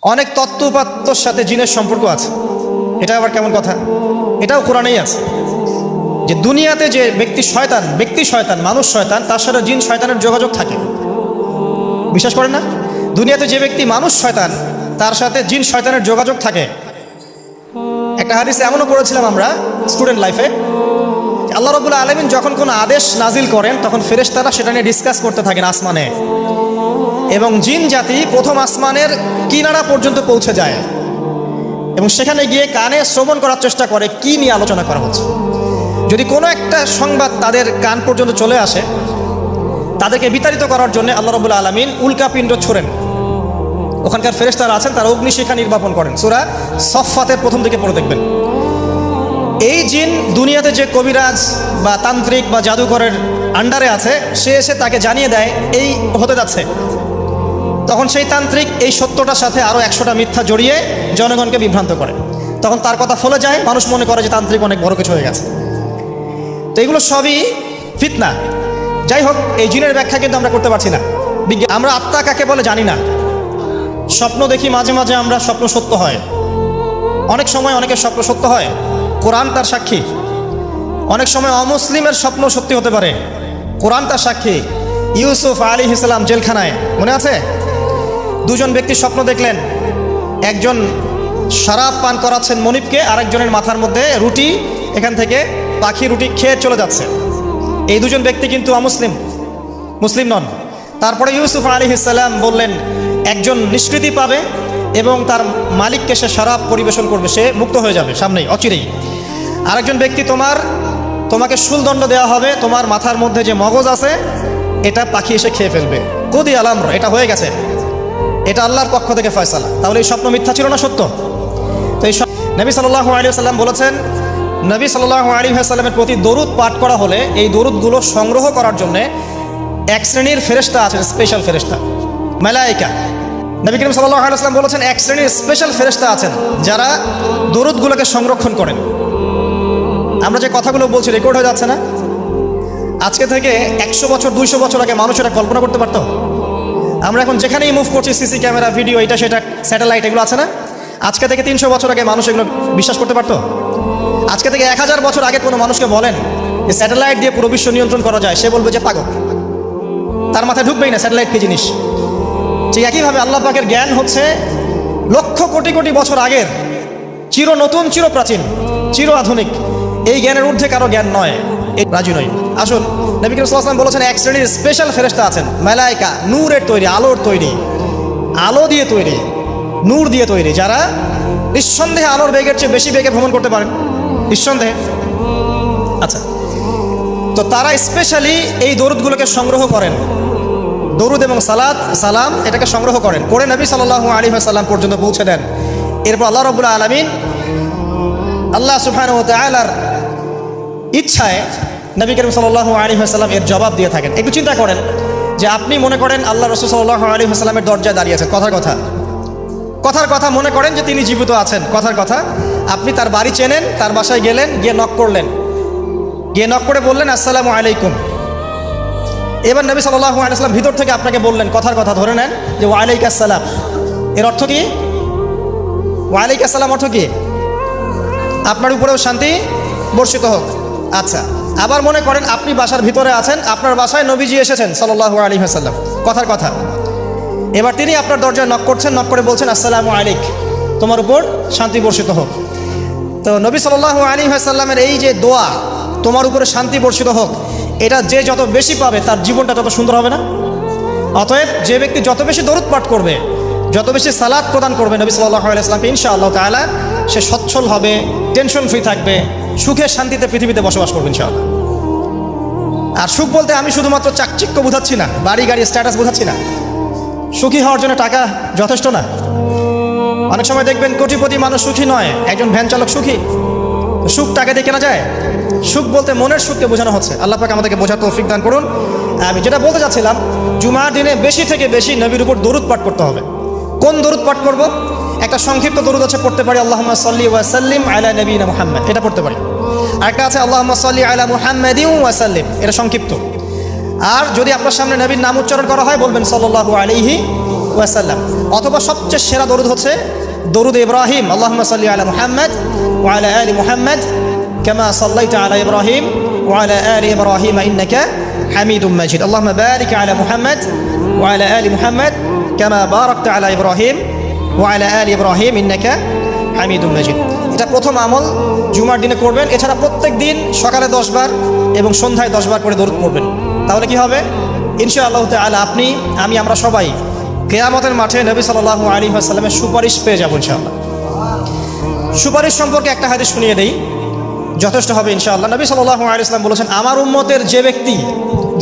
অনেক তত্ত্ব উপাত্তর সাথে জিনের সম্পর্ক আছে। এটা আবার কেমন কথা? এটাও কোরআনেই আছে যে দুনিয়াতে যে ব্যক্তি শয়তান মানুষ শয়তান, তার সাথে জিন শয়তানের যোগাযোগ থাকে। বিশ্বাস করেন না? দুনিয়াতে যে ব্যক্তি মানুষ শয়তান, তার সাথে জিন শয়তানের যোগাযোগ থাকে। একটা হাদিসে এমনও পড়েছিলাম আমরা স্টুডেন্ট লাইফে, আল্লাহ রাব্বুল আলামিন যখন কোনো আদেশ নাজিল করেন তখন ফেরেশতারা সেটা নিয়ে ডিসকাস করতে থাকেন আসমানে, এবং জিন জাতি প্রথম আসমানের কিনারা পর্যন্ত পৌঁছে যায় এবং সেখানে গিয়ে কানে শ্রবণ করার চেষ্টা করে কি নিয়ে আলোচনা করা হচ্ছে। যদি কোনো একটা সংবাদ তাদের কান পর্যন্ত চলে আসে, তাদেরকে বিতাড়িত করার জন্য আল্লাহ রাব্বুল আলামিন উল্কাপিণ্ড ছোড়েন। ওখানকার ফেরেশতারা আছেন, তারা অগ্নিশিখা নির্বাপন করেন। সূরা সফফাতের প্রথম দিকে পড়ে দেখবেন। এই জিন দুনিয়াতে যে কবিরাজ বা তান্ত্রিক বা জাদুকরের আন্ডারে আছে, সে এসে তাকে জানিয়ে দেয় এই হতে যাচ্ছে। তখন সেই তান্ত্রিক এই সত্যটার সাথে আরও 100টা মিথ্যা জড়িয়ে জনগণকে বিভ্রান্ত করে। তখন তার কথা ফলে যায়, মানুষ মনে করে যে তান্ত্রিক অনেক বড় কিছু হয়ে গেছে। তো এগুলো সবই ফিতনা। যাই হোক, এই জিনের ব্যাখ্যা কিন্তু আমরা করতে পারছি না। আমরা আত্মা কাকে বলে জানি না। স্বপ্ন দেখি মাঝে মাঝে আমরা, স্বপ্ন সত্য হয়। অনেক সময় অনেকের স্বপ্ন সত্য হয়, কোরআন তার সাক্ষী। অনেক সময় অমুসলিমের স্বপ্ন সত্যি হতে পারে, কোরআন তার সাক্ষী। ইউসুফ আলাইহিস সালাম জেলখানায়, মনে আছে? দুজন ব্যক্তি স্বপ্ন দেখলেন, একজন শরাব পান করাচ্ছেন মনিবকে, আরেকজনের মাথার মধ্যে রুটি, এখান থেকে পাখি রুটি খেয়ে চলে যাচ্ছে। এই দুজন ব্যক্তি কিন্তু মুসলিম নন। তারপরে ইউসুফ আলাইহিস সালাম বললেন, একজন নিষ্কৃতি পাবে এবং তার মালিককে সে শরাব পরিবেশন করবে, সে মুক্ত হয়ে যাবে সামনেই, অচিরেই। আরেকজন ব্যক্তি, তোমাকে শুলদণ্ড দেওয়া হবে, তোমার মাথার মধ্যে যে মগজ আছে এটা পাখি এসে খেয়ে ফেলবে। কদি আলাম, এটা হয়ে গেছে, এটা আল্লাহর পক্ষ থেকে ফয়সালা। তাহলে এই স্বপ্ন মিথ্যা ছিল না সত্য? তো এই নবী সাল্লাল্লাহু আলাইহি ওয়াসাল্লাম বলেছেন, নবী সাল্লাল্লাহু আলাইহি ওয়াসাল্লামের প্রতি দরুদ পাঠ করা হলে এই দরুদগুলো সংগ্রহ করার জন্যে এক শ্রেণীর ফেরেশতা আছেন, স্পেশাল ফেরেশতা, মালায়েকা। নবী করিম সাল্লাল্লাহু আলাইহি ওয়াসাল্লাম বলেছেন, এক শ্রেণীর স্পেশাল ফেরেশতা আছেন যারা দরুদগুলোকে সংরক্ষণ করেন। আমরা যে কথাগুলো বলছি রেকর্ড হয়ে যাচ্ছে না? আজকে থেকে 100 বছর 200 বছর আগে মানুষ এটা কল্পনা করতে পারতো? আমরা এখন যেখানেই মুভ করছি, সিসি ক্যামেরা, ভিডিও, এটা সেটা, স্যাটেলাইট, এগুলো আছে না? আজকে থেকে 300 বছর আগে মানুষ এগুলো বিশ্বাস করতে পারতো? আজকে থেকে 1000 বছর আগে কোনো মানুষকে বলেন যে স্যাটেলাইট দিয়ে পুরো বিশ্ব নিয়ন্ত্রণ করা যায়, সে বলবে যে পাগল, তার মাথায় ঢুকবেই না স্যাটেলাইট কি জিনিস। ঠিক একইভাবে আল্লাহ পাকের জ্ঞান হচ্ছে লক্ষ কোটি কোটি বছর আগের, চির নতুন, চির প্রাচীন, চির আধুনিক। এই জ্ঞানের ঊর্ধ্বে কারো জ্ঞান নয়, এই রাজি নয়। আসুন, নবী করিম সাল্লাল্লাহু আলাইহি ওয়াসাল্লাম বলেছেন, এক শ্রেণীর স্পেশাল ফেরেশতা আছেন, মালায়েকা, নূরের তৈরি, আলোর তৈরি, আলো দিয়ে তৈরি, নূর দিয়ে তৈরি, যারা নিঃসন্দেহে আলোর বেগের চেয়ে বেশি বেগে ভ্রমণ করতে পারেন, নিঃসন্দেহে। আচ্ছা, তো তারা স্পেশালি এই দরুদগুলোকে সংগ্রহ করেন, দরুদ এবং সালাম এটাকে সংগ্রহ করেন, করে নবী সাল্লাল্লাহু আলাইহি ওয়াসাল্লাম পর্যন্ত পৌঁছে দেন। এরপর আল্লাহ রাব্বুল আলামিন, আল্লাহ সুবহানাহু ওয়া তাআলার ইচ্ছায় নবী করিম সাল্লাল্লাহু আলাইহি ওয়াসাল্লাম এর জবাব দিয়ে থাকেন। একটু চিন্তা করেন যে আপনি মনে করেন আল্লাহ রাসূল সাল্লাল্লাহু আলাইহি ওয়াসাল্লামের দরজায় দাঁড়িয়ে আছেন, কথার কথা মনে করেন যে তিনি জীবিত আছেন, কথার কথা। আপনি তার বাড়ি চেনেন, তার বাসায় গেলেন, গিয়ে নক করলেন, গিয়ে নক করে বললেন আসসালামু আলাইকুম। এবার নবী সাল্লাল্লাহু আলাইহি ওয়াসাল্লাম ভিতর থেকে আপনাকে বললেন, কথার কথা ধরে নেন যে ওয়ালাইকুম আসসালাম। এর অর্থ কি? ওয়ালাইকুম আসসালাম অর্থ কি? আপনার উপরেও শান্তি বর্ষিত হোক। আচ্ছা, আবার মনে করেন আপনি বাসার ভিতরে আছেন, আপনার বাসায় নবীজি এসেছেন সাল্লাল্লাহু আলাইহি ওয়াসাল্লাম, কথার কথা। এবার তিনি আপনার দরজায় নক করছেন, নক করে বলছেন আসসালামু আলাইক, তোমার উপর শান্তি বর্ষিত হোক। তো নবী সাল্লাল্লাহু আলাইহি ওয়াসাল্লামের এই যে দোয়া, তোমার উপরে শান্তি বর্ষিত হোক, এটা যে যত বেশি পাবে তার জীবনটা তত সুন্দর হবে না? অতএব যে ব্যক্তি যত বেশি দরুদ পাঠ করবে, যত বেশি সালাত প্রদান করবে নবী সাল্লাল্লাহু আলাইহি ওয়াসাল্লামকে, ইনশাআল্লাহ তাআলা সে সচ্ছল হবে, টেনশন ফ্রি থাকবে, সুখে শান্তিতে পৃথিবীতে বসবাস করবে ইনশাআল্লাহ। আর সুখ বলতে আমি শুধুমাত্র চাকচিক্য বোঝাচ্ছি না, বাড়ি গাড়ি স্ট্যাটাস বোঝাচ্ছি না। সুখী হওয়ার জন্য টাকা যথেষ্ট না। অনেক সময় দেখবেন কোটিপতি মানুষ সুখী নয়, একজন ভ্যান চালক সুখী। সুখ টাকা দিয়ে কেনা যায়? সুখ বলতে মনের সুখকে বোঝানো হচ্ছে। আল্লাহ পাক আমাদেরকে বোঝার তৌফিক দান করুন। আমি যেটা বলতে চাচ্ছিলাম, জুমার দিনে বেশি থেকে বেশি নবীর উপর দরুদ পাঠ করতে হবে। কোন দরুদ পাঠ করব? একটা সংক্ষিপ্ত দরুদ আছে, পড়তে পারি আল্লাহুম্মা সাল্লি ওয়া সাল্লিম আলা নবিয়িনা মুহাম্মদ, এটা পড়তে পারি। আরেকটা আছে আল্লাহুম্মা সাল্লি আলা মুহাম্মাদিন ওয়া সাল্লিম, এটা সংক্ষিপ্ত। আর যদি আপনার সামনে নবীর নাম উচ্চারণ করা হয়, বলবেন সাল্লাল্লাহু আলাইহি ওয়াসাল্লাম। অথবা সবচেয়ে সেরা দরুদ হচ্ছে দরুদ ইব্রাহিম, আল্লাহুম্মা সাল্লি আলা মুহাম্মদ ওয়া আলা আলি মুহাম্মদ কামা সাল্লাইতা আলা ইব্রাহিম ওয়া আলা আলি ইব্রাহিম ইন্নাকা হামিদুম মাজিদ। আল্লাহুম্মা বারিক আলা মুহাম্মদ ওয়া আলা আলি মুহাম্মদ কামা বারাকতা আলা ইব্রাহিম ওয়া আলা আলি ইব্রাহিম ইন্নাকা হামিদুম মাজিদ। এটা প্রথম আমল জুমার দিনে করবেন। এছাড়া প্রত্যেক দিন সকালে 10 বার এবং সন্ধ্যায় 10 বার করে দরুদ পড়বেন। তাহলে কি হবে? ইনশাআল্লাহ তাআলা আপনি, আমি, আমরা সবাই কিয়ামতের মাঠে নবী সাল্লাল্লাহু আলাইহি ওয়াসাল্লামের সুপারিশ পেয়ে যাব ইনশাআল্লাহ। সুপারিশ সম্পর্কে একটা হাদিস শুনিয়ে দেই, যথেষ্ট হবে ইনশাআল্লাহ। নবী সাল্লাল্লাহু আলাইহি ওয়াসাল্লাম বলেছেন, আমার উম্মতের যে ব্যক্তি,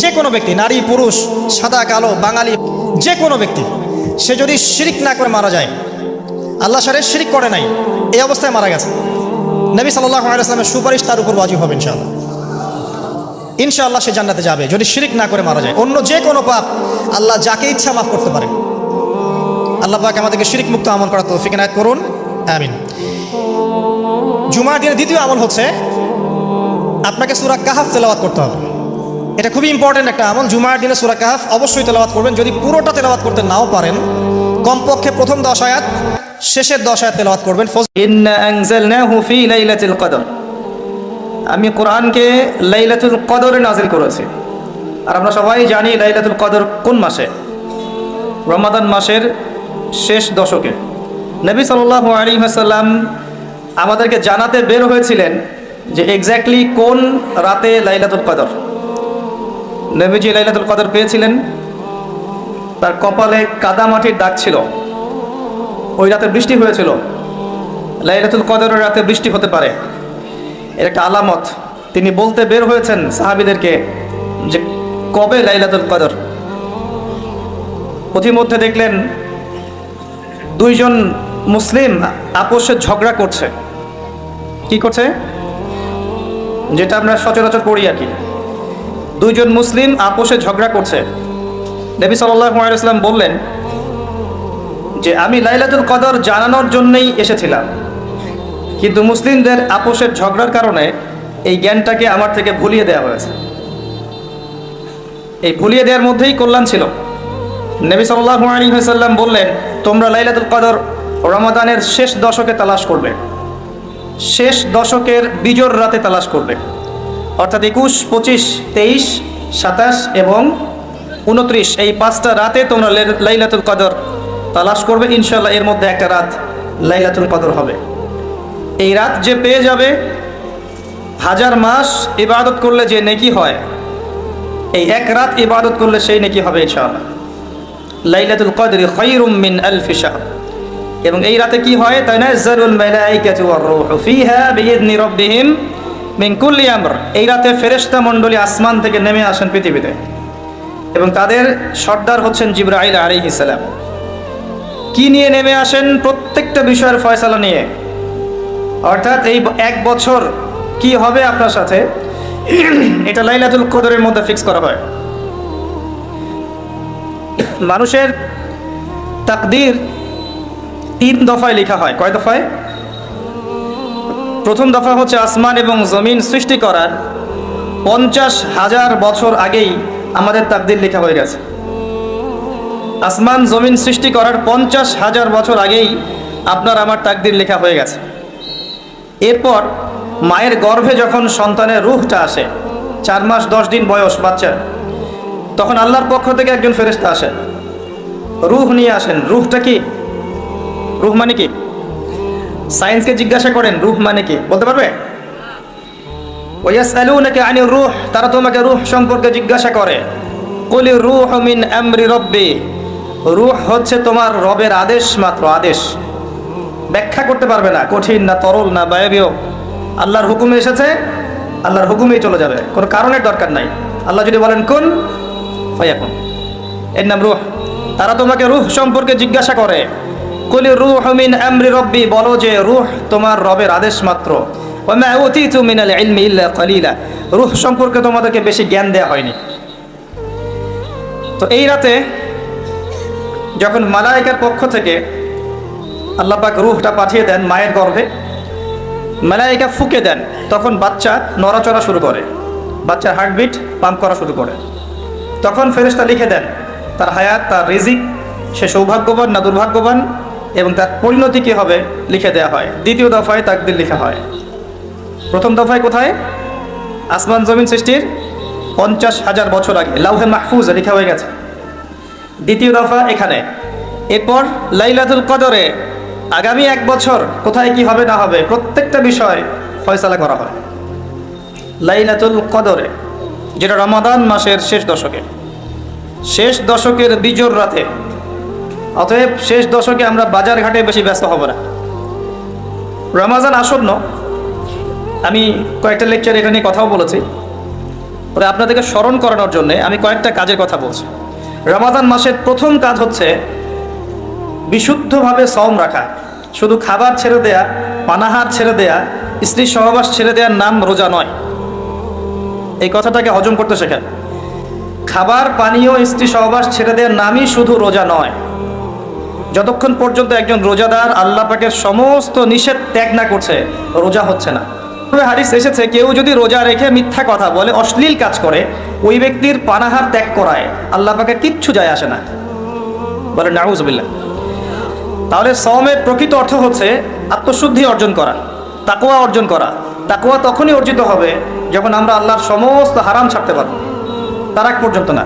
যে কোনো ব্যক্তি, নারী পুরুষ, সাদা কালো, বাঙালি, যে কোনো ব্যক্তি, সে যদি শিরিক না করে মারা যায়, আল্লাহর সাথে শিরিক করে নাই, এই অবস্থায় মারা গেছে, নবী সাল্লাল্লাহু আলাইহি ওয়াসাল্লামের সুপারিশ তার উপর ওয়াজিব হবে ইনশাআল্লাহ। ইনশাআল্লাহ সে জান্নাতে যাবে যদি শিরিক না করে মারা যায়। অন্য যে কোনো পাপ আল্লাহ যাকে ইচ্ছা মাফ করতে পারে। আল্লাহ পাক আমাদেরকে শিরিক মুক্ত আমল করার তৌফিক এনায়েত করুন, আমিন। জুমার দিনের দ্বিতীয় আমল হচ্ছে আপনাকে সূরা কাহফ তেলাওয়াত করতে হবে। এটা খুবই ইম্পর্টেন্ট একটা আমল। জুমার দিনে সূরা কাহফ অবশ্যই তেলাওয়াত করবেন। যদি পুরোটা তেলাওয়াত করতে নাও পারেন, কমপক্ষে প্রথম 10 আয়াত, শেষের 10 আয়াত তেলাওয়াত করবেন। ইন্না আনজালনাহু ফি লাইলাতুল কদর, আমি কোরআনকে লাইলাতুল কদরে নাজিল করেছি। আর আমরা সবাই জানি লাইলাতুল কদর কোন মাসে? রমাদান মাসের শেষ দশকে। নবী সাল্লাল্লাহু আলাইহি ওয়াসাল্লাম আমাদেরকে জানাতে বের হয়েছিলেন যে এক্স্যাক্টলি কোন রাতে লাইলাতুল কদর। নবীজি লাইলাতুল কদর পেয়েছিলেন, তার কপালে কাদামাটির দাগ ছিল। ওই রাতে বৃষ্টি হয়েছিল। লাইলাতুল কদরের রাতে বৃষ্টি হতে পারে, এর একটা আলামত। তিনি বলতে বের হয়েছেন সাহাবীদেরকে যে কবে লাইলাতুল কদর। পথিমধ্যে দেখলেন দুইজন মুসলিম আপোষে ঝগড়া করছে। কি করছে? যেটা আমরা সচরাচর করি আর কি। দুইজন মুসলিম আপোষে ঝগড়া করছে। নবী সাল্লাল্লাহু আলাইহি ওয়াসাল্লাম বললেন যে আমি লাইলাতুল কদর জানানোর জন্যই এসেছিলাম, কিন্তু মুসলিমদের আপোষের ঝগড়ার কারণে এই জ্ঞানটাকে আমার থেকে ভুলিয়ে দেওয়া হয়েছে। এই ভুলিয়ে দেওয়ার মধ্যেই কল্যাণ ছিল। নবী সাল্লাল্লাহু আলাইহি ওয়াসাল্লাম বললেন, তোমরা লাইলাতুল কদর রমাদানের শেষ দশকে তালাশ করবে, শেষ দশকের বিজোড় রাতে তালাশ করবে, অর্থাৎ 21, 25, 23, 27 এবং 29, এই 5টা রাতে তোমরা লাইলাতুল কদর তালাশ করবে। ইনশাআল্লাহ এর মধ্যে একটা রাত লাইলাতুল কদর হবে। এই রাত যে পেয়ে যাবে, 1000 মাস ইবাদত করলে যে নেকি হয়, এই এক রাত ইবাদত করলে সেই নেকি হবে ইনশাআল্লাহ। লাইলাতুল কদরি খায়রুম মিন আলফি শাহর। এবং এই রাতে কি হয়? তানাজ্জালুল মালায়েকাতু ওয়ার রূহু ফিহা বিইذনি রাব্বিহিম মিন কুল্লি আমর। এই রাতে ফেরেশতা মণ্ডলী আসমান থেকে নেমে আসেন পৃথিবীতে, এবং তাদের সর্দার হচ্ছেন জিবরাইল আলাইহিস সালাম। কি নিয়ে নেমে আসেন? প্রত্যেকটা বিষয়ের ফয়সালা নিয়ে। অর্থাৎ এই 1 বছর কি হবে আপনার সাথে, এটা লাইলাতুল কদরের মধ্যে ফিক্স করা হয়। মানুষের তাকদীর 3 দফায় লেখা হয়। কয় দফায়? প্রথম দফা হচ্ছে আসমান এবং জমিন সৃষ্টি করার 50,000 বছর আগেই আমাদের তাকদীর লেখা হয়ে গেছে। আসমান জমিন সৃষ্টি করার 50,000 বছর আগেই আপনার আমার তাকদীর লেখা হয়ে গেছে। এরপর মায়ের গর্ভে যখন সন্তানের রূহটা আসে, 4 মাস 10 দিন বয়স বাচ্চার, তখন আল্লাহর পক্ষ থেকে একজন ফেরেশতা আসেন, রূহ নিয়ে আসেন। রূহটা কি? রূহ মানে কি? সায়েন্সকে জিজ্ঞাসা করেন রূহ মানে কি, বলতে পারবে? ওয়ায়াসআলুনাকা আনির রূহ, তারা তোমাকে রূহ সম্পর্কে জিজ্ঞাসা করে। কুলির রূহু মিন আমরি রাব্বি, রূহ হচ্ছে তোমার রবের আদেশ মাত্র, আদেশ। ব্যাখ্যা করতে পারবে না, কঠিন না তরল না বায়বীয়। আল্লাহর হুকুমে এসেছে, আল্লাহর হুকুমেই চলে যাবে, কোনো কারণের দরকার নাই। আল্লাহ যদি বলেন কুন ফায়াকুন, এর নাম রূহ। তারা তোমাকে রূহ সম্পর্কে জিজ্ঞাসা করে। কুলির রূহু মিন আমরি রাব্বি, বলো যে রূহ তোমার রবের আদেশ মাত্র। ওয়া মা উতীতু মিনাল ইলমি ইল্লা কলিলা, রূহ সম্পর্কে তোমাদেরকে বেশি জ্ঞান দেওয়া হয়নি। তো এই রাতে যখন মালায়েকার পক্ষ থেকে আল্লাহ পাক রূহটা পাঠিয়ে দেন মায়ের গর্ভে, মালায়েকা ফুঁকে দেন, তখন বাচ্চা নড়াচড়া শুরু করে, বাচ্চার হার্টবিট পাম্প করা শুরু করে। তখন ফেরেশতা লিখে দেন তার হায়াত, তার রিজিক, সে সৌভাগ্যবান না দুর্ভাগ্যবান এবং তার পরিণতি কী হবে লিখে দেওয়া হয়। দ্বিতীয় দফায় তাকদীর লেখা হয়। প্রথম দফায় কোথায়? আসমান জমিন সৃষ্টির 50,000 বছর আগে লাউহে মাহফুজে লেখা হয়ে গেছে। দ্বিতীয় দফা এখানে। এরপর লাইলাতুল কদরে আগামী 1 বছর কোথায় কি হবে না হবে প্রত্যেকটা বিষয় ফয়সালা করা হয় লাইলাতুল কদরে, যেটা রমাদান মাসের শেষ দশকের বিজোর রাতে। অতএব শেষ দশকে আমরা বাজার ঘাটে বেশি ব্যস্ত হব না। রমাজান আসন্ন, আমি কয়েকটা লেকচার এটা নিয়ে কথাও বলেছি। পরে আপনাদেরকে স্মরণ করানোর জন্য আমি কয়েকটা কাজের কথা বলছি। রমাজান মাসের প্রথম কাজ হচ্ছে বিশুদ্ধভাবে সওম রাখা। শুধু খাবার ছেড়ে দেয়া, পানাহার ছেড়ে দেয়া, স্ত্রী সহবাস ছেড়ে দেওয়ার নাম রোজা নয়। এই কথাটাকে হজম করতে শেখেন। খাবার পানীয় স্ত্রী সহবাস ছেড়ে দেওয়ার নামই শুধু রোজা নয়। যতক্ষণ পর্যন্ত একজন রোজাদার আল্লাহ পাকের সমস্ত নিষেধ ত্যাগ না করছে, রোজা হচ্ছে না। তবে হাদিস এসেছে, কেউ যদি রোজা রেখে মিথ্যা কথা বলে, অশ্লীল কাজ করে, ওই ব্যক্তির পানাহার ত্যাগ করায় আল্লাহ পাকের কিচ্ছু যায় আসে না। বলে নাউজুবিল্লাহ। তাহলে সওমের প্রকৃত অর্থ হচ্ছে আত্মশুদ্ধি অর্জন করা, তাকওয়া অর্জন করা। তাকওয়া তখনই অর্জিত হবে যখন আমরা আল্লাহর সমস্ত হারাম ছাড়তে পারব, তার আগ পর্যন্ত না।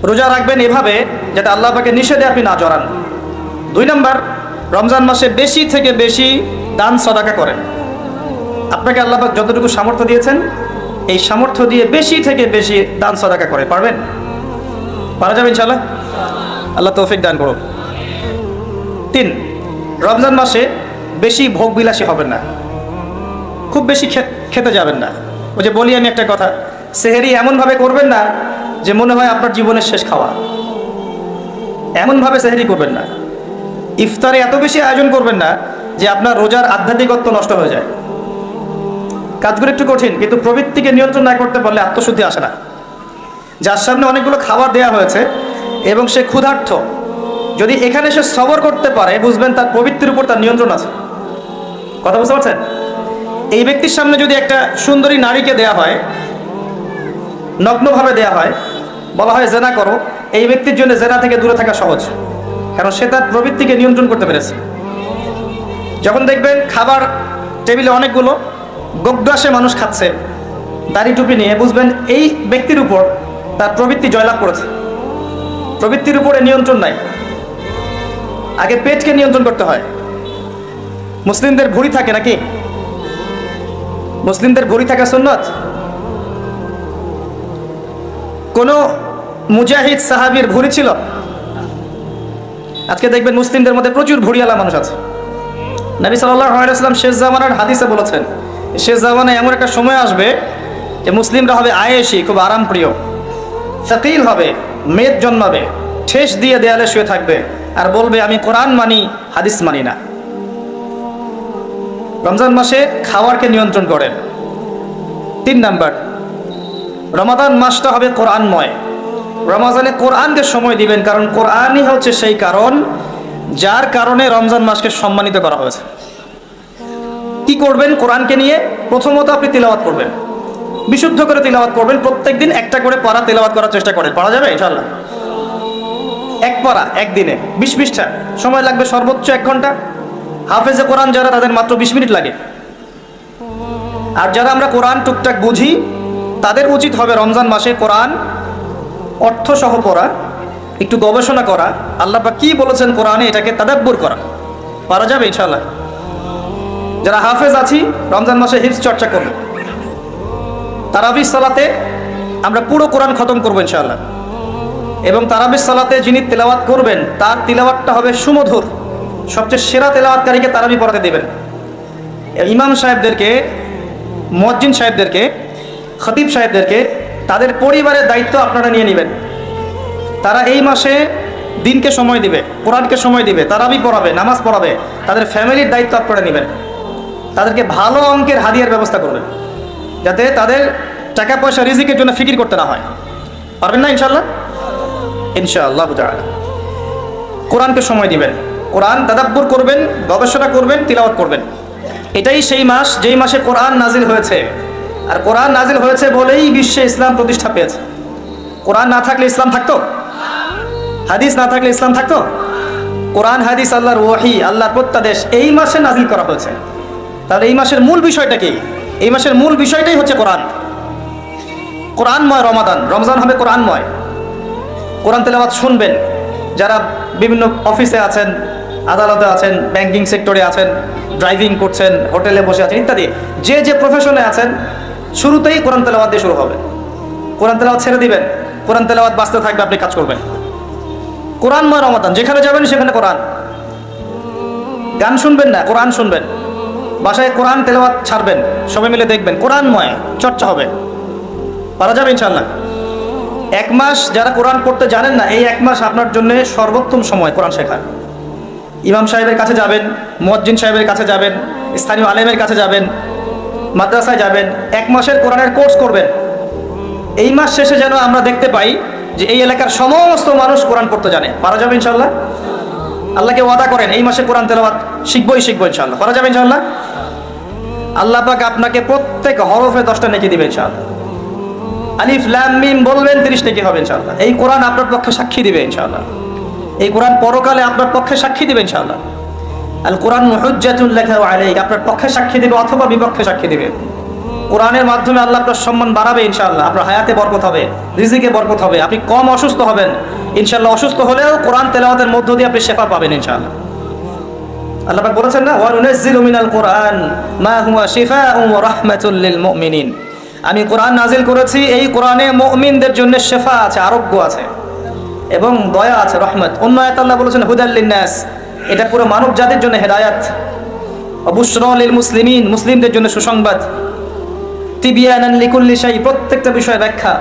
রোজা রাখবেন এভাবে যাতে আল্লাহ পাকের নিষেধে আপনি না জড়ান। 2 নম্বর, রমজান মাসে বেশি থেকে বেশি দান সদাকা করেন। আপনাকে আল্লাহ পাক যতটুকু সামর্থ্য দিয়েছেন, এই সামর্থ্য দিয়ে বেশি থেকে বেশি দান সদাকা করে। পারবেন? পারা যাবে ইনশাআল্লাহ। আল্লাহ তৌফিক দান করুন। 3, রমজান মাসে বেশি ভোগবিলাসী হবেন না, খুব বেশি খেতে যাবেন না। ওই যে বলি আমি একটা কথা, সেহেরি এমনভাবে করবেন না যে মনে হয় আপনার জীবনের শেষ খাওয়া। এমনভাবে সেহেরি করবেন না। ইফতারে এত বেশি আয়োজন করবেন না যে আপনার রোজার আধ্যাত্মিকত্ব নষ্ট হয়ে যায়। কাজগুলো একটু কঠিন, কিন্তু প্রবৃত্তিকে নিয়ন্ত্রণ না করতে পারলে আত্মশুদ্ধি আসে না। যার সামনে অনেকগুলো খাবার দেওয়া হয়েছে এবং সে ক্ষুধার্ত, যদি এখানে সে সবর করতে পারে, বুঝবেন তার প্রবৃত্তির উপর তার নিয়ন্ত্রণ আছে। কথা বুঝতে পারছেন? এই ব্যক্তির সামনে যদি একটা সুন্দরী নারীকে দেয়া হয়, নগ্নভাবে দেয়া হয়, বলা হয় জেনা করো, এই ব্যক্তির জন্য জেনা থেকে দূরে থাকা সহজ, কারণ সে তার প্রবৃত্তিকে নিয়ন্ত্রণ করতে পেরেছে। যখন দেখবেন খাবার টেবিলে অনেকগুলো গোগ্রাসে মানুষ খাচ্ছে দাড়ি টুপি নিয়ে, বুঝবেন এই ব্যক্তির উপর তার প্রবৃত্তি জয়লাভ করেছে। প্রবৃত্তির উপরে নিয়ন্ত্রণ নাই। আগে পেটকে নিয়ন্ত্রণ করতে হয়। মুসলিমদের ভুঁড়ি থাকে নাকি? মুসলিমদের ভুঁড়ি থাকা সুন্নত। কোন মুজাহিদ সাহাবীর ভুঁড়ি ছিল? আজকে দেখবেন মুসলিমদের মধ্যে প্রচুর ভুঁড়িওয়ালা মানুষ আছে। নবী সাল্লাল্লাহু আলাইহি ওয়াসাল্লাম শেষ জামানার হাদিসে বলেছেন, শেষ জামানায় এমন একটা সময় আসবে যে মুসলিমরা হবে আয়েশি, খুব আরামপ্রিয়, সাকিল হবে, মেদ জন্মাবে, ঠেস দিয়ে দেয়ালে শুয়ে থাকবে আর বলবে আমি কোরআন মানি, হাদিস মানি না। রমজান মাসে খাওয়ারকে নিয়ন্ত্রণ করেন। 3 নাম্বার, রমাদান মাসটা হবে কোরআনময়। রমাজানে কোরআনকে সময় দিবেন, কারণ কোরআনই হচ্ছে সেই কারণ যার কারণে রমজান মাসকে সম্মানিত করা হয়েছে। কি করবেন কোরআনকে নিয়ে? প্রথমত আপনি তিলাওয়াত করবেন, বিশুদ্ধ করে তিলাওয়াত করবেন। প্রত্যেকদিন একটা করে পারা তিলাওয়াত করার চেষ্টা করেন। পারা যাবে ইনশাআল্লাহ? 1 পারা একদিনে 20 পৃষ্ঠা, সময় লাগবে সর্বোচ্চ 1 ঘন্টা। হাফেজে কোরআন যারা, তাদের মাত্র 20 মিনিট লাগে। আর যারা আমরা কোরআন টুকটাক বুঝি, তাদের উচিত হবে রমজান মাসে কোরআন অর্থ সহ পড়া, একটু গবেষণা করা, আল্লাহ পাক কি বলেছেন কোরআনে এটাকে তাদাব্বুর করা। পারা যাবে ইনশাআল্লাহ? যারা হাফেজ আছি, রমজান মাসে হিফজ চর্চা করবে। তারাবির সালাতে আমরা পুরো কোরআন খতম করবো ইনশাআল্লাহ। এবং তারাবির সালাতে যিনি তেলাওয়াত করবেন, তার তিলাওয়াতটা হবে সুমধুর। সবচেয়ে সেরা তেলাওয়াতকারীকে তারাবি পড়াতে দেবেন। ইমাম সাহেবদেরকে, মুয়াজ্জিন সাহেবদেরকে, খতিব সাহেবদেরকে, তাদের পরিবারের দায়িত্ব আপনারা নিয়ে নেবেন। তারা এই মাসে দিনকে সময় দিবে, কোরআনকে সময় দিবে, তারাবি পড়াবে, নামাজ পড়াবে। তাদের ফ্যামিলির দায়িত্ব আপনারা নেবেন। তাদেরকে ভালো অঙ্কের হাদিয়ার ব্যবস্থা করবেন, যাতে তাদের টাকা পয়সা রিজিকের জন্য ফিকির করতে না হয়। পারবেন না ইনশাআল্লাহ? ইনশাআল্লাহ তাআলা কোরআনকে সময় দিবেন, কোরআন তাদাব্বুর করবেন, গবেষণা করবেন, তিলাওয়াত করবেন। এটাই সেই মাস যেই মাসে কোরআন নাজিল হয়েছে। আর কোরআন নাজিল হয়েছে বলেই বিশ্বে ইসলাম প্রতিষ্ঠা পেয়েছে। কোরআন না থাকলে ইসলাম থাকতো? হাদিস না থাকলে ইসলাম থাকতো? কোরআন হাদিস আল্লাহর ওয়াহি, আল্লাহর প্রত্যাদেশ এই মাসে নাজিল করা হয়েছে। তাহলে এই মাসের মূল বিষয়টা কি? এই মাসের মূল বিষয়টাই হচ্ছে কোরআন। কোরআনময় রমাদান, রমজান হবে কোরআনময়। কোরআন তেলাওয়াত শুনবেন। যারা বিভিন্ন অফিসে আছেন, আদালতে আছেন, ব্যাংকিং সেক্টরে আছেন, ড্রাইভিং করছেন, হোটেলে বসে আছেন ইত্যাদি, যে যে প্রফেশনে আছেন, শুরুতেই কোরআন তেলাওয়াত দিয়ে শুরু হবে। কোরআন তেলাওয়াত ছেড়ে দিবেন, কোরআন তেলাওয়াত বাঁচতে থাকবে, আপনি কাজ করবেন। কোরআনময় রমাদান, যেখানে যাবেন সেখানে কোরআন। গান শুনবেন না, কোরআন শুনবেন। বাসায় কোরআন তেলাওয়াত ছাড়বেন, সবাই মিলে দেখবেন, কোরআনময় চর্চা হবে। পারা যাবে ইনশাআল্লাহ। এক মাস যারা কোরআন পড়তে জানেন না, এই এক মাস আপনার জন্য সর্বোত্তম সময় কোরআন শেখার। ইমাম সাহেবের কাছে যাবেন, মুয়াজ্জিন সাহেবের কাছে যাবেন, স্থানীয় আলেমের কাছে যাবেন, মাদ্রাসায় যাবেন, এক মাসের কোরআনের কোর্স করবেন। এই মাস শেষে যেন আমরা দেখতে পাই যে এই এলাকার সমস্ত মানুষ কোরআন পড়তে জানে। পারা যাবে ইনশাআল্লাহ। আল্লাহকে ওয়াদা করেন এই মাসে কোরআন তেলাওয়াত শিখবো ইনশাআল্লাহ। পারা যাবে ইনশাআল্লাহ। আল্লাহ পাক আপনাকে প্রত্যেক হরফে 10টা নেকি দিবে ইনশাআল্লাহ। আলিফ লাম মিম বলবেন 30 নেকি হবে ইনশাআল্লাহ। এই কোরআন আপনার পক্ষে সাক্ষী দিবে ইনশাআল্লাহ। এই কোরআন পরকালে আপনার পক্ষে সাক্ষী দিবে ইনশাআল্লাহ। আল কোরআন হুজ্জাতুন লাকা ওয়া আলাইক, আপনার পক্ষে সাক্ষী দিবে অথবা বিপক্ষে সাক্ষী দিবে। কোরআনের মাধ্যমে আল্লাহ আপনার সম্মান বাড়াবে ইনশাআল্লাহ। আপনার হায়াতে বরকত হবে, রিজিকে বরকত হবে, আপনি কম অসুস্থ হবেন ইনশাআল্লাহ। অসুস্থ হলেও কোরআন তেলাওয়াতের মধ্য দিয়ে আপনি শেফা পাবেন ইনশাআল্লাহ। আল্লাহ পাক বলেছেন না, ওয়া নুনাজ্জিলু মিনাল কোরআন মা হুয়া শিফাউন ওয়া রাহমাতুল লিল মুমিনিন। আমি কোরআন নাজিল করেছি, এই কোরআনে মুমিনদের জন্য শেফা আছে, আরোগ্য আছে এবং দয়া আছে, রহমত। অন্য আয়াতে আল্লাহ বলেছেন হুদাল লিন্নাস, এটা পুরো মানব জাতির জন্য হেদায়াত। ওয়া বুশরা লিল মুসলিমিন, মুসলিমদের জন্য সুসংবাদ। তিবিয়ানান লিকুল্লি শাই, প্রত্যেকটা বিষয় ব্যাখ্যা।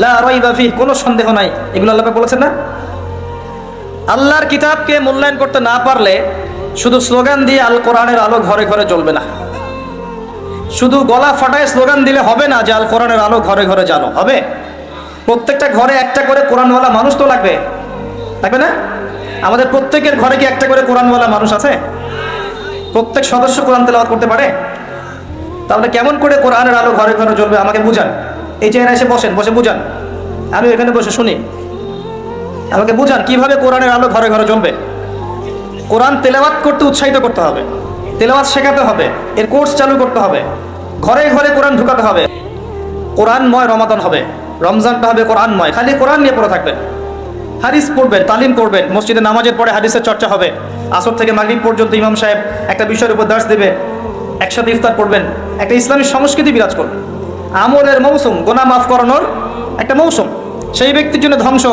লা রাইবা ফিহ, কোনো সন্দেহ নাই। এগুলো আল্লাহ পাক বলেছেন না। আল্লাহর কিতাবকে মূল্যায়ন করতে না পারলে শুধু স্লোগান দিয়ে আল কোরআনের আলো ঘরে ঘরে জ্বলবে না। শুধু গলা ফাটায় স্লোগান দিলে হবে না যে আল কোরআনের আলো ঘরে ঘরে জ্বালো, হবে? প্রত্যেকটা ঘরে একটা করে কোরআনওয়ালা মানুষ তো লাগবে, লাগবে না? আমাদের প্রত্যেকের ঘরে কি একটা করে কোরআনওয়ালা মানুষ আছে? প্রত্যেক সদস্য কোরআন তেলাওয়াত করতে পারে? তাহলে কেমন করে কোরআনের আলো ঘরে ঘরে জ্বলবে আমাকে বুঝান। এই চেয়ারে এসে বসেন, বসে বুঝান, আমি এখানে বসে শুনি। আমাকে বুঝান কিভাবে কোরআনের আলো ঘরে ঘরে জ্বলবে। কোরআন তেলাওয়াত করতে উৎসাহিত করতে হবে, তেলাওয়াত শেখাতে হবে, এর কোর্স চালু করতে হবে, ঘরে ঘরে কোরআন ঢুকাতে হবে। কোরআনময় রমাদান হবে, রমজানটা হবে কোরআনময়। খালি কোরআন নিয়ে পড়ে থাকবেন, হাদিস পড়বেন, তালিম করবেন। মসজিদে নামাজের পরে হাদিসের চর্চা হবে। আসর থেকে মাগরিব পর্যন্ত ইমাম সাহেব একটা বিষয়ের উপর দার্স দেবে, একসাথে ইফতার করবেন। একটা ইসলামী সংস্কৃতি বিরাজ করবে। আমলের মৌসুম, গুনাহ মাফ করানোর একটা মৌসুম। সেই ব্যক্তির জন্য ধ্বংস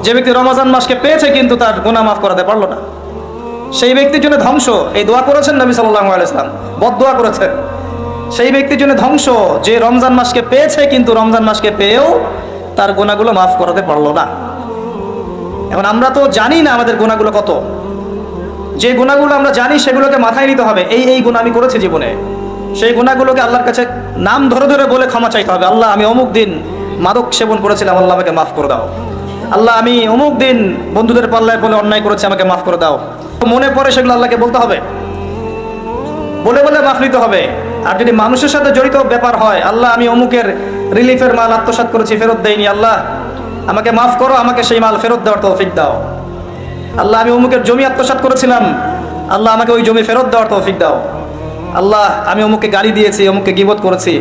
যে ব্যক্তি রমজান মাসকে পেয়েছে কিন্তু তার গুনাহ মাফ করাতে পারলো না। সেই ব্যক্তির জন্য ধ্বংস, এই দোয়া করেছেন নবী সাল্লাল্লাহু আলাইহি ওয়াসাল্লাম, বদদোয়া করেছেন। সেই ব্যক্তির জন্য ধ্বংস যে রমজান মাসকে পেয়েছে কিন্তু রমজান মাসকে পেয়েও তার গুনাহগুলো মাফ করাতে পারলো না। এখন আমরা তো জানি না আমাদের গুনাহগুলো কত। যে গুনাহগুলো আমরা জানি সেগুলোকে মাথায় নিতে হবে, এই গুনাহ আমি করেছি জীবনে। সেই গুনাহগুলোকে আল্লাহর কাছে নাম ধরে ধরে বলে ক্ষমা চাইতে হবে। আল্লাহ, আমি অমুক দিন মাদক সেবন করেছিলাম, আল্লাহ আমাকে মাফ করে দাও। আল্লাহ, আমি অমুক দিন বন্ধুদের পাল্লায় বলে অন্যায় করেছি, আমাকে মাফ করে দাও। মনে পড়ে সেগুলো আল্লাহকে বলতে হবে, বলে বলে মাফ নিতে হবে। আর যদি মানুষের সাথে জড়িত ব্যাপার হয়, আল্লাহ, আমি অমুকের রিলিফের মাল আত্মসাৎ করেছি, ফেরত দেইনি, আল্লাহ আমাকে মাফ করো, আমাকে সেই মাল ফেরত দেওয়ার তৌফিক দাও। আল্লাহ, আমি অমুকের জমি আত্মসাৎ করেছিলাম, আল্লাহ আমাকে ওই জমি ফেরত দেওয়ার তৌফিক দাও। আল্লাহ, আমি অমুককে গালি দিয়েছি, অমুককে গীবত করেছি,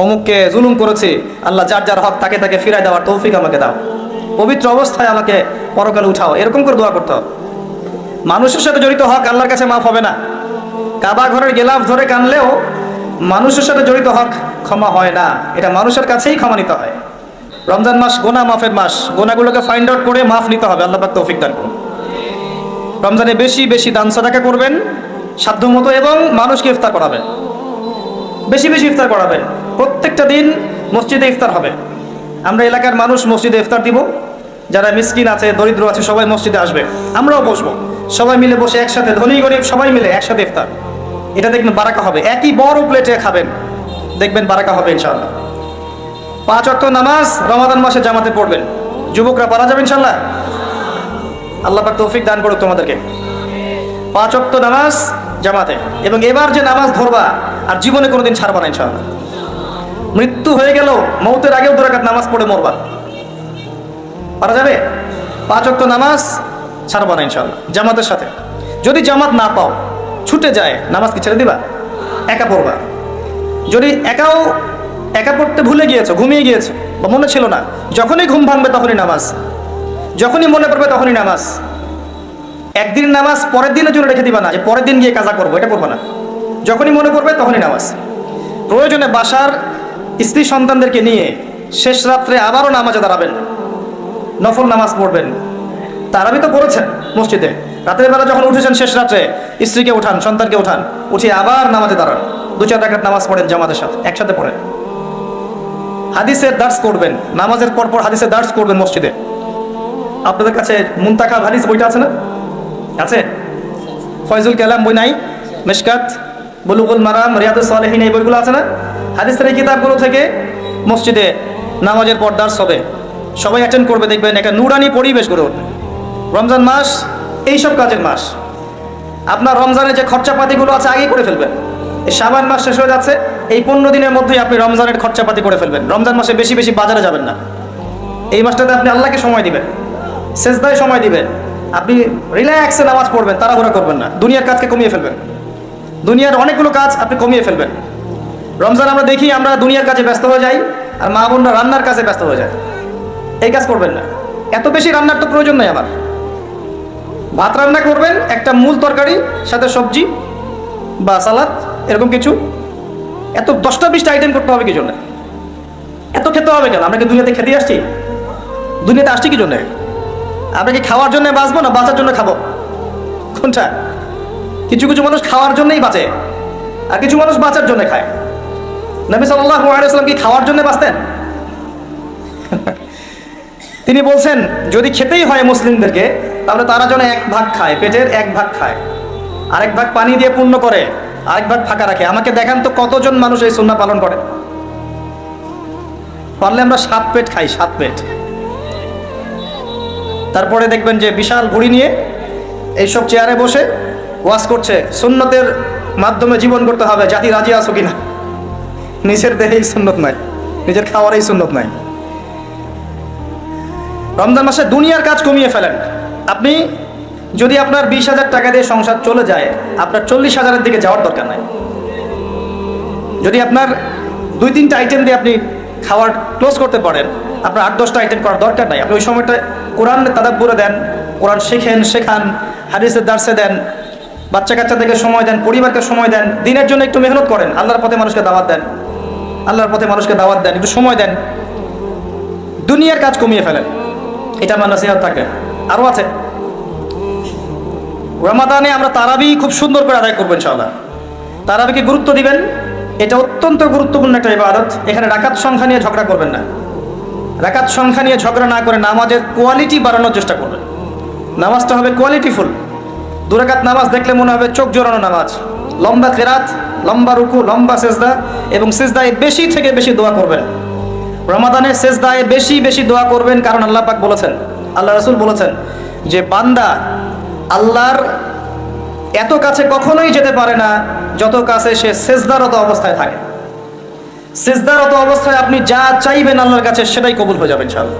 অমুককে জুলুম করেছি, আল্লাহ যার যার হক তাকে তাকে ফিরায় দেওয়ার তৌফিক আমাকে দাও। পবিত্র অবস্থায় আমাকে পরকালে উঠাও, এরকম করে দোয়া করতে হবে। মানুষের সাথে জড়িত হক আল্লাহর কাছে মাফ হবে না। কাবা ঘরের গেলাফ ধরে কানলেও মানুষের সাথে জড়িত হক ক্ষমা হয় না, এটা মানুষের কাছেই ক্ষমা নিতে হয়। রমজান মাস গোনা মাফের মাস, গোনাগুলোকে ফাইন্ড আউট করে মাফ নিতে হবে। আল্লাহ পাক তৌফিক দান করুন। রমজানে বেশি বেশি দান সাদাকা করবেন সাধ্যমতো, এবং মানুষকে ইফতার করাবেন, বেশি বেশি ইফতার করাবেন। প্রত্যেকটা দিন মসজিদে ইফতার হবে। আমরা এলাকার মানুষ মসজিদে ইফতার দিব। যারা মিসকিন আছে, দরিদ্র আছে, সবাই মসজিদে আসবে, আমরাও বসবো, সবাই মিলে বসে একসাথে, ধনী গরিব সবাই মিলে একসাথে ইফতার। এটা দেখবেন বারাকা হবে। একই বড় প্লেটে খাবেন, দেখবেন বারাকা হবে ইনশাআল্লাহ। 5 ওয়াক্ত নামাজ রমাদান মাসে জামাতে পড়বেন। যুবকরা পারা যাবে ইনশাআল্লাহ। আল্লাহ পাক তৌফিক দান করুক তোমাদেরকে। 5 ওয়াক্ত নামাজ জামাতে, এবং এবার যে নামাজ ধরবা আর জীবনে কোনোদিন ছাড়বা না ইনশাআল্লাহ। মৃত্যু হয়ে গেল, মৌতের আগেও 2 রাকাত নামাজ পড়ে মরবা। পারা যাবে? 5 ওয়াক্ত নামাজ ছাড়বা না ইনশাআল্লাহ, জামাতের সাথে। যদি জামাত না পাও, ছুটে যায়, নামাজ কি ছেড়ে দিবা? একা পড়বা। যদি একা পড়তে ভুলে গিয়েছো, ঘুমিয়ে গিয়েছো বা মনে ছিল না, যখনই ঘুম ভাঙবে তখনই নামাজ, যখনই মনে পড়বে তখনই নামাজ। একদিন নামাজ পরের দিনের জন্য রেখে দিবা না, যে পরের দিন গিয়ে কাজা করবো, এটা করবা না। যখনই মনে পড়বে তখনই নামাজ। প্রয়োজনে বাসার স্ত্রী সন্তানদেরকে নিয়ে শেষ রাত্রে আবারও নামাজে দাঁড়াবেন, নফল নামাজ পড়বেন। তারাবি তো পড়েছেন মসজিদে, রাতের বেলা যখন উঠেছেন শেষ রাত্রে, স্ত্রীকে উঠান, সন্তানকে উঠান, উঠিয়ে আবার নামাজে দাঁড়ান, 2-4 রাকাত নামাজ পড়েন জামাতের সাথে, একসাথে পড়েন। হাদিসের দার্স করবেন, নামাজের পর হাদিসের দার্স করবেন মসজিদে। আপনাদের কাছে মুনতাকাব হাদিস বইটা আছে না? আছে? ফয়জুল কালাম বই নাই? মিশকাত, বুলুগুল মারাম, রিয়াদুস সালেহিন, এই বইগুলো আছে না? হাদিসের এই কিতাবগুলো থেকে মসজিদে নামাজের পর দার্স হবে, সবাই অ্যাটেন্ড করবে, দেখবেন একটা নুরানি পরিবেশ গড়ে উঠবে। রমজান মাস এইসব কাজের মাস। আপনার রমজানের যে খরচাপাতিগুলো আছে আগেই করে ফেলবেন। এই শাবান মাস শেষ হয়ে যাচ্ছে, এই 15 দিনের মধ্যেই আপনি রমজানের খরচাপাতি করে ফেলবেন। রমজান মাসে বেশি বেশি বাজারে যাবেন না। এই মাসটাতে আপনি আল্লাহকে সময় দিবেন, সেজদায় সময় দিবেন, আপনি রিল্যাক্সে নামাজ পড়বেন, তাড়াহুড়া করবেন না। দুনিয়ার কাজকে কমিয়ে ফেলবেন, দুনিয়ার অনেকগুলো কাজ আপনি কমিয়ে ফেলবেন। রমজান আমরা দেখি আমরা দুনিয়ার কাজে ব্যস্ত হয়ে যাই, আর মা বোনরা রান্নার কাজে ব্যস্ত হয়ে যায়। এই কাজ করবেন না। এত বেশি রান্নার তো প্রয়োজন নেই আমার। ভাত রান্না করবেন, একটা মূল তরকারি, সাথে সবজি বা সালাদ, এরকম কিছু। এত 10টা-20টা আইটেম করতে হবে কি জন্য? এত খেতে হবে কেন? আমরা কি দুনিয়াতে খেতে আসছি? দুনিয়াতে আসছি কি জন্যে? আমরা কি খাওয়ার জন্য বাঁচবো না বাঁচার জন্য খাবো? কোনটা? কিছু কিছু মানুষ খাওয়ার জন্যই বাঁচে, আর কিছু মানুষ বাঁচার জন্য খায়। নবী সাল্লাল্লাহু আলাইহি ওয়াসাল্লাম কি খাওয়ার জন্য বাঁচতেন? তিনি বলছেন, যদি খেতেই হয় মুসলিমদেরকে, তাহলে তারা যেন 1 ভাগ খায়, পেটের 1 ভাগ খায়, আরেক ভাগ পানি দিয়ে পূর্ণ করে, আরেক ভাগ ফাঁকা রাখে। আমাকে দেখান তো কতজন মানুষ এই সুন্নাহ পালন করে? পারলে আমরা 7 পেট খাই, 7 পেট। তারপরে দেখবেন যে বিশাল ভুঁড়ি নিয়ে এইসব চেয়ারে বসে ওয়াজ করছে, সুন্নতের মাধ্যমে জীবন করতে হবে, জাতি রাজি আছো কিনা? নিজের দেহেই সুন্নত নাই, নিজের খাওয়ারেই সুন্নত নাই। রমজান মাসে দুনিয়ার কাজ কমিয়ে ফেলেন। আপনি যদি আপনার 20,000 টাকা দিয়ে সংসার চলে যায়, আপনার 40,000-এর দিকে যাওয়ার দরকার নাই। যদি আপনার 2-3টা আইটেম দিয়ে আপনি খাওয়ার ক্লোজ করতে পারেন, আপনার 8-10টা আইটেম করার দরকার নাই। আপনি ওই সময়টা কোরআন তাদাব্বুরে দেন, কোরআন শেখান, হাদিসের দার্সে দেন, বাচ্চা কাচ্চাদেরকে সময় দেন, পরিবারকে সময় দেন, দিনের জন্য একটু মেহনত করেন, আল্লাহর পথে মানুষকে দাওয়াত দেন, একটু সময় দেন। দুনিয়ার কাজ কমিয়ে ফেলেন, এটা আমার নসিহত থাকে। আরও আছে, রমাদানে আমরা তারাবি খুব সুন্দর করে আদায় করবো ইনশাআল্লাহ। তারাবিকে গুরুত্ব দিবেন, এটা অত্যন্ত গুরুত্বপূর্ণ একটা ইবাদত। এখানে রাকাত সংখ্যা নিয়ে ঝগড়া করবেন না। রাকাত সংখ্যা নিয়ে ঝগড়া না করে নামাজের কোয়ালিটি বাড়ানোর চেষ্টা করবেন। নামাজটা হবে কোয়ালিটিফুল। 2 রাকাত নামাজ দেখলে মনে হবে চোখ জোড়ানো নামাজ, লম্বা কেরাত, লম্বা রুকু, লম্বা সেজদা, এবং সেজদায় বেশি থেকে বেশি দোয়া করবেন। রমাদানে সেজদায় বেশি বেশি দোয়া করবেন, কারণ আল্লাহ পাক বলেছেন, আল্লাহ রাসূল বলেছেন যে বান্দা আল্লাহর এত কাছে কখনোই যেতে পারে না যত কাছে সে সেজদারত অবস্থায় থাকে। সেজদারত অবস্থায় আপনি যা চাইবেন আল্লাহর কাছে সেটাই কবুল হয়ে যাবে ইনশাআল্লাহ।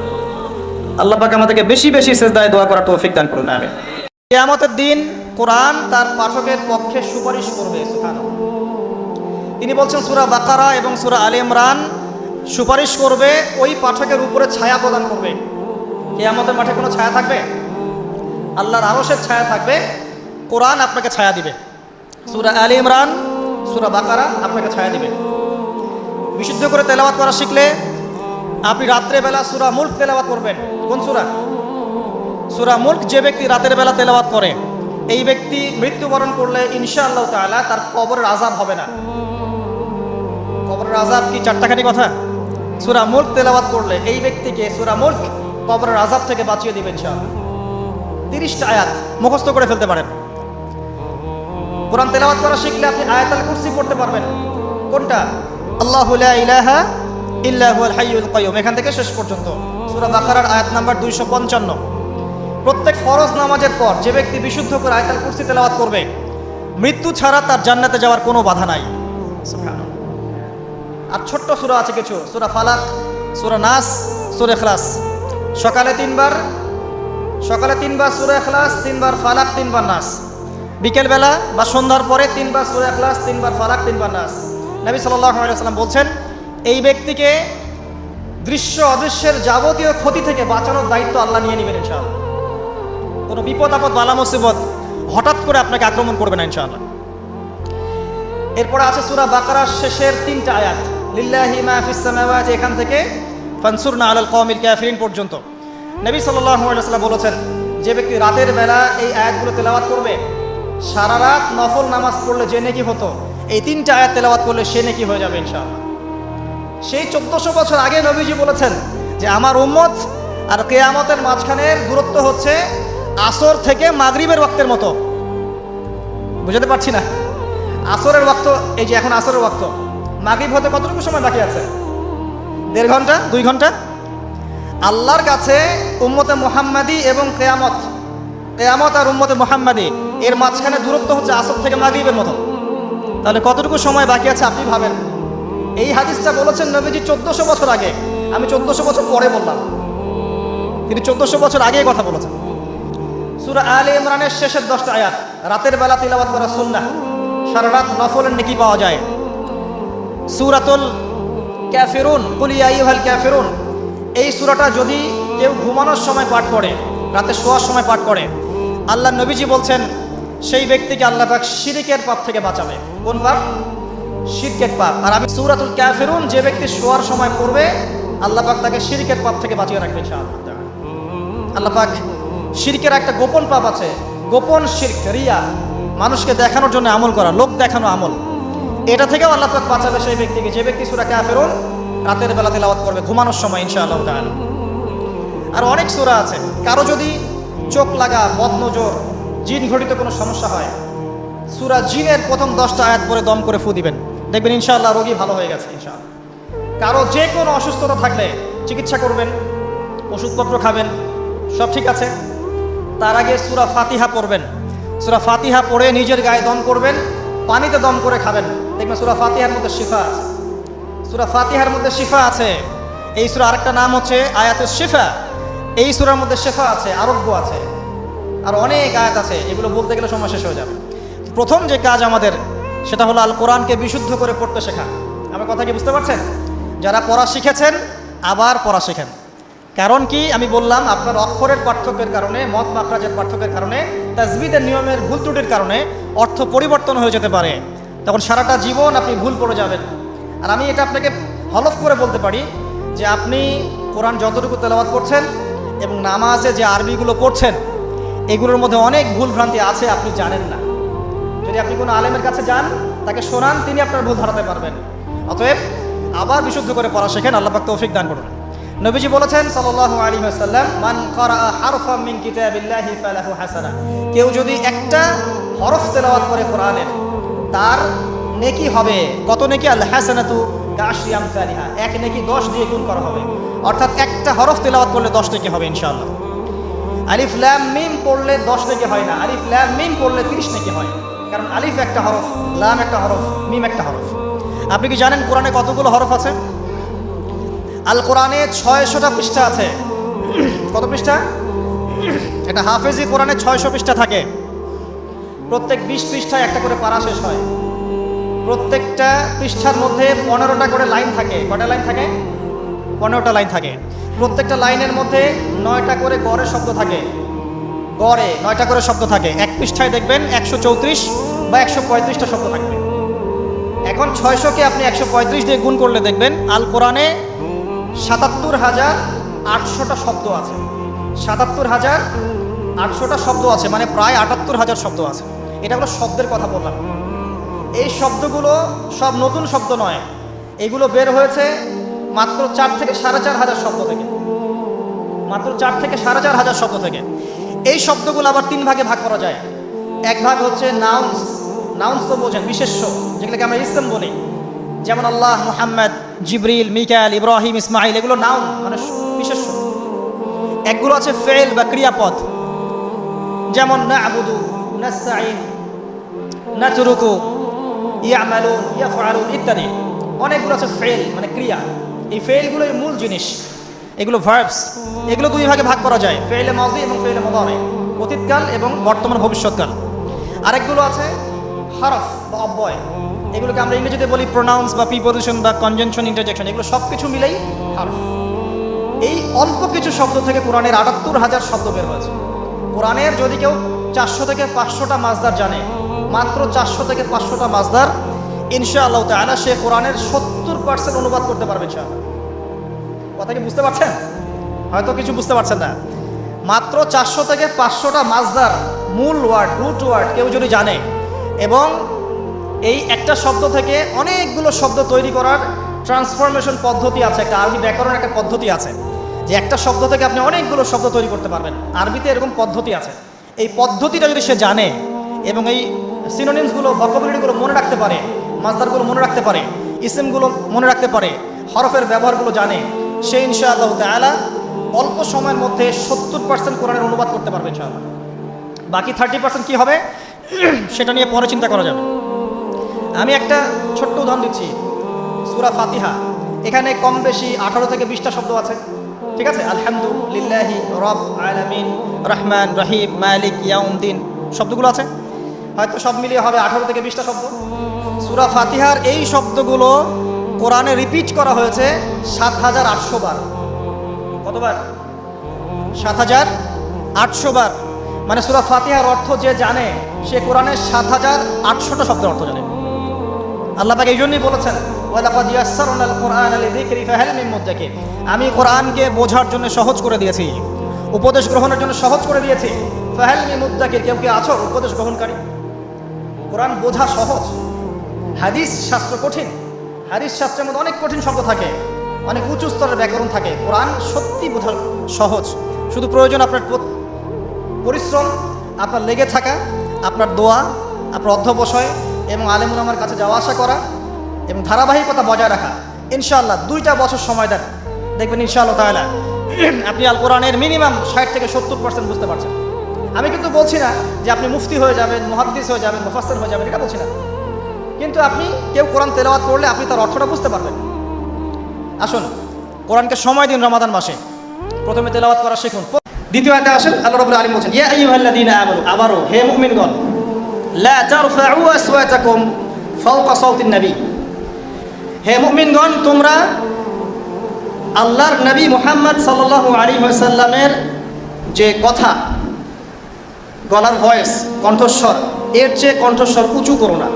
আল্লাহ পাক আমাদেরকে বেশি বেশি সেজদায় দোয়া করার তৌফিক দান করুন, আমিন। কিয়ামতের দিন কোরআন তার পাঠকের পক্ষে সুপারিশ করবে, সুবহানাল্লাহ। তিনি বলছেন সূরা বাকারা এবং সূরা আলে ইমরান সুপারিশ করবে, ওই পাঠকের উপরে ছায়া প্রদান করবে। কিয়ামতের মাঠে কোনো ছায়া থাকবে? আল্লাহর আরশের ছায়া থাকবে, কোরআন আপনাকে ছায়া দিবে। সূরা আলে ইমরান, সূরা বাকারা আপনাকে ছায়া দিবে। বিশুদ্ধ করে তেলাওয়াত করা শিখলে আপনি রাত্রেবেলা সূরা মুলক তেলাওয়াত করবেন। কোন সূরা? সূরা মুলক। যে ব্যক্তি রাতের বেলা তেলাওয়াত করে, এই ব্যক্তি মৃত্যুবরণ করলে ইনশাআল্লাহ তাআলা তার কবরের আযাব হবে না। কবরের আযাব কি 4টাখানি কথা? সূরা মুলক তেলাওয়াত করলে এই ব্যক্তিকে সূরা মুলক কবরের আযাব থেকে বাঁচিয়ে দিবেন ইনশাআল্লাহ। 30টা আয়াত মুখস্থ করে ফেলতে পারেন। কোরআন তেলাওয়াত করা শিখলে আপনি আয়াতুল কুরসি পড়তে পারবেন। কোনটা? আল্লাহু লা ইলাহা ইল্লা হুয়াল হাইয়ুল কাইয়ুম, এখান থেকে শেষ পর্যন্ত। সূরা বাকারার আয়াত নাম্বার 255। প্রত্যেক ফরজ নামাজের পর যে ব্যক্তি বিশুদ্ধ করে আয়াতুল কুরসি তেলাওয়াত করবে, মৃত্যু ছাড়া তার জান্নাতে যাওয়ার কোনো বাধা নাই। সুবহানাল্লাহ। আর ছোট্ট সূরা আছে কিছু, সূরা ফালাক, সূরা নাস, সূরা ইখলাস। সকালে 3 বার, সকালে 3 বার সূরা ইখলাস, 3 বার ফালাক, 3 বার নাস। বিকেলবেলা বা সন্ধ্যার পরে 3 বার সূরা ইখলাস, 3 বার ফালাক, 3 বার নাস। নবী সাল্লাল্লাহু আলাইহি ওয়াসাল্লাম বলছেন, এই ব্যক্তিকে দৃশ্য অদৃশ্যের যাবতীয় ক্ষতি থেকে বাঁচানোর দায়িত্ব আল্লাহ নিয়ে নেবেন ইনশাআল্লাহ। কোনো বিপদ আপদ বালা মুসিবত হঠাৎ করে আপনাকে আক্রমণ করবে না ইনশাআল্লাহ। এরপরে আছে সূরা বাকারার শেষের 3টা আয়াত, লিল্লাহি মা ফিস সামাওয়াতি, এখান থেকে ফানসুরনা আলাল কওমিল কাফিরিন পর্যন্ত। নবী সাল্লাল্লাহু আলাইহি ওয়াসাল্লাম বলেছেন, যে ব্যক্তি রাতের বেলা এই আয়াতগুলো তেলাওয়াত করবে, সারা রাত নফল নামাজ পড়লে যে নেকি হতো, এই 3টা আয়াত তেলাওয়াত করলে সে নেকি হয়ে যাবে ইনশাআল্লাহ। সেই 1400 বছর আগে নবীজি বলেছেন যে আমার উম্মত আর কিয়ামতের মাঝখানের দূরত্ব হচ্ছে আসর থেকে মাগরিবের ওয়াক্তের মতো। বুঝতে পারছি না, আসরের ওয়াক্ত, এই যে এখন আসরের ওয়াক্ত, মাগরিব হতে কতটুকু সময় বাকি আছে? 1.5 ঘন্টা, 2 ঘন্টা। আল্লাহর কাছে উম্মতে মুহাম্মাদি এবং কিয়ামত আর উম্মতে মুহাম্মাদি এর মাঝখানে দূরত্ব হচ্ছে আসর থেকে মাগরিবের মতো। তাহলে কতটুকু সময় বাকি আছে আপনি ভাবেন। এই হাদিসটা বলেছেন নবীজি 1400 বছর আগে, আমি 1400 বছর পরে বললাম, তিনি 1400 বছর আগেই কথা বলেছেন। সূরা আলে ইমরানের শেষের 10টা আয়াত, রাতের বেলা তিলাওয়াত করা সুন্নাহ, সারা রাত নফলের নেকি পাওয়া যায়। সূরাতুল কাফিরুন, কুল ইয়া আইয়ুহাল কাফিরুন, এই সূরাটা যদি কেউ ঘুমানোর সময় পাঠ করে, রাতে শোয়ার সময় পাঠ করে, আল্লাহ নবীজি বলছেন সেই ব্যক্তিকে আল্লাহ পাক শিরকের পাপ থেকে বাঁচাবে। কোন পাপ? শিরকের পাপ। আর আমি সূরাতুল কাফিরুন যে ব্যক্তি শোয়ার সময় পড়বে, আল্লাহ পাক তাকে শিরকের পাপ থেকে বাঁচিয়ে রাখবে ইনশাআল্লাহ। আল্লাহ পাক শিরকের একটা গোপন পাপ আছে, গোপন শিরক, রিয়া, মানুষকে দেখানোর জন্য আমল করা, লোক দেখানো আমল, এটা থেকেও আল্লাহ পাক বাঁচাবে সেই ব্যক্তিকে, যে ব্যক্তি সূরা কাফিরুন রাতের বেলা তেলাওয়াত করবে ঘুমানোর সময় ইনশাআল্লাহ তাআলা। আর অনেক সূরা আছে, কারো যদি চোখ লাগা, বদনজর, জিন ঘটিত কোনো সমস্যা হয়, সূরা জিনের প্রথম 10টা আয়াত পরে দম করে ফু দিবেন, দেখবেন ইনশাআল্লাহ রোগী ভালো হয়ে গেছে ইনশাআল্লাহ। কারো যে কোনো অসুস্থতা থাকলে চিকিৎসা করবেন, ওষুধপত্র খাবেন, সব ঠিক আছে, তার আগে সূরা ফাতিহা পড়বেন। সূরা ফাতিহা পড়ে নিজের গায়ে দম করবেন, পানিতে দম করে খাবেন, দেখবেন সূরা ফাতিহার মধ্যে শিফা আছে। সূরা ফাতিহার মধ্যে শিফা আছে। এই সূরা আরেকটা নাম হচ্ছে আয়াতুশ শিফা। এই সূরার মধ্যে শিফা আছে, আরোগ্য আছে, আর অনেক আয়াত আছে, এগুলো বলতে গেলে সময় শেষ হয়ে যাবে। প্রথম যে কাজ আমাদের, সেটা হলো আল কোরআনকে বিশুদ্ধ করে পড়তে শেখা। আমার কথা কি বুঝতে পারছেন? যারা পড়া শিখেছেন আবার পড়া শেখেন। কারণ কি আমি বললাম, আপনার অক্ষরের পার্থক্যের কারণে, মত মাখরাজের পার্থক্যের কারণে, তাজবিদের নিয়মের ভুল ত্রুটির কারণে অর্থ পরিবর্তন হয়ে যেতে পারে। তখন সারাটা জীবন আপনি ভুল পড়ে যাবেন। আর আমি এটা আপনাকে হলফ করে বলতে পারি যে আপনি কোরআন যতটুকু তেলাওয়াত করছেন এবং নামাজে যে আরবিগুলো পড়ছেন, এগুলোর মধ্যে অনেক ভুল ভ্রান্তি আছে, আপনি জানেন না। যদি আপনি কোনো আলেমের কাছে যান, তাকে শোনান, তিনি আপনার ভুল ধরাতে পারবেন। অতএব আবার বিশুদ্ধ করে পড়া শেখেন, আল্লাহ পাক তৌফিক দান করুন। নবীজি বলেছেন সাল্লাল্লাহু আলাইহি ওয়াসাল্লাম, মান ক্বারাআ হারফাম মিন কিতাবিল্লাহি ফালাহু হাসানাহ, কেউ যদি একটা হরফ তেলাওয়াত করে কোরআনের, তার নেকি হবে কত নেকি? আল হাসানাতু কাশরি আমসালিহা, এক নেকি 10 দিয়ে গুণ করা হবে। অর্থাৎ একটা হরফ তেলাওয়াত করলে 10 নেকি হবে ইনশাআল্লাহ। আলিফ লাম মিম পড়লে 10 নেকি হয় না, আলিফ লাম মিম পড়লে 30 নেকি হয়। কারণ আলিফ একটা হরফ, লাম একটা হরফ, মিম একটা হরফ। আপনি কি জানেন কোরআনে কতগুলো হরফ আছে? আল কোরআনে 600টা পৃষ্ঠা আছে। কত পৃষ্ঠা? এটা হাফেজি কোরআনে 600 পৃষ্ঠা থাকে। প্রত্যেক 20 পৃষ্ঠায় একটা করে পারা শেষ হয়। প্রত্যেকটা পৃষ্ঠার মধ্যে 15টা করে লাইন থাকে। কয়টা লাইন থাকে? 15টা লাইন থাকে। প্রত্যেকটা লাইনের মধ্যে 9টা করে গড়ে শব্দ থাকে। গড়ে 9টা করে শব্দ থাকে। এক পৃষ্ঠায় দেখবেন 134 বা 135টা শব্দ থাকবে। এখন 600কে আপনি 135 দিয়ে গুণ করলে দেখবেন আল কোরআনে 77,800টা শব্দ আছে। 77,800টা শব্দ আছে, মানে প্রায় 78,000 শব্দ আছে। এটা হলো শব্দের কথা বললাম। এই শব্দগুলো সব নতুন শব্দ নয়, এগুলো বের হয়েছে মাত্র 4 থেকে 4,500 শব্দ থেকে, মাত্র 4 থেকে 4,500 শব্দ থেকে। এই শব্দগুলো আবার 3 ভাগে ভাগ করা যায়। এক ভাগ হচ্ছে নাউন্স। নাউন্স তো বোঝেন, বিশেষ্য, যেগুলোকে আমরা ইসম বলি, যেমন আল্লাহ, মুহাম্মদ, জিবরিল, মিকাইল, ইব্রাহিম, ইসমাইল, এগুলো নাউন মানে বিশেষ্য। একগুলো আছে ফেল বা ক্রিয়াপদ, যেমন না'বুদু, নাস্তাঈন, নাতরুকু, ইয়ামালুন, ইয়াফআলুন ইত্যাদি। অনেকগুলো আছে ফেল মানে ক্রিয়া। এই ফেলগুলোই মূল জিনিস। এগুলো ভার্বস, এগুলো দুই ভাগে ভাগ করা যায়, ফেইলে মাজি এবং ফেইলে মুদারি, অতীতকাল এবং বর্তমান ভবিষ্যৎকাল। আরেকগুলো আছে হরফ বা অব্যয়, এগুলোকে আমরা ইংরেজিতে বলি প্রোনাউন্স বা প্রিপোজিশন বা কনজাংশন, ইন্টারজেকশন, এগুলো সব কিছু মিলেই হরফ। এই অল্প কিছু শব্দ থেকে কোরআনের ৭৮,০০০ শব্দ বের হয়েছে। কোরআনের যদি কেউ 400 থেকে 500টা মাজদার জানে, মাত্র 400 থেকে 500টা মাজদার, ইনশাআল্লাহ তাআলা সে কোরআনের 70% অনুবাদ করতে পারবে ইনশাআল্লাহ। কথা কি বুঝতে পারছেন? হয়তো কিছু বুঝতে পারছেন না। মাত্র 400 থেকে 500টা মাজদার, মূল ওয়ার্ড, রুট ওয়ার্ড কেউ যদি জানে, এবং এই একটা শব্দ থেকে অনেকগুলো শব্দ তৈরি করার ট্রান্সফরমেশন পদ্ধতি আছে, একটা আরবি ব্যাকরণ একটা পদ্ধতি আছে, যে একটা শব্দ থেকে আপনি অনেকগুলো শব্দ তৈরি করতে পারবেন। আরবিতে এরকম পদ্ধতি আছে। এই পদ্ধতিটা যদি সে জানে এবং এই সিনোনিমসগুলো, ভোকাবুলারিগুলো মনে রাখতে পারে, মাজদারগুলো মনে রাখতে পারে, ইসিমগুলো মনে রাখতে পারে, হরফের ব্যবহারগুলো জানে, সে ইনশাআল্লাহ তাআলা অল্প সময়ের মধ্যে 70% কোরআনের অনুবাদ করতে পারবে ইনশাআল্লাহ। বাকি 30% কি হবে সেটা নিয়ে পরে চিন্তা করা যাবে। আমি একটা ছোট্ট উদাহরণ দিচ্ছি। সূরা ফাতিহা, এখানে কম বেশি 18 থেকে 20টা শব্দ আছে, ঠিক আছে? আলহামদুলিল্লাহি রব আলামিন, রহমান রহিম, মালিক ইয়াউমদ্দিন, শব্দগুলো আছে, হয়তো সব মিলিয়ে হবে 18 থেকে 20টা শব্দ। সূরা ফাতিহার এই শব্দগুলো কোরআনে রিপিট করা হয়েছে ৭,৮০০ বার। কতবার? ৭,৮০০ বার। মানে সূরা ফাতিহার অর্থ যে জানে সে কোরআনের ৭,৮০০টা শব্দের অর্থ জানে। আল্লাহ পাক এই জন্যই বলেছেন, ওয়ালাকাদ ইয়াসসারনাল কুরআনা লিযিকরি ফাহাল মিন মুদ্দাকির, আমি কোরআনকে বোঝার জন্য সহজ করে দিয়েছি, উপদেশ গ্রহণের জন্য সহজ করে দিয়েছি। ফাহাল মিন মুদ্দাকির, কেউ কি আছো উপদেশ গ্রহণকারী? কোরআন বোঝা সহজ। হাদিস শাস্ত্র কঠিন, হাদিস শাস্ত্রের মধ্যে অনেক কঠিন শব্দ থাকে, অনেক উঁচু স্তরের ব্যাকরণ থাকে। কোরআন সত্যি বোঝা সহজ, শুধু প্রয়োজন আপনার পরিশ্রম, আপনার লেগে থাকা, আপনার দোয়া, আপনার অধ্যবসায় এবং আলেম উলামার কাছে যাওয়া আসা করা এবং ধারাবাহিকতা বজায় রাখা। ইনশাআল্লাহ 2টা বছর সময় দেন, দেখবেন ইনশাআল্লাহ তাআলা আপনি আল কোরআনের মিনিমাম 60 থেকে 70% বুঝতে পারছেন। আমি কিন্তু বলছি না যে আপনি মুফতি হয়ে যাবেন, মুহাদ্দিস হয়ে যাবেন, মুফাসসির হয়ে যাবেন, এটা বলছি না। কিন্তু আপনি কেউ কোরআন তেলাওয়াত করলে আপনি তার অর্থটা বুঝতে পারবেন। আসুন কোরআনকে সময় দিন রমাদান মাসে, প্রথমে তেলাওয়াত করা শিখুন। দ্বিতীয় আয়াতে আসেন, আল্লাহ রাব্বুল আলামিন বলেন, ইয়া আইয়ুহাল্লাযীনা আমানু, আবারো হে মুমিনগণ, লা তারফাউ আসওয়াতাকুম ফাওকা সাওতিন নবী, হে মুমিনগণ তোমরা আল্লাহর নবী মুহাম্মদ সাল্লাল্লাহু আলাইহি ওয়াসাল্লামের যে কথা, গলার ভয়েস, কণ্ঠস্বর, এর চেয়ে কণ্ঠস্বর উঁচু করো না।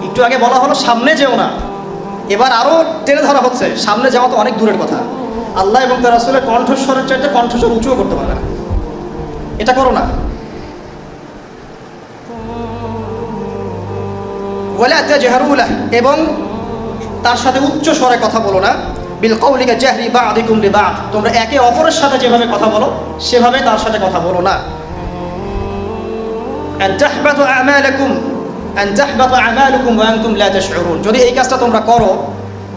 একটু আগে বলা হলো সামনে যেও না, এবার আরও টেনে ধরা হচ্ছে সামনে যাওয়া তো অনেক দূরের কথা। আল্লাহ এবং তার রাসূলের কণ্ঠস্বরের চাইতে কণ্ঠস্বর উঁচুও করতে পারবে না, এটা করো না। ওয়ালা তাজহারু লাহু, এবং তার সাথে উচ্চ স্বরে কথা বলো না। বিল কওলি কাজাহরি বা'দিকুম লিবা'দ, তোমরা একে অপরের সাথে যেভাবে কথা বলো সেভাবে তার সাথে কথা বলো না। আন তাহবাতু আমালাকুম, আন তাহবাতু আমালুকুম ওয়া আনতুম লা তাশউরুন, যদি এই কাজটা তোমরা করো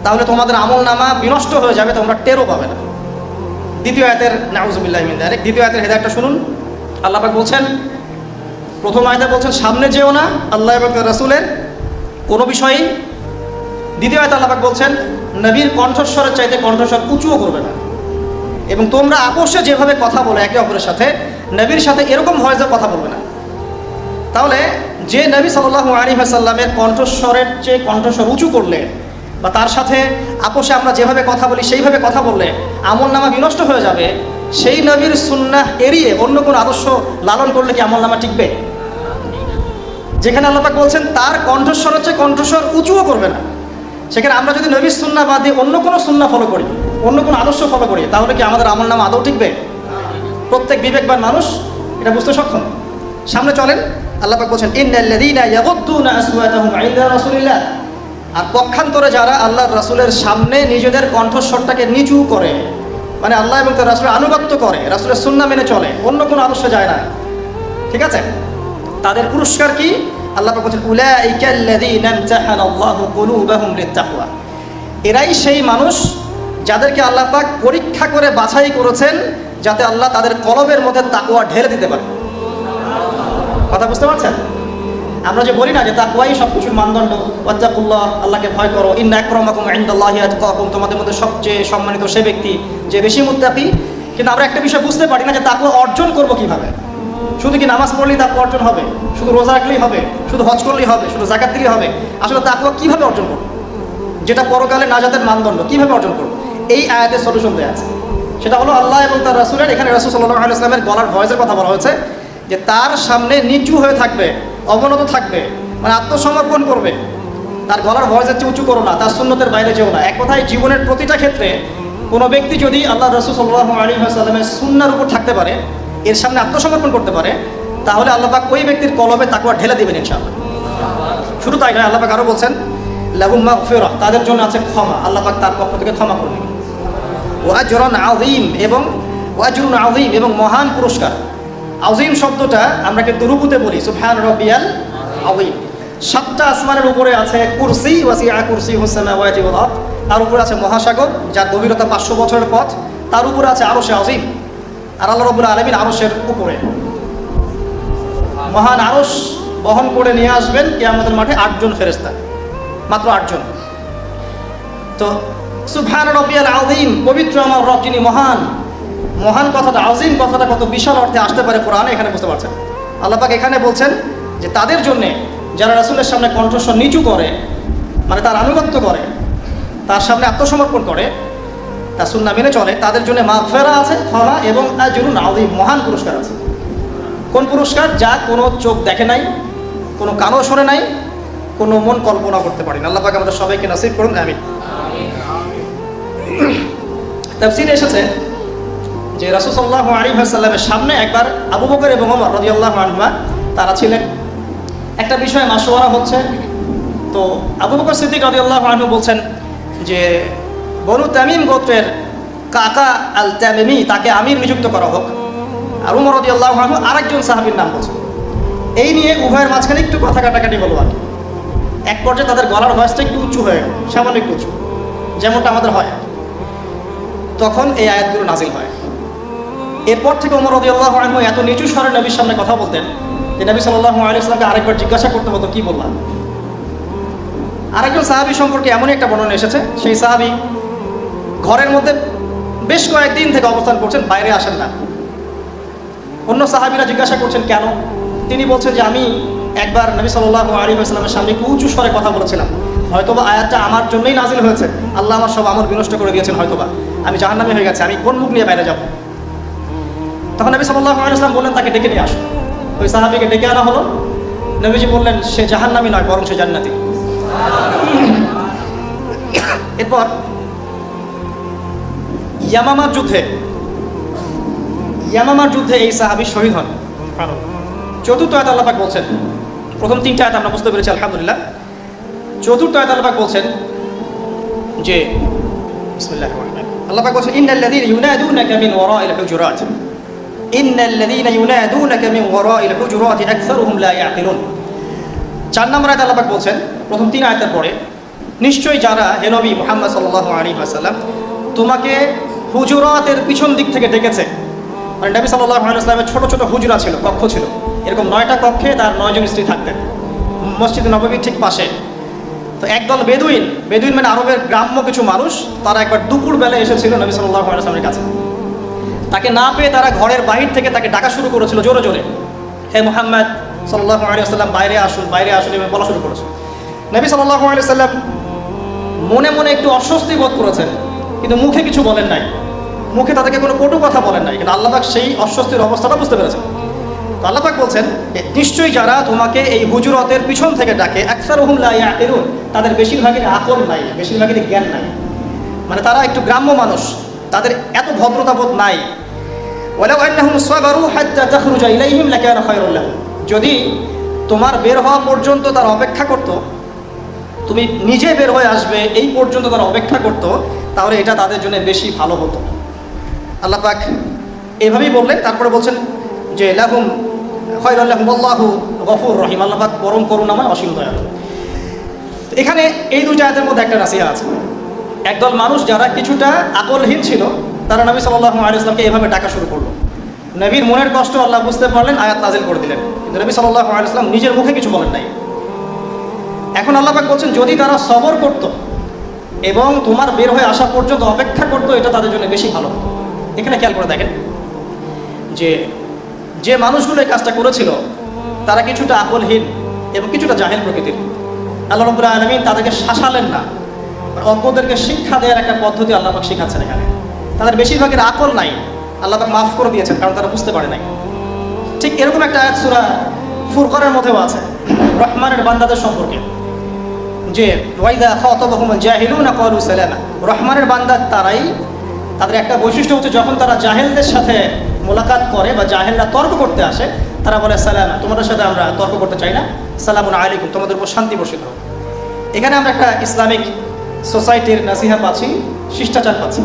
তাহলে তোমাদের আমলনামা বিনষ্ট হয়ে যাবে, তোমরা টেরও পাবে না। দ্বিতীয় আয়াতের, নাউযুবিল্লাহি মিন যালিক, দ্বিতীয় আয়াতের হেদায়েতটা শুনুন। আল্লাহ পাক বলছেন, প্রথম আয়াতে বলছেন সামনে যেও না আল্লাহ এবং তার রাসূলের কোনো বিষয়েই। দ্বিতীয় আয়াতে আল্লাহ পাক বলছেন নবীর কণ্ঠস্বরের চাইতে কণ্ঠস্বর উঁচুও করবে না, এবং তোমরা আপোষে যেভাবে কথা বলো একে অপরের সাথে, নবীর সাথে এরকম ভয়েসে কথা বলবে না। তাহলে যে নবী সাল্লাল্লাহু আলাইহি ওয়াসাল্লামের কণ্ঠস্বরের চেয়ে কণ্ঠস্বর উঁচু করলে বা তার সাথে আপোষে আমরা যেভাবে কথা বলি সেইভাবে কথা বললে আমলনামা বিনষ্ট হয়ে যাবে, সেই নবীর সুন্নাহ এড়িয়ে অন্য কোনো আদর্শ লালন করলে কি আমলনামা টিকবে? যেখানে আল্লাহ পাক বলছেন তার কণ্ঠস্বরের চেয়ে কণ্ঠস্বর উঁচুও করবে না, সেখানে আমরা যদি নবীর সুন্নাহ বাদ দিয়ে অন্য কোনো সুন্নাহ ফলো করি, অন্য কোনো আদর্শ ফলো করি, তাহলে কি আমাদের আমলনামা আদৌ টিকবে? প্রত্যেক বিবেকবান মানুষ এটা বুঝতে সক্ষম। সামনে চলেন, আল্লাহ পাক বলছেন ইন্নাল্লাযীনা ইয়াগুদ্দুনা আসওয়াতাহুম ইনদা রাসূলিল্লাহ, আর পক্ষান্তরে যারা আল্লাহর রাসূলের সামনে নিজেদের কণ্ঠস্বরটাকে নিচু করে, মানে আল্লাহ এবং তার রাসূলের আনুগত্য করে, রাসূলের সুন্নাহ মেনে চলে, অন্য কোনো আদর্শে যায় না, ঠিক আছে? তাদের পুরস্কার কি? আল্লাহ পাক বলছেন উলাইকাল্লাযীনা ইমতাহানাল্লাহু কুলুবাহুম লিত্তাকওয়া, এরাই সেই মানুষ যাদেরকে আল্লাহ পাক পরীক্ষা করে বাছাই করেছেন যাতে আল্লাহ তাদের কলবের মধ্যে তাকওয়া ঢেলে দিতে পারে। কথা বুঝতে পারছেন? আমরা যে বলি না যে তাকওয়াই সব কিছুর মানদণ্ড, ওয়াত্তাকুল্লাহ, আল্লাহকে ভয় করো, ইন্না আকরামাকুম ইনদাল্লাহি আতকাকুম, তোমাদের মধ্যে সবচেয়ে সম্মানিত সে ব্যক্তি যে বেশি মুত্তাকি। কিন্তু আমরা একটা বিষয় বুঝতে পারি না যে তাকওয়া অর্জন করবো কিভাবে। শুধু কি নামাজ পড়লেই তাকওয়া অর্জন হবে, শুধু রোজা রাখলেই হবে, শুধু হজ করলেই হবে, শুধু যাকাত দিলেই হবে? আসলে তাকওয়া কিভাবে অর্জন করবো, যেটা পরকালে নাজাতের মানদণ্ড, কিভাবে অর্জন করবো? এই আয়াতের সলিউশন দেওয়া আছে। সেটা হলো আল্লাহ এবং তার রাসূলের, এখানে রাসূল সাল্লাল্লাহু আলাইহি ওয়াসাল্লামের গলার ভয়েসের কথা বলা হয়েছে, যে তার সামনে নিচু হয়ে থাকবে, অবনত থাকবে, মানে আত্মসমর্পণ করবে। তার গলার ভয়েসের চেয়ে উঁচু করো না, তার সুন্নতের বাইরে যেও না। এক কথায় জীবনের প্রতিটা ক্ষেত্রে কোনো ব্যক্তি যদি আল্লাহ রাসূল সাল্লাল্লাহু আলাইহি ওয়াসাল্লামের সুন্নাহর উপর থাকতে পারে, এর সামনে আত্মসমর্পণ করতে পারে, তাহলে আল্লাহ পাক ওই ব্যক্তির কলবে তাকওয়া ঢেলে দেবেন ইনশাআল্লাহ। শুধু তাই নয়, আল্লাহ পাক আরও বলছেন লাহুম মাগফিরাহ, তাদের জন্য আছে ক্ষমা, আল্লাহ পাক তার পক্ষ থেকে ক্ষমা করবেন। ওয়া আজরুন আযীম, এবং ওয়া আজরুন আযীম, এবং মহান পুরস্কার। আযীম শব্দটা আমরা কিন্তু রুকুতে বলি সুবহান রাব্বিয়াল আযীম। 7টা আসমানের উপরে আছে কুরসি, ওয়াসিআ কুরসিয়ুহুস সামাওয়াতি ওয়াল আরদ, তার উপরে আছে মহাসাগর যার গভীরতা 500 বছরের পথ, তার উপরে আছে আরশে আযীম। আর আল্লাহ রাব্বুল আলামিন আরশের উপরে, মহান আরশ বহন করে নিয়ে আসবেন কিয়ামতের মাঠে 8 জন ফেরেশতা, মাত্র 8 জন। তো সুবহান রাব্বিয়াল আযীম, পবিত্র আমার রব যিনি মহান। মহান কথাটা, আযীম কথাটা কত বিশাল অর্থে আসতে পারে কোরআনে, এখানে বুঝতে পারছেন। আল্লাহ পাক এখানে বলছেন যে তাদের জন্যে যারা রাসূলের সামনে কণ্ঠস্বর নিচু করে, মানে তার আনুগত্য করে, তার সামনে আত্মসমর্পণ করে, তার সুন্নাহ মেনে চলে, তাদের জন্য মাগফিরাহ আছে, ক্ষমা, এবং আজরুন আযীম, মহান পুরস্কার আছে। কোন পুরস্কার? যা কোনো চোখ দেখে নাই, কোনো কানও শোনে নাই, কোনো মন কল্পনা করতে পারেন। আল্লাহ পাক আমাদের সবাইকে নসিব করুন, আমিন। তাফসীরে এসেছে যে রাসূল সাল্লাল্লাহু আলাইহি ওয়াসাল্লামের সামনে একবার আবু বকর এবং ওমর রাদিয়াল্লাহু আনহুমা তারা ছিলেন, একটা বিষয়ে মাশওয়ারা হচ্ছে। তো আবু বকর সিদ্দিক রাদিয়াল্লাহু আনহু বলছেন যে বনু তামিম গোত্রের কাকা আল তামিমি, তাকে আমির নিযুক্ত করা হোক। আর উমর রাদিয়াল্লাহু আনহু আরেকজন সাহাবীর নাম বলছেন। এই নিয়ে উভয়ের মাঝখানে একটু কথা কাটাকাটি হলো আর কি। এক পর্যায়ে তাদের গলার ভয়েসটা একটু উঁচু হয়ে গেল, সামান্য একটু উঁচু, যেমনটা আমাদের হয়। তখন এই আয়াতগুলো নাজিল হয়। এরপর থেকে ওমর রাদিয়াল্লাহু আনহু এত নিচু স্বরে নবীর সামনে কথা বলতেন যে নবী সাল্লাল্লাহু আলাইহি ওয়াসাল্লামকে আরেকবার জিজ্ঞাসা করতে হতো, কি বললাম। আরেকজন সাহাবী সম্পর্কে এমনই একটা বর্ণনা এসেছে, সেই সাহাবী ঘরের মধ্যে বেশ কয়েকদিন থেকে অবস্থান করছেন, বাইরে আসেন না। অন্য সাহাবীরা জিজ্ঞাসা করছেন কেন। তিনি বলছেন যে আমি একবার নবী সাল্লাল্লাহু আলাইহি ওয়াসাল্লামের সামনে একটু উঁচু স্বরে কথা বলেছিলাম, হয়তোবা আয়াতটা আমার জন্যই নাজিল হয়েছে, আল্লাহ আমার সব আমল বিনষ্ট করে দিয়েছেন, হয়তোবা আমি জাহান্নামী হয়ে গেছি, আমি কোন মুখ নিয়ে বাইরে যাব। তখন নবী সাল্লাল্লাহু আলাইহি ওয়াসাল্লাম বললেন তাকে ডেকে নিয়ে আসো। ওই সাহাবীকে ডেকে আনা হলো। নবীজি বললেন সে জাহান্নামী নয়, বরং সে জান্নাতি। এরপর ইয়ামামার যুদ্ধে এই সাহাবী শহীদ হন। চতুর্থ আয়াত আল্লাহ পাক বলছেন, প্রথম 3টা আয়াত আমরা বুঝতে পেরেছি আলহামদুলিল্লাহ। চতুর্থ আয়াত আল্লাহ পাক বলছেন যে বিসমিল্লাহির রহমানির রহিম, আল্লাহ পাক বলছেন ইন্নাল্লাযীনা ইউনাদুনাকা মিন ওয়ারাইল হুজুরাত, ইন্নাল্লাযীনা ইউনাদুনাকা মিন ওয়ারাইল হুজুরাত আকসারুহুম লা ইয়াকিলুন। 4 নম্বর আয়াত আল্লাহ পাক বলছেন প্রথম 3 আয়াতের পরে, নিশ্চয়ই যারা হে নবী মুহাম্মদ সাল্লাল্লাহু আলাইহি ওয়াসাল্লাম তোমাকে হুজুরাতের পিছন দিক থেকে ডেকেছে, মানে নবী সাল্লাল্লাহু আলাইহি ওয়াসাল্লামের ছোট ছোট হুজরা ছিল, কক্ষ ছিল, এরকম 9টা কক্ষে তার 9 জন স্ত্রী থাকতেন মসজিদ নববীর ঠিক পাশে। তো একদল বেদুইন মানে আরবের গ্রাম্য কিছু মানুষ, তারা একবার দুপুর বেলায় এসেছিল নবী সাল্লাল্লাহু আলাইহি ওয়াসাল্লামের কাছে। তাকে না পেয়ে তারা ঘরের বাহির থেকে তাকে ডাকা শুরু করেছিল জোরে জোরে, হে মুহাম্মদ সাল্লাল্লাহু আলাইহি ওয়াসাল্লাম বাইরে আসুন, বাইরে আসুন, এবং বলা শুরু করেছে। নবী সাল্লাল্লাহু আলাইহি ওয়াসাল্লাম মনে মনে একটু অস্বস্তি বোধ করেছেন, কিন্তু মুখে কিছু বলেন নাই, মুখে তাদেরকে কোনো কটু কথা বলেন নাই, কিন্তু আল্লাহ পাক সেই অস্বস্তির অবস্থাটা বুঝতে পেরেছেন। তো আল্লাহ পাক বলছেন নিশ্চয়ই যারা তোমাকে এই হুজুরাতের পিছন থেকে ডাকে আকসারুহুম লা ইয়াকিলুন, তাদের বেশিরভাগের আকল নাই, বেশিরভাগের জ্ঞান নাই, মানে তারা একটু গ্রাম্য মানুষ, তাদের এত ভদ্রতাবোধ নাই। ওয়ালাউ আন্নাহুম সাবারু হাত্তা তাখরুজা ইলাইহিম লাকানা খায়রুল লাহুম, যদি তোমার বের হওয়া পর্যন্ত তারা অপেক্ষা করত, তুমি নিজে বের হয়ে আসবে এই পর্যন্ত তারা অপেক্ষা করত, তাহলে এটা তাদের জন্য বেশি ভালো হতো। আল্লাহ পাক এভাবেই বললেন। তারপরে বলছেন যে লাহুম খায়রুল লাহুম আল্লাহু গফুর রহিম, আল্লাহ পাক পরম করুণাময় অসীম দয়ালু। এখানে এই 2টা আয়াতের মধ্যে একটা নাসিহা আছে। একদল মানুষ যারা কিছুটা আকলহীন ছিল, তারা নবী সাল্লাল্লাহু আলাইহি ওয়াসাল্লামকে এভাবে ডাকা শুরু করলো, নবীর মনের কষ্ট আল্লাহ বুঝতে পারলেন, আয়াত নাজিল করে দিলেন, কিন্তু নবী সাল্লাল্লাহু আলাইহি ওয়াসাল্লাম নিজের মুখে কিছু বলেন নাই। এখন আল্লাহ পাক বলছেন যদি তারা সবর করত এবং তোমার বের হয়ে আসা পর্যন্ত অপেক্ষা করতো, এটা তাদের জন্য বেশি ভালো হতো। এখানে খেয়াল করে দেখেন যে যে মানুষগুলো এই কাজটা করেছিল তারা কিছুটা আকলহীন এবং কিছুটা জাহেল প্রকৃতির। আল্লাহ রাব্বুল আলামিন তাদেরকে শাসালেন না, অজ্ঞদেরকে শিক্ষা দেওয়ার একটা পদ্ধতি আল্লাহ পাক শিখাচ্ছেন এখানে। তাদের বেশিরভাগের আকল নাই, আল্লাহ পাক মাফ করে দিয়েছেন কারণ তারা বুঝতে পারে নাই। ঠিক এরকম একটা আয়াত সূরা ফুরকানের মধ্যেও আছে রহমানের বান্দাদের সম্পর্কে, যে ওয়াইদা খাতাবাহুমুল জাহিলুনা ক্বালু সালামা। রহমানের বান্দা তারাই, তাদের একটা বৈশিষ্ট্য হচ্ছে যখন তারা জাহেলদের সাথে মোলাকাত করে বা জাহেলরা তর্ক করতে আসে, তারা বলে সালামা, তোমাদের সাথে আমরা তর্ক করতে চাই না, সালামুন আলাইকুম, তোমাদের উপর শান্তি বর্ষিত হোক। এখানে আমরা একটা ইসলামিক সোসাইটির নাসিহা পাচ্ছি, শিষ্টাচার পাচ্ছি।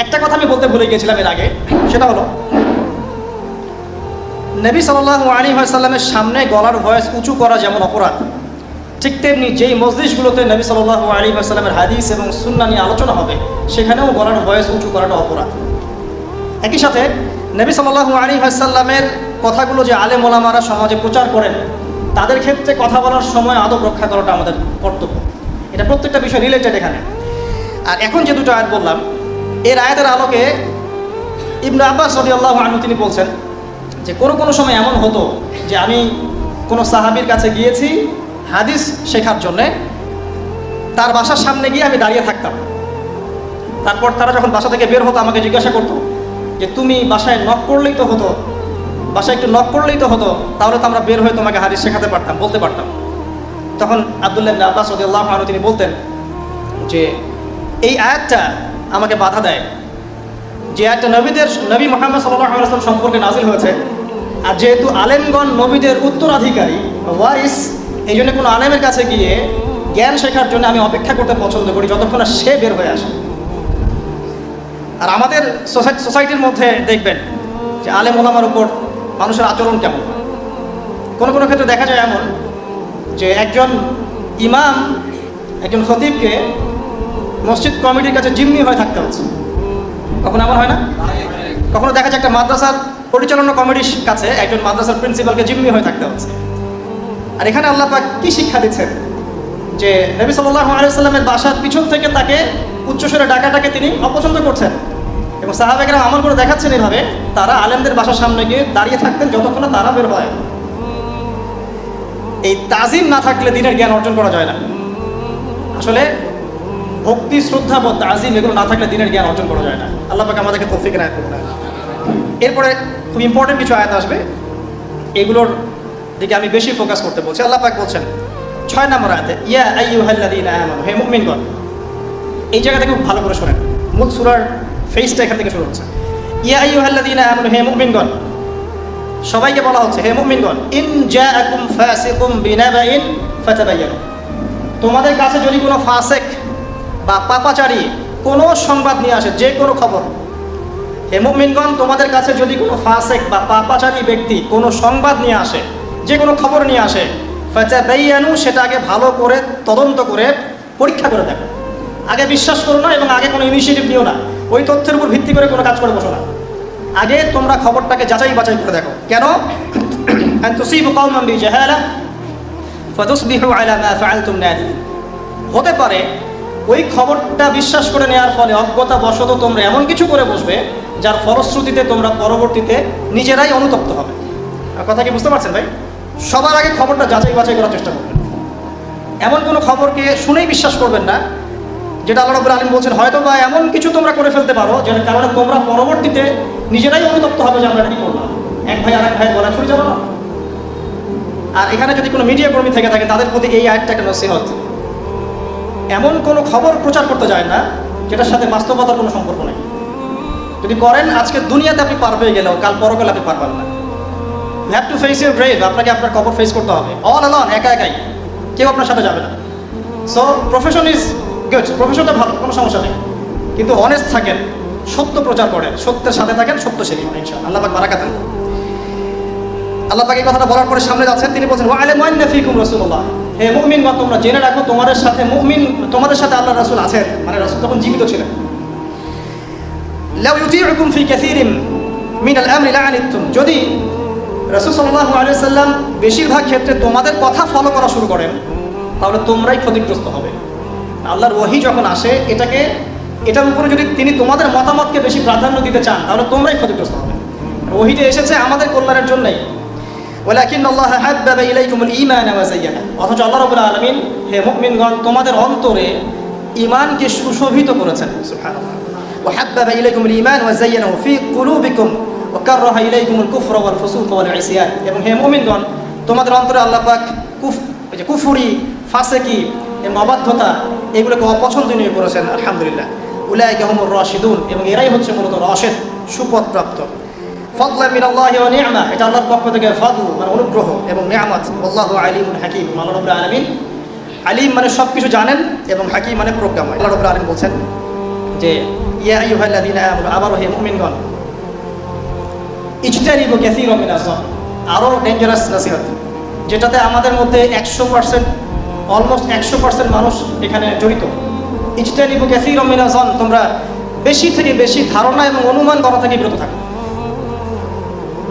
একটা কথা আমি বলতে ভুলে গিয়েছিলাম এর আগে, সেটা হলো নবী সাল্লাল্লাহু আলাইহি ওয়াসাল্লামের সামনে গলার ভয়েস উঁচু করা যেমন অপরাধ, ঠিক তেমনি যেই মজলিসগুলোতে নবী সাল্লাল্লাহু আলাইহি ওয়াসাল্লামের হাদিস এবং সুন্নাহ নিয়ে আলোচনা হবে সেখানেও গলার ভয়েস উঁচু করাটা অপরাধ। একই সাথে নবী সাল্লাল্লাহু আলাইহি ওয়াসাল্লামের কথাগুলো যে আলেম ওলামারা সমাজে প্রচার করেন, তাদের ক্ষেত্রে কথা বলার সময় আদব রক্ষা করাটা আমাদের কর্তব্য। এটা প্রত্যেকটা বিষয় রিলেটেড এখানে। আর এখন যে দুটো আয়াত বললাম, এর আয়াতের আলোকে ইবনে আব্বাস রাদিয়াল্লাহু আনহু তিনি বলছেন যে কোনো সময় এমন হতো যে আমি কোনো সাহাবীর কাছে গিয়েছি হাদিস শেখার জন্যে, তার বাসার সামনে গিয়ে আমি দাঁড়িয়ে থাকতাম। তারপর তারা যখন বাসা থেকে বের হতো আমাকে জিজ্ঞাসা করতো যে তুমি বাসায় নক করলেই তো হতো, বাসায় একটু নক করলেই তো হতো, তাহলে তো আমরা বের হয়ে তোমাকে হাদিস শেখাতে পারতাম, বলতে পারতাম। তখন আব্দুল্লাহ ইবনে আব্বাস রাদিয়াল্লাহু আনহু তিনি বলতেন যে এই আয়াতটা আমাকে বাধা দেয়, যে আয়াতটা নবী মুহাম্মদ সাল্লাল্লাহু আলাইহি ওয়াসাল্লাম সম্পর্কে নাজিল হয়েছে, আর যেহেতু আলেমগণ নবীদের উত্তরাধিকারী ওয়ারিস, এই জন্য কোনো আলেমের কাছে গিয়ে জ্ঞান শেখার জন্য আমি অপেক্ষা করতে পছন্দ করি যতক্ষণ না সে বের হয়ে আসে। আর আমাদের সোসাইটির মধ্যে দেখবেন যে আলেম ওলামার উপর মানুষের আচরণ কেমন। কোনো ক্ষেত্রে দেখা যায় এমন যে একজন ইমাম একজন খতিবকে মসজিদ কমিটির কাছে জিম্মি হয়ে থাকতে হচ্ছে। কখনো এমন হয় না? কখনো দেখা যায় একটা মাদ্রাসার পরিচালনা কমিটির কাছে একজন মাদ্রাসার প্রিন্সিপালকে জিম্মি হয়ে থাকতে হচ্ছে। আর এখানে আল্লাহ পাক কি শিক্ষা দিচ্ছেন যে নবী সাল্লাল্লাহু আলাইহি ওয়াসাল্লামের বাসার পিছন থেকে তাকে উচ্চস্বরে ডাকাটাকে তিনি অপছন্দ করছেন, এবং সাহাবায়ে আমল করে দেখাচ্ছেন এভাবে তারা আলেমদের বাসার সামনে গিয়ে দাঁড়িয়ে থাকতেন যতক্ষণ না তারা বের হয়। এই তাজিম না থাকলে দিনের জ্ঞান অর্জন করা যায় না। আসলে ভক্তি, শ্রদ্ধা বোধ, তাজিম এগুলো না থাকলে দিনের জ্ঞান অর্জন করা যায় না। আল্লাহ পাক আমাদেরকে তৌফিক এনায়েত করুন। এরপরে খুব ইম্পর্টেন্ট কিছু আয়াত আসবে, এগুলোর দিকে আমি বেশি ফোকাস করতে বলছি। আল্লাহ পাক বলছেন 6 নম্বর আয়াতে, ইয়া আইয়ুহাল্লাযীনা আমানু, হে মুমিনগণ। এই জায়গা থেকে খুব ভালো করে শোনেন, মূল সূরার ফেসটা এখান থেকে শুরু হচ্ছে। ইয়া আইয়ুহাল্লাযীনা আমানু, হে মুমিনগণ। সবাইকে বলা হচ্ছে হে মুমিনগণ, ইন জাআকুম ফাসিকুম বিনাবাইন ফাতাবায়ানু। তোমাদের কাছে যদি কোনো ফাসিক বা পাপাচারী কোনো সংবাদ নিয়ে আসে, যে কোনো খবর, হে মুমিনগণ তোমাদের কাছে যদি কোনো ফাসিক বা পাপাচারী ব্যক্তি কোনো সংবাদ নিয়ে আসে, যে কোনো খবর নিয়ে আসে, ফাতাবায়ানু, সেটা আগে ভালো করে তদন্ত করে পরীক্ষা করে দেখো। আগে বিশ্বাস করো না এবং আগে কোনো ইনিশিয়েটিভ নিও না, ওই তথ্যের উপর ভিত্তি করে কোনো কাজ করে বসো না। আগে তোমরা খবরটাকে যাচাই বাছাই করে দেখো। কেন? আন তুসিবু কওমান বিজাহালা ফাতুসবিহু আলা মা ফাআলতুম নাদিমিন। হতে পারে ওই খবরটা বিশ্বাস করে নেওয়ার ফলে অজ্ঞতা বশত তোমরা এমন কিছু করে বসবে যার ফলশ্রুতিতে তোমরা পরবর্তীতে নিজেরাই অনুতপ্ত হবে। কথা কি বুঝতে পারছেন ভাই? সবার আগে খবরটা যাচাই বাছাই করার চেষ্টা করবেন। এমন কোনো খবরকে শুনেই বিশ্বাস করবেন না যেটা আল্লাহ রাব্বুল আলামিন বলছেন হয়তো বা এমন কিছু তোমরা করে ফেলতে পারো যেটার কারণে তোমরা পরবর্তীতে নিজেরাই অনুতপ্ত হবে যে আমরা এটা কি করলাম। এক ভাই আরেক ভাই বলা ছুটে যাবো না। আর এখানে যদি কোনো মিডিয়া কর্মী থেকে থাকে তাদের প্রতি এই আয়াতটা একটা নসিহত, এমন কোনো খবর প্রচার করতে যায় না যেটার সাথে বাস্তবতার কোনো সম্পর্ক নেই। যদি করেন আজকে দুনিয়াতে আপনি পার হয়ে গেলেও কাল পরকালে আপনি পারবেন না। You have to face your grave. আপনাকে আপনার কবর ফেস করতে হবে অল অ্যালন, একা একাই, কেউ আপনার সাথে যাবে না। সো প্রফেশন ইজ গুড, প্রফেশনটা ভালো, কোনো সমস্যা নেই, কিন্তু অনেস্ট থাকেন, সত্য প্রচার করেন, সত্যের সাথে থাকেন, সত্য সেবী হন ইনশাআল্লাহ। আল্লাহ পাক বারাকাত দেন। আল্লাহ পাক এই কথাটা বলার পরে সামনে যাচ্ছেন, তিনি বলছেন ওয়া আলামু আন্না ফীকুম রাসূলুল্লাহ, হে মুমিনগণ তোমরা জেনে রাখো তোমাদের সাথে তোমাদের সাথে আল্লাহর রাসূল আছেন, মানে রাসূল তখন জীবিত ছিলেন। লাউ ইউতিউকুম ফি কাসীরিন মিনাল আমরি লাআনিতুম, যদি রাসূল সাল্লাল্লাহু আলাইহি ওয়াসাল্লাম বেশিরভাগ ক্ষেত্রে তোমাদের কথা ফলো করা শুরু করেন তাহলে তোমরাই ক্ষতিগ্রস্ত হবে। আল্লাহর ওহী যখন আসে এটার উপরে যদি তিনি তোমাদের মতামতকে বেশি প্রাধান্য দিতে চান তাহলে তোমরাই ক্ষতিগ্রস্ত হবে। ওহীটা এসেছে আমাদের কল্যাণের জন্যই। ওয়ালাকিন্নাল্লাহা হাব্বাবা ইলাইকুমুল ঈমান ওয়া যায়্যানা, অথচ আল্লাহ রাব্বুল আলামিন হে মুমিনগণ তোমাদের অন্তরে ঈমানকে সুশোভিত করেছেন। সুবহানাল্লাহ। ওয়া হাব্বাবা ইলাইকুমুল ঈমান ওয়া যায়্যানাহু ফি কুলুবিকুম ওয়া কাররাহা ইলাইকুমুল কুফরা ওয়াল ফুসুক ওয়াল ইসয়ান, এবং হে মুমিনগণ তোমাদের অন্তরে আল্লাহ পাক কুফরি, ফাসিকি এবং অবাধ্যতা এগুলোকে অপছন্দনীয় করেছেন। আলহামদুলিল্লাহ। উলাইকা হুমুর রাশিদুন, এবং এরাই হচ্ছে মূলত রাশিদ, সুপথপ্রাপ্ত। ফাদলান মিনাল্লাহি ওয়া নি'মা, এটা আল্লাহর পক্ষ থেকে ফাদল মানে অনুগ্রহ এবং নিয়ামত। আল্লাহু আলিমুন হাকীম, আল্লাহ রাব্বুল আলামিন আলিম মানে সব কিছু জানেন এবং হাকীম মানে প্রজ্ঞাময়। আল্লাহ রাব্বুল আলামিন বলছেন যে ইয়া আইয়ুহাল্লাযীনা আমানু, আবার হে মুমিনগণ, ইজতানিবু কাসীরাম মিনাজ যান, আরও ডেঞ্জারাস নসিহত, যেটাতে আমাদের মধ্যে 100% অলমোস্ট 100% মানুষ এখানে জড়িত। ইজতানিবু কাসীরাম মিনাজ যান, তোমরা বেশি থেকে বেশি ধারণা এবং অনুমান করা থেকে বিরত থাকো।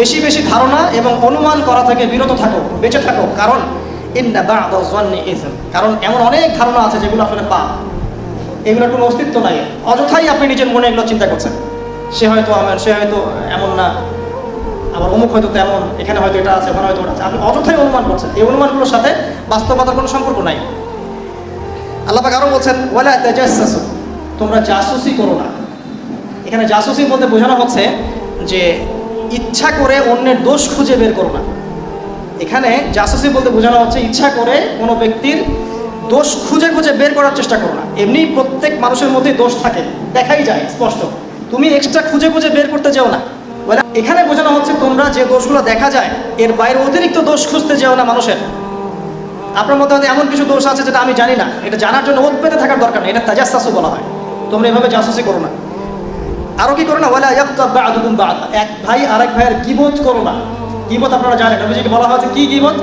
বেশি বেশি ধারণা এবং অনুমান করা থেকে বিরত থাকো, বেঁচে থাকো। কারণ ইন্না বা'দা যান্নি ইসম, কারণ এমন অনেক ধারণা আছে যেগুলো আসলে পাপ, এগুলোর কোনো অস্তিত্ব নাই। অযথাই আপনি নিজের মনে এগুলো চিন্তা করছেন, সে হয়তো এমন না, আবার অমুক হয়তো তেমন, এখানে হয়তো এটা আছে, ওখানে হয়তো ওটা আছে, আপনি অযথাই অনুমান করছেন। এই অনুমানগুলোর সাথে বাস্তবতার কোনো সম্পর্ক নাই। আল্লাহ পাক আরও বলছেন ওয়ালা তাজাসসু, তোমরা জাসুসি করো না। এখানে জাসুসি বলতে বোঝানো হচ্ছে যে ইচ্ছা করে অন্যের দোষ খুঁজে বের করো না। এখানে জাসুসি বলতে বোঝানো হচ্ছে ইচ্ছা করে কোনো ব্যক্তির দোষ খুঁজে খুঁজে বের করার চেষ্টা করো না। এমনি প্রত্যেক মানুষের মধ্যেই দোষ থাকে, দেখাই যায় স্পষ্ট, তুমি এক্সট্রা খুঁজে খুঁজে বের করতে যেও না। এখানে বোঝানো হচ্ছে তোমরা যে দোষগুলো দেখা যায় এর বাইরে অতিরিক্ত দোষ খুঁজতে যেও না মানুষের। আপনার মধ্যে হয়তো এমন কিছু দোষ আছে যেটা আমি জানি না, এটা জানার জন্য ওত পেতে থাকার দরকার নেই, এটা তাজাসসু বলা হয়। তোমরা এভাবে জাসুসি করো না। আরও কি করো না, ওয়ালা ইয়াগতাব বা'দুকুম বা'দা, এক ভাই আরেক ভাইয়ের গীবত করো না। গীবত আপনারা জানেন, নবীজিকে বলা হয়েছে কি গীবত?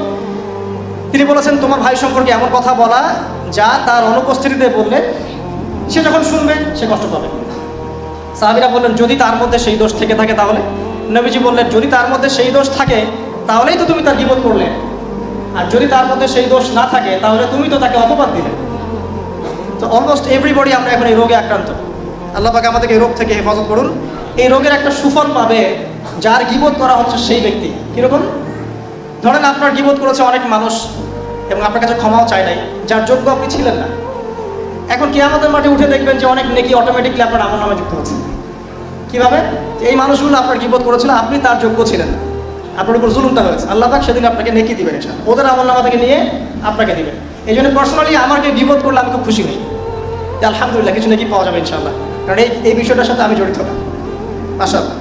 তিনি বলেছেন তোমার ভাই সম্পর্কে এমন কথা বলা যা তার অনুপস্থিতিতে বললে সে যখন শুনবে সে কষ্ট পাবে। সাহাবীরা বললেন যদি তার মধ্যে সেই দোষ থেকে থাকে তাহলে? নবীজি বললেন যদি তার মধ্যে সেই দোষ থাকে তাহলেই তো তুমি তার গীবত করলে, আর যদি তার মধ্যে সেই দোষ না থাকে তাহলে তুমি তো তাকে অপবাদ দিলে। তো অলমোস্ট এভরিবডি আমরা এখন এই রোগে আক্রান্ত। আল্লাহ পাক আমাদেরকে এই রোগ থেকে হেফাজত করুন। এই রোগের একটা সুফল পাবে যার গীবত করা হচ্ছে সেই ব্যক্তি। কীরকম? ধরেন আপনার গীবত করেছে অনেক মানুষ এবং আপনার কাছে ক্ষমাও চায় নাই, যার যোগ্য আপনি ছিলেন না। এখন কিয়ামতের মাঠে উঠে দেখবেন যে অনেক নেকি অটোমেটিকলি আপনার আমলনামায় যুক্ত হচ্ছে। কীভাবে? এই মানুষগুলো আপনার গীবত করেছিল, আপনি তার যোগ্য ছিলেন না, আপনার উপর জুলুমটা হয়েছে। আল্লাহ পাক সেদিন আপনাকে নেকি দিবেন, ওদের আমলনামা থেকে নিয়ে আপনাকে দিবেন। এই জন্য পার্সোনালি আমাকে গীবত করলে আমি খুব খুশি হই যে আলহামদুলিল্লাহ কিছু নেকি পাওয়া যাবে ইনশাআল্লাহ, কারণ এই বিষয়টার সাথে আমি জড়িত না। মাশাআল্লাহ।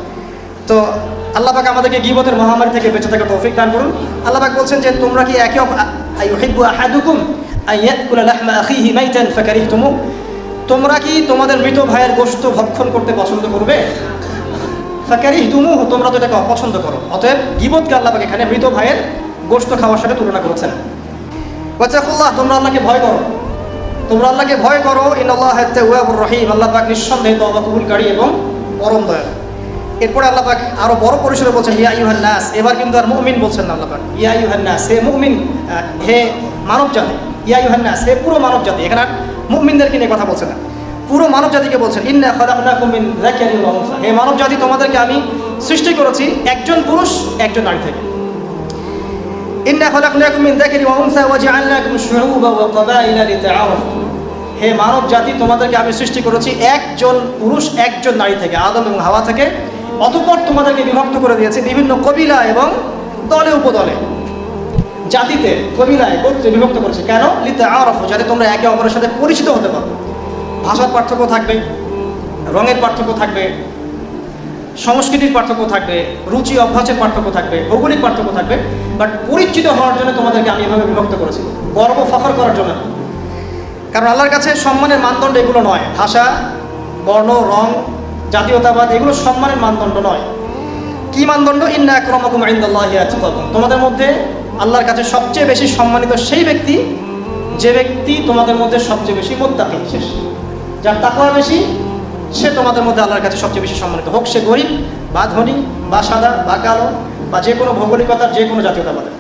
তো আল্লাহ পাক আমাদেরকে গীবতের মহামারী থেকে বেঁচে থাকার তৌফিক দান করুন। আল্লাহ পাক বলছেন যে তোমরা কি একে আইয়ুহিব্বু আহাদুকুম আইয়াকুলা লাহমা আখিহি মাইতান ফাকারিহতুমু, তোমরা কি তোমাদের মৃত ভাইয়ের গোশত ভক্ষণ করতে পছন্দ করবে? ফাকারিহতুমু, তোমরা তো এটাকে অপছন্দ করো। অতএব গীবতকে আল্লাহ পাক এখানে মৃত ভাইয়ের গোশত খাওয়ার সাথে তুলনা করেছেন। ওয়াতাকুল্লাহ, তোমরা আল্লাহকে ভয় করো, তোমরা আল্লাহকে ভয় করো। ইন্নাল্লাহা তাওয়াবুর রহিম, আল্লাহ পাক নিঃসন্দেহে তওবা কবুলকারী এবং পরম দয়ালু। এরপরে আল্লাহ পাক আরো বড় পরিসরে বলছেন ইয়া আইয়ুহান নাস, এবার কিন্তু আর মুমিন বলছেন না আল্লাহ পাক, ইয়া আইয়ুহান নাস, হে মুমিন, হে মানব জাতি। ইয়া আইয়ুহান নাস, হে পুরো মানব জাতি। এখানে আর মুমিনদেরকে নিয়ে কথা বলছেন না, পুরো মানব জাতিকে বলছেন। ইন্না খালাকনাকুম মিন যাকারিন ওয়া উনসা, হে মানব জাতি তোমাদেরকে আমি সৃষ্টি করেছি একজন পুরুষ একজন নারী থেকে। ইন্না খালাকনাকুম মিন যাকারিন ওয়া উনসা ওয়া জাআলনাকুম শুউবান ওয়া ক্বাবাইলা লিতাআরাফু, হে মানব জাতি তোমাদেরকে আমি সৃষ্টি করেছি একজন পুরুষ একজন নারী থেকে, আদম এবং হাওয়া থেকে। অতঃপর তোমাদেরকে বিভক্ত করে দিয়েছে বিভিন্ন কবিলা এবং দলে উপদলে, জাতিতে, কবিলায়, গোত্রে বিভক্ত করেছে। কেন? লিতাআরাফু, যাতে তোমরা একে অপরের সাথে পরিচিত হতে পারো। ভাষার পার্থক্য থাকবে, রঙের পার্থক্য থাকবে, সংস্কৃতির পার্থক্য থাকবে, রুচি অভ্যাসের পার্থক্য থাকবে, ভৌগোলিক পার্থক্য থাকবে, বাট পরিচিত হওয়ার জন্য তোমাদেরকে আমি এভাবে বিভক্ত করেছি, গর্ব ফখর করার জন্য। কারণ আল্লাহর কাছে সম্মানের মানদণ্ড এগুলো নয়, ভাষা, বর্ণ, রং, জাতীয়তাবাদ এগুলো সম্মানের মানদণ্ড নয়। কি মানদণ্ড? ইন্না আকরামাকুম ইনদাল্লাহি আতকাকুম, তোমাদের মধ্যে আল্লাহর কাছে সবচেয়ে বেশি সম্মানিত সেই ব্যক্তি যে ব্যক্তি তোমাদের মধ্যে সবচেয়ে বেশি মুত্তাকি, শেষ, যার তাকওয়া বেশি সে তোমাদের মধ্যে আল্লাহর কাছে সবচেয়ে বেশি সম্মানিত, হোক সে গরিব বা ধনী বা সাদা বা কালো বা যে কোনো ভৌগোলিকতার, যে কোনো জাতীয়তাবাদের,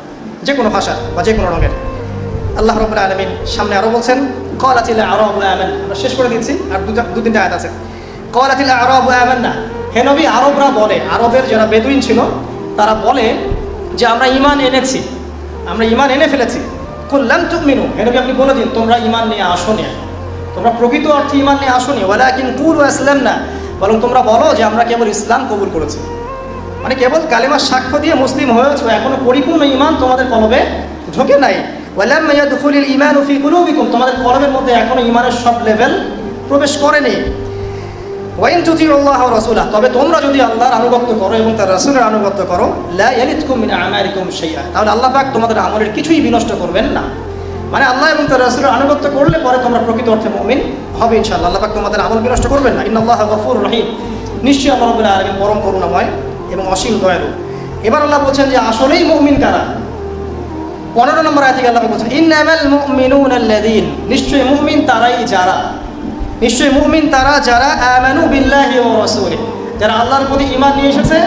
যে কোনো ভাষা বা যে কোনো রঙের। আল্লাহ রাব্বুল আলামিন সামনে আরও বলছেন, ক্বালাতিল আ'রাবু আমান্না। আমরা শেষ করে দিচ্ছি, আর দু তিনটা আয়াত আছে। ক্বালাতিল আ'রাবু আমান্না, হে নবী, আরবরা বলে, আরবের যারা বেদুইন ছিল তারা বলে যে আমরা ঈমান এনেছি, আমরা ঈমান এনে ফেলেছি। কুল লাম তুমিনু, হে নবী আপনি বলে দিন তোমরা ঈমান নিয়ে আসোনি, তোমরা প্রকৃত অর্থে ঈমান নিয়ে আসোনি। ওয়ালাকিন কুলু আসলামনা, বরং তোমরা বলো যে আমরা কেবল ইসলাম কবুল করেছি। মানে কেবল কালেমার সাক্ষ্য দিয়ে মুসলিম হয়েছে, এখনো পরিপূর্ণ ঈমান তোমাদের কলবে ঢোকে নাই। ওয়ালাম ইয়াদখুলিল ঈমানু ফি কুলুবিকুম, তোমাদের কলবের মধ্যে এখনো ঈমানের সব লেভেল প্রবেশ করেনি। ওয়াইন তুতিউল্লাহ ওয়া রাসূলাহ, তবে তোমরা যদি আল্লাহর আনুগত্য করো এবং তার রাসূলের আনুগত্য করো, লা ইয়ালিতকুম মিন আমালিকুম শাইআ, তাহলে আল্লাহ পাক তোমাদের আমলের কিছুই বিনষ্ট করবেন না। মানে আল্লাহ এবং তার রাসূলের আনুগত্য করলে পরে তোমরা প্রকৃত অর্থে মুমিন হবে ইনশাআল্লাহ। আল্লাহ পাক তোমাদের আমল বিনষ্ট করবেন না। ইন্নাল্লাহা গফুরুর রহিম, নিশ্চয়ই আল্লাহ রাব্বুল আলামিন পরম করুণাময় এবং অসীম দয়ালু। এবার আল্লাহ বলছেন যে আসলেই মুমিন কারা। 15 নম্বর আয়াতে আল্লাহ বলছেন, ইন্নামাল মুমিনুনা আল্লাযীন, নিশ্চয়ই মুমিন তারাই যারা, নিশ্চয়ই মুমিন তারা যারা আমানু বিল্লাহি ওয়া রাসূলিহি, যারা আল্লাহর প্রতি ঈমান নিয়ে এসেছে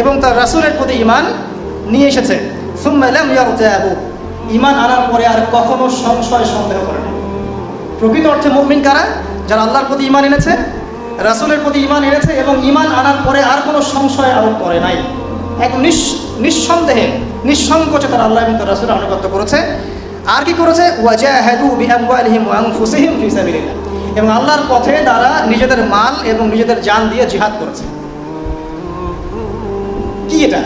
এবং তার রাসূলের প্রতি ঈমান নিয়ে এসেছে। সুম্মা লাম ইয়ারতাবু, ঈমান আনার পরে আর কখনো সংশয় সন্দেহ করে না। প্রকৃত অর্থে মুমিন কারা, যারা আল্লাহর প্রতি ঈমান এনেছে, রাসূলের প্রতি ঈমান এনেছে এবং ঈমান আনার পরে আর কোনো সংশয় আরোপ করে নাই। একদম নিঃসন্দেহে নিঃসংকোচে তারা আল্লাহ এবং তার রাসূলের আনুগত্য করেছে। আর কি করেছে? ওয়াজাহাদু বিআমওয়ালিহিম ওয়া আনফুসিহিম ফি সাবিলিল্লাহ, এবং আল্লাহর পথে তারা নিজেদের মাল এবং নিজেদের জান দিয়ে জিহাদ করেছে। কি এটা?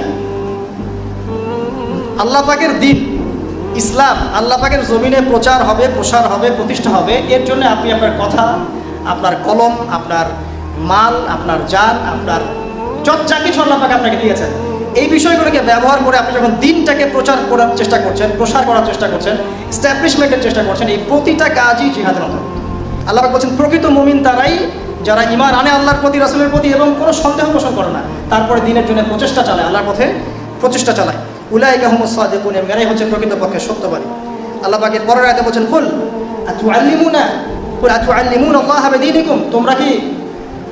আল্লাহ পাকের দ্বীন ইসলাম আল্লাহ পাকের জমিনে প্রচার হবে, প্রসার হবে, প্রতিষ্ঠা হবে। এর জন্য আপনি আপনার কথা, আপনার কলম, আপনার মাল, আপনার জান, আপনার যা কিছু আল্লাহ পাক আপনাকে দিয়েছেন, এই বিষয়গুলোকে ব্যবহার করে আপনি যখন দিনটাকে প্রচার করার চেষ্টা করছেন, প্রসার করার চেষ্টা করছেন, এস্টাবলিশমেন্টের চেষ্টা করছেন, এই প্রতিটা কাজই জিহাদের মতো। আল্লাহ পাক বলছেন প্রকৃত মুমিন তারাই যারা ঈমান আনে আল্লাহর প্রতি, রাসূলের প্রতি এবং কোনো সন্দেহ পোষণ করে না, তারপরে দিনের জন্য প্রচেষ্টা চালায়, আল্লাহর পথে প্রচেষ্টা চালায়। উলাইকা হুমুস সাদিকুন, এরাই হচ্ছে প্রকৃতপক্ষে সত্যবাদী। আল্লাহ পাকের পরের আয়াতে বলছেন, কুল আতুআল্লিমুনা আল্লাহ বিদীনিকুম, তোমরা কি,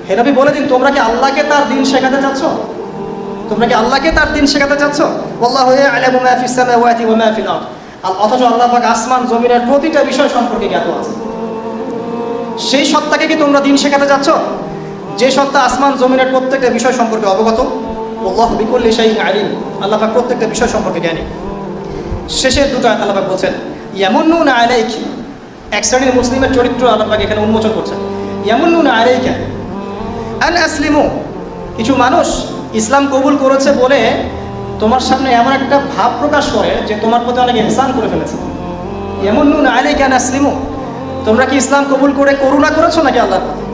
হে নবী বলে দিন, তোমরা কি আল্লাহকে তার দিন শেখাতে চাচ্ছ? তোমরা কি আল্লাহকে তার দিন শেখাতে চাচ্ছ? আল্লাহু ইয়া'লামু মা ফিস সামাওয়াতি ওয়া মা ফিল আরদ, অথচ আল্লাহ পাক আসমান জমিনের প্রতিটা বিষয় সম্পর্কে জ্ঞাত আছে। সেই সত্তাকে কি তোমরা দিন শেখাতে চাচ্ছ, যে সত্তা আসমান জমিনের প্রত্যেকটা বিষয় সম্পর্কে অবগত? আল্লাহু বিকুল্লি শাইইন আলিম, আল্লাহ পাক প্রত্যেকটা বিষয় সম্পর্কে জ্ঞানী। শেষের দুটো আয়াত আল্লাহ পাক বলছেন, ইয়ামুন্নুনা আলাইকা, এক শ্রেণীর মুসলিমের চরিত্র আল্লাহ পাক এখানে উন্মোচন করছেন। ইয়ামুন্নুনা আলাইকা আন আসলিমু, কিছু মানুষ ইসলাম কবুল করেছে বলে তোমার সামনে এমন একটা ভাব প্রকাশ করে যে তোমার প্রতি অনেক ইহসান করে ফেলেছে। ইয়ামুন্নুনা আলাইকা আন আসলিমু, তোমরা কি ইসলাম কবুল করে করুণা করেছো নাকি আল্লাহর প্রতি?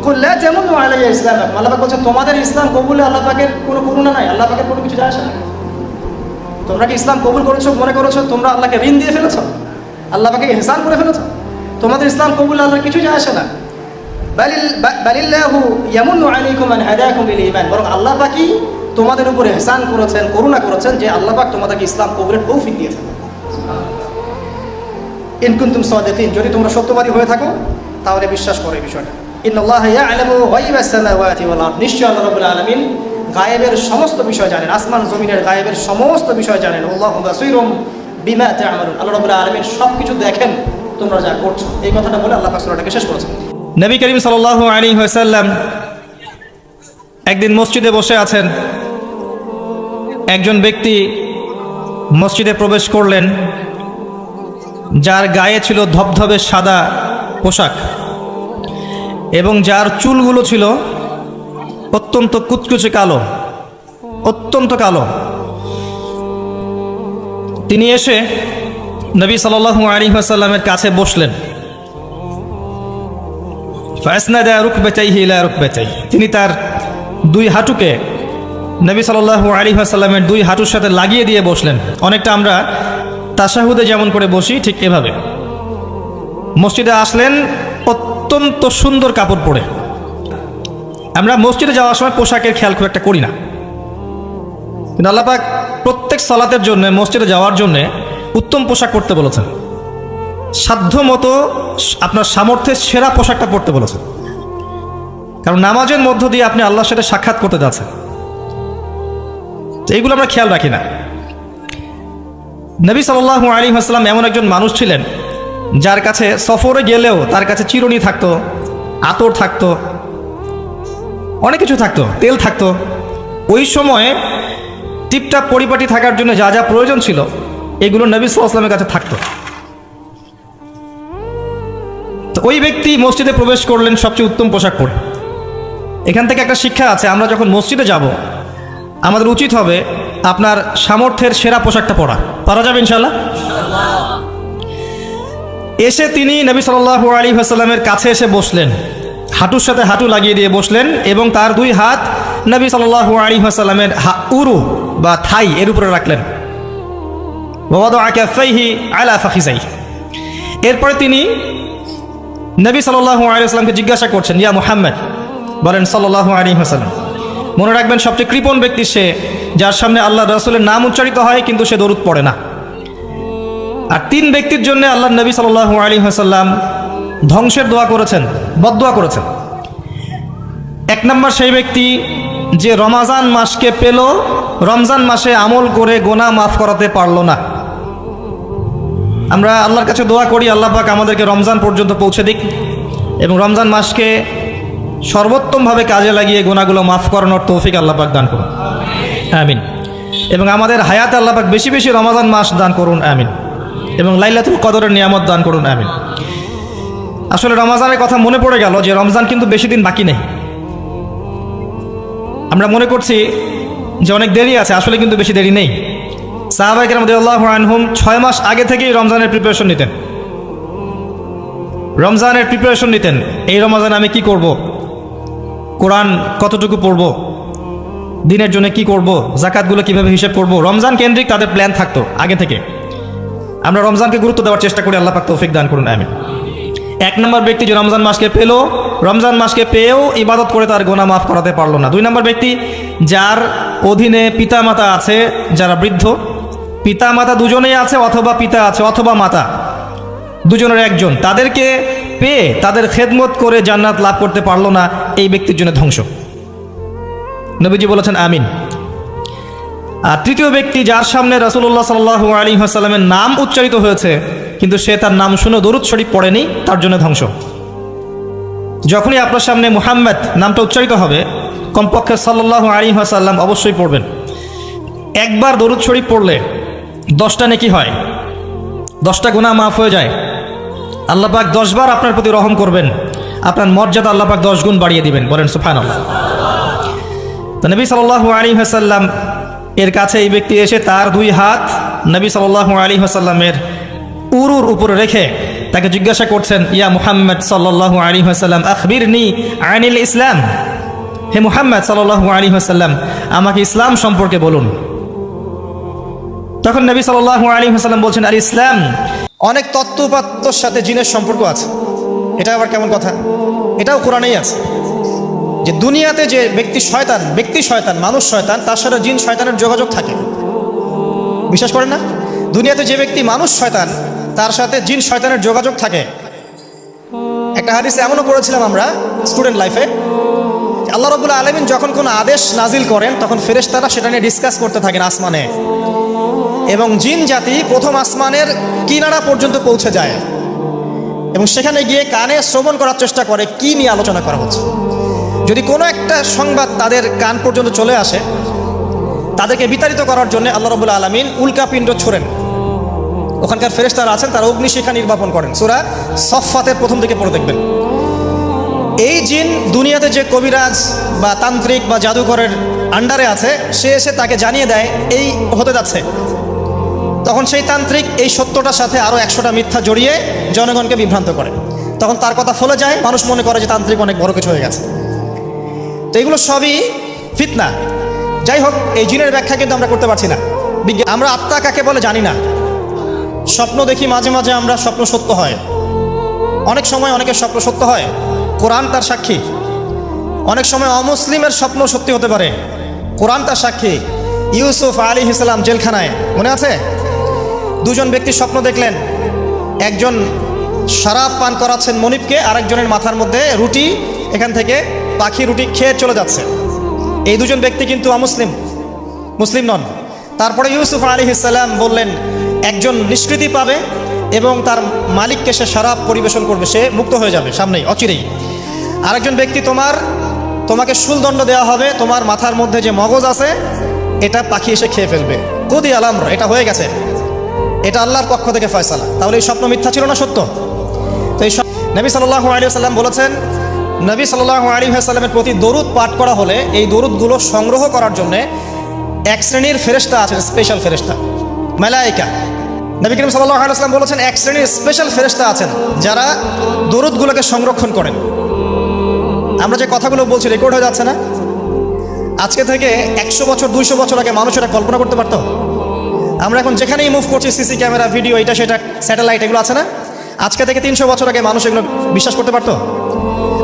কুল্লা তামুন্নু আলাইয়া ইসলামাকুম, আল্লাহ পাক বলছেন তোমাদের ইসলাম কবুলে আল্লাহ পাকের কোনো করুণা নাই, আল্লাহ পাকের কোনো কিছু যায় আসে না। তোমরা কি ইসলাম কবুল করেছো মনে করেছো তোমরা আল্লাহকে ঋণ দিয়ে ফেলেছো, আল্লাহ পাকে ইহসান করে ফেলেছো? তোমাদের ইসলাম কবুলে আল্লাহর কিছু যায় আসে না। বালিল্লাহু ইয়ামুন্নু আলাইকুম আন হাদাকুম লিল ঈমান, বরং আল্লাহ পাকই তোমাদের উপরে ইহসান করেছেন, করুণা করেছেন, যে আল্লাহ পাক তোমাদেরকে ইসলাম কবুলের তৌফিক দিয়েছেন। ইন কুনতুম সাদিকিন, যদি তোমরা সত্যবাদী হয়ে থাকো তাহলে বিশ্বাস করো এই বিষয়টা। ইন্নাল্লাহা ইয়া'লামু গায়বাস সামাওয়াতি ওয়াল আরদ, নিশ্চয়ই আল্লাহ রাব্বুল আলামিন গায়েবের সমস্ত বিষয় জানেন, আসমান জমিনের গায়েবের সমস্ত বিষয় জানেন। আল্লাহু বাসীরুম বিমা তা'মালুন, আল্লাহ রাব্বুল আলামিন সব কিছু দেখেন তোমরা যা করছো। এই কথাটা বলে আল্লাহ পাক সূরাটাকে শেষ করেছেন। নবী করিম সাল্লাল্লাহু আলাইহি ওয়াসাল্লাম একদিন মসজিদে বসে আছেন। একজন ব্যক্তি মসজিদে প্রবেশ করলেন, যার গায়ে ছিল ধবধবে সাদা পোশাক এবং যার চুলগুলো ছিল অত্যন্ত কুচকুচে কালো, অত্যন্ত কালো। তিনি এসে নবী সাল্লাল্লাহু আলাইহি ওয়াসাল্লামের কাছে বসলেন। ফাসনাদা রুকবাতাইহি ইলা রুকবাতাইহি, তিনি তার দুই হাঁটুকে নবী সাল্লাল্লাহু আলাইহি ওয়াসাল্লামের দুই হাঁটুর সাথে লাগিয়ে দিয়ে বসলেন। অনেকটা আমরা তাশাহুদে যেমন করে বসি ঠিক এভাবে। মসজিদে আসলেন অত্যন্ত সুন্দর কাপড় পরে। আমরা মসজিদে যাওয়ার সময় পোশাকের খেয়াল খুব একটা করি না, কিন্তু আল্লাহ পাক প্রত্যেক সালাতের জন্য, মসজিদে যাওয়ার জন্য উত্তম পোশাক পরতে বলেছেন। সাধ্য মতো আপনার সামর্থ্যের সেরা পোশাকটা পরতে বলেছেন। কারণ নামাজের মধ্য দিয়ে আপনি আল্লাহর সাথে সাক্ষাৎ করতে যাচ্ছেন। তো এইগুলো আমরা খেয়াল রাখি না। নবী সাল্লাল্লাহু আলাইহি ওয়াসাল্লাম এমন একজন মানুষ ছিলেন যার কাছে সফরে গেলেও তার কাছে চিরুনি থাকতো, আতর থাকতো, অনেক কিছু থাকতো, তেল থাকতো। ওই সময়ে টিপটাপ পরিপাটি থাকার জন্য যা যা প্রয়োজন ছিল এগুলো নবী সাল্লাল্লাহু আলাইহি ওয়াসাল্লামের কাছে থাকতো। তো ওই ব্যক্তি মসজিদে প্রবেশ করলেন সবচেয়ে উত্তম পোশাক পরে। এখান থেকে একটা শিক্ষা আছে, আমরা যখন মসজিদে যাব আমাদের উচিত হবে আপনার সামর্থ্যের সেরা পোশাকটা পরা যাবে ইনশাআল্লাহ। এসে তিনি নবী সাল্লাল্লাহু আলাইহি ওয়াসাল্লামের কাছে এসে বসলেন, হাঁটুর সাথে হাঁটু লাগিয়ে দিয়ে বসলেন এবং তার দুই হাত নবী সাল্লাল্লাহু আলাইহি ওয়াসাল্লামের উরু বা থাই এর উপরে রাখলেন। ওয়াদাআ কাফাইহি আলা ফাখিজাইহি। এরপরে তিনি নবী সাল্লাল্লাহু আলাইহি ওয়াসাল্লামকে জিজ্ঞাসা করছেন, ইয়া মুহাম্মদ, বলেন সাল্লাল্লাহু আলাইহি ওয়াসাল্লাম। মনে রাখবেন সবচেয়ে কৃপণ ব্যক্তি সে যার সামনে আল্লাহ রাসূলের নাম উচ্চারিত হয় কিন্তু সে দরুদ পড়ে না। আর তিন ব্যক্তির জন্য আল্লাহ নবী সাল্লাল্লাহু আলাইহি ওয়াসাল্লাম ধ্বংসের দোয়া করেছেন, বদদোয়া করেছেন। এক নম্বর সেই ব্যক্তি যে রমজান মাসকে পেল, রমজান মাসে আমল করে গোনাহ মাফ করাতে পারলো না। আমরা আল্লাহর কাছে দোয়া করি আল্লাহ পাক আমাদেরকে রমজান পর্যন্ত পৌঁছে দিক এবং রমজান মাসকে সর্বোত্তমভাবে কাজে লাগিয়ে গোনাগুলো মাফ করানোর তৌফিক আল্লাহ পাক দান করুন, আমিন। এবং আমাদের হায়াতে আল্লাহ পাক বেশি বেশি রমজান মাস দান করুন, আমিন। এবং লাইলাতুল কদরের নিয়ামত দান করুন, আমিন। আসলে রমজানের কথা মনে পড়ে গেল যে রমজান কিন্তু বেশি দিন বাকি নেই। আমরা মনে করছি যে অনেক দেরি আছে, আসলে কিন্তু বেশি দেরি নেই। সাহাবায়ে কেরাম রাদিয়াল্লাহু আনহুম 6 মাস আগে থেকেই রমজানের প্রিপারেশন নিতেন, রমজানের প্রিপারেশন নিতেন। এই রমজানে আমি কি করব, কোরআন কতটুকু পড়ব, দিনের জন্য কি করব, জাকাতগুলো কিভাবে হিসাব করব, রমজান কেন্দ্রিক তাদের প্ল্যান থাকতো আগে থেকে। আমরা রমজানকে গুরুত্ব দেওয়ার চেষ্টা করি, আল্লাহ পাক তৌফিক দান করুন, আমিন। এক নম্বর ব্যক্তি যে রমজান মাসকে পেল, রমজান মাসকে পেয়েও ইবাদত করে তার গোনাহ মাফ করাতে পারলো না। দুই নম্বর ব্যক্তি যার অধীনে পিতামাতা আছে, যারা বৃদ্ধ, পিতামাতা দুজনেই আছে অথবা পিতা আছে অথবা মাতা, দুজনের একজন, তাদেরকে পেয়ে তাদের খেদমত করে জান্নাত লাভ করতে পারলো না, এই ব্যক্তির জন্য ধ্বংস। নবীজি বলেছেন আমিন। আর তৃতীয় ব্যক্তি যার সামনে রাসূলুল্লাহ সাল্লাল্লাহু আলাইহি ওয়াসাল্লামের নাম উচ্চারিত হয়েছে কিন্তু সে তার নাম শুনে দরুদ শরীফ পড়েনি, তার জন্য ধ্বংস। যখনই আপনার সামনে মুহাম্মদ নামটা উচ্চারিত হবে কমপক্ষে সাল্লাল্লাহু আলাইহি ওয়াসাল্লাম অবশ্যই পড়বেন। একবার দরুদ শরীফ পড়লে 10টা নেকি হয়, 10টা গুনাহ মাফ হয়ে যায়। আল্লাহ পাক 10 বার আপনার প্রতি রহম করবেন, আপনার মর্যাদা আল্লাহ পাক 10 গুণ বাড়িয়ে দিবেন, বলেন সুবহানাল্লাহ। তো নবী সাল্লাল্লাহু আলাইহি ওয়াসাল্লাম এর কাছে এই ব্যক্তি এসে তার দুই হাত নবী সাল্লাল্লাহু আলাইহি ওয়াসাল্লামের উরুর উপরে রেখে তাকে জিজ্ঞাসা করছেন, ইয়া মুহাম্মদ সাল্লাল্লাহু আলাইহি ওয়াসাল্লাম আখবিরনি আনিল ইসলাম। হে মুহাম্মদ সাল্লাল্লাহু আলাইহি ওয়াসাল্লাম, আমাকে ইসলাম সম্পর্কে বলুন। তখন নবী সাল্লাল্লাহু আলাইহি ওয়াসাল্লাম বলছেন, আল ইসলাম। অনেক তত্ত্বপাত্তর সাথে জিনের সম্পর্ক আছে। এটা আবার কেমন কথা? এটাও কোরআনেই আছে যে দুনিয়াতে যে ব্যক্তি শয়তান, মানুষ শয়তান, তার সাথে জিন শয়তানের যোগাযোগ থাকে। বিশ্বাস করেন না? দুনিয়াতে যে ব্যক্তি মানুষ শয়তান তার সাথে জিন শয়তানের যোগাযোগ থাকে। একটা হাদিসে এমনও পড়েছিলাম আমরা স্টুডেন্ট লাইফে, আল্লাহ রাব্বুল আলামিন যখন কোনো আদেশ নাজিল করেন তখন ফেরেশতারা সেটা নিয়ে ডিসকাস করতে থাকেন আসমানে, এবং জিন জাতি প্রথম আসমানের কিনারা পর্যন্ত পৌঁছে যায় এবং সেখানে গিয়ে কানে শ্রবণ করার চেষ্টা করে কি নিয়ে আলোচনা করা হচ্ছে। যদি কোনো একটা সংবাদ তাদের কান পর্যন্ত চলে আসে, তাদেরকে বিতাড়িত করার জন্য আল্লাহ রাব্বুল আলামিন উল্কাপিণ্ড ছোড়েন। ওখানকার ফেরেশতারা আছেন, তারা অগ্নিশিখা নির্বাপন করেন। সূরা সফফাতের প্রথম দিকে পড়ে দেখবেন। এই জিন দুনিয়াতে যে কবিরাজ বা তান্ত্রিক বা জাদুকরের আন্ডারে আছে, সে এসে তাকে জানিয়ে দেয় এই হতে যাচ্ছে। তখন সেই তান্ত্রিক এই সত্যটার সাথে আরও 100টা মিথ্যা জড়িয়ে জনগণকে বিভ্রান্ত করে। তখন তার কথা ফলে যায়, মানুষ মনে করে যে তান্ত্রিক অনেক বড় কিছু হয়ে গেছে। তো এগুলো সবই ফিতনা। যাই হোক, এই জিনের ব্যাখ্যা কিন্তু আমরা করতে পারছি না। আমরা আত্মা কাকে বলে জানি না। স্বপ্ন দেখি মাঝে মাঝে আমরা, স্বপ্ন সত্য হয়। অনেক সময় অনেকের স্বপ্ন সত্য হয়, কোরআন তার সাক্ষী। অনেক সময় অমুসলিমের স্বপ্ন সত্যি হতে পারে, কোরআন তার সাক্ষী। ইউসুফ আলাইহিস সালাম জেলখানায়, মনে আছে? দুজন ব্যক্তি স্বপ্ন দেখলেন, একজন শরাব পান করাচ্ছেন মনিবকে, আরেকজনের মাথার মধ্যে রুটি এখান থেকে পাখি রুটি খেয়ে চলে যাচ্ছে। এই দুজন ব্যক্তি কিন্তু মুসলিম নন। তারপরে ইউসুফ আলাইহিস সালাম বললেন একজন নিষ্কৃতি পাবে এবং তার মালিককে সে শরাব পরিবেশন করবে, সে মুক্ত হয়ে যাবে সামনেই অচিরেই। আরেকজন ব্যক্তি তোমাকে শুলদণ্ড দেওয়া হবে, তোমার মাথার মধ্যে যে মগজ আছে এটা পাখি এসে খেয়ে ফেলবে। কুদি আলামর, এটা হয়ে গেছে, এটা আল্লাহর পক্ষ থেকে ফয়সালা। তাহলে এই স্বপ্ন মিথ্যা ছিল না সত্য? তো এই নবী সাল্লাল্লাহু আলাইহি ওয়াসাল্লাম বলেছেন, নবী সাল্লাল্লাহু আলাইহি ওয়াসাল্লামের প্রতি দরুদ পাঠ করা হলে এই দরুদগুলো সংগ্রহ করার জন্য এক শ্রেণীর ফেরেশতা আছেন, স্পেশাল ফেরেশতা, মালায়েকা। নবী করিম সাল্লাল্লাহু আলাইহি ওয়াসাল্লাম বলেছেন এক শ্রেণীর স্পেশাল ফেরেশতা আছেন যারা দরুদগুলোকে সংরক্ষণ করেন। আমরা যে কথাগুলো বলছি রেকর্ড হয়ে যাচ্ছে না? আজকে থেকে 100 বছর 200 বছর আগে মানুষ এটা কল্পনা করতে পারত? আমরা এখন যেখানেই মুভ করছি, সিসি ক্যামেরা, ভিডিও, এটা সেটা, স্যাটেলাইট, এগুলো আছে না? আজকে থেকে 300 বছর আগে মানুষ এগুলো বিশ্বাস করতে পারতো?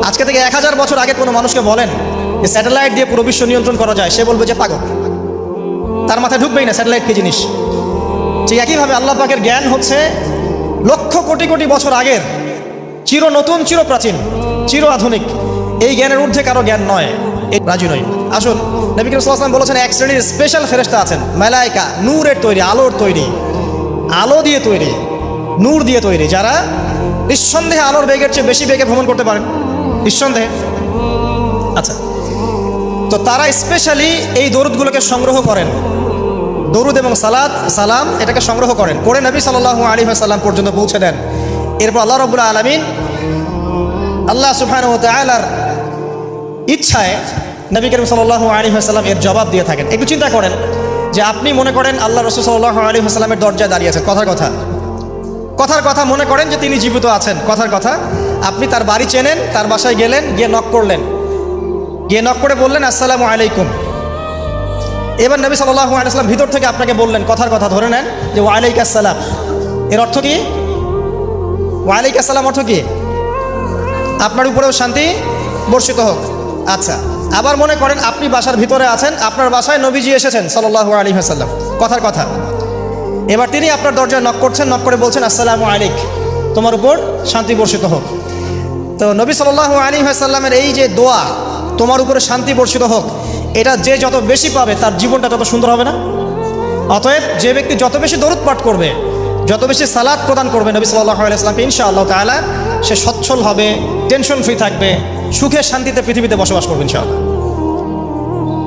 আজকে থেকে 1000 বছর আগে কোনো মানুষকে বলেন যে স্যাটেলাইট দিয়ে পুরো বিশ্ব নিয়ন্ত্রণ করা যায়, সে বলবে যে পাগল, তার মাথায় ঢুকবেই না স্যাটেলাইট কি জিনিস। ঠিক একইভাবে আল্লাহ পাকের জ্ঞান হচ্ছে লক্ষ কোটি কোটি বছর আগের, চির নতুন, চির প্রাচীন, চির আধুনিক। এই জ্ঞানের ঊর্ধ্বে কারো জ্ঞান নয়, এই রাজি নয়। আসুন, নবী করিম সাল্লাল্লাহু আলাইহি ওয়াসাল্লাম বলেছেন এক শ্রেণীর স্পেশাল ফেরেশতা আছেন, মালায়েকা, নূরের তৈরি, আলোর তৈরি, আলো দিয়ে তৈরি, নূর দিয়ে তৈরি, যারা নিঃসন্দেহে আলোর বেগের চেয়ে বেশি বেগে ভ্রমণ করতে পারেন, নিঃসন্দেহে। আচ্ছা, তো তারা স্পেশালি এই দরুদগুলোকে সংগ্রহ করেন, দরুদ এবং সালাম এটাকে সংগ্রহ করেন, করে নবী সাল্লাল্লাহু আলাইহি ওয়াসাল্লাম পর্যন্ত পৌঁছে দেন। এরপর আল্লাহ রাব্বুল আলামিন, আল্লাহ সুবহানাহু ওয়া তাআলার ইচ্ছায় নবী করিম সাল্লাল্লাহু আলাইহি ওয়াসাল্লাম এর জবাব দিয়ে থাকেন। একটু চিন্তা করেন যে আপনি মনে করেন আল্লাহ রাসূল সাল্লাল্লাহু আলাইহি ওয়াসাল্লামের দরজায় দাঁড়িয়ে আছেন, কথার কথা মনে করেন যে তিনি জীবিত আছেন, কথার কথা আপনি তার বাড়ি চেনেন, তার বাসায় গেলেন, গিয়ে নক করলেন, গিয়ে নক করে বললেন আসসালামু আলাইকুম। এবার নবী সাল্লাল্লাহু আলাইহি ওয়াসাল্লাম ভিতর থেকে আপনাকে বললেন, কথার কথা ধরে নেন যে ওয়ালাইকুম আসসালাম। এর অর্থ কি? ওয়ালাইকুম আসসালাম অর্থ কি? আপনার উপরেও শান্তি বর্ষিত হোক। আচ্ছা, আবার মনে করেন আপনি বাসার ভিতরে আছেন, আপনার বাসায় নবীজি এসেছেন সাল্লাল্লাহু আলাইহি ওয়াসাল্লাম, কথার কথা। এবার তিনি আপনার দরজায় নক করছেন, নক করে বলছেন আসসালামু আলাইক, তোমার উপর শান্তি বর্ষিত হোক। তো নবী সাল্লাল্লাহু আলাইহি ওয়াসাল্লামের এই যে দোয়া, তোমার উপরে শান্তি বর্ষিত হোক, এটা যে যত বেশি পাবে তার জীবনটা তত সুন্দর হবে না? অতএব যে ব্যক্তি যত বেশি দরুদ পাঠ করবে, যত বেশি সালাত প্রদান করবে নবী সাল্লাল্লাহু আলাইহি ওয়াসাল্লামকে, ইনশাআল্লাহ তাআলা সে সচ্ছল হবে, টেনশন ফ্রি থাকবে, সুখে শান্তিতে পৃথিবীতে বসবাস করবে ইনশাআল্লাহ।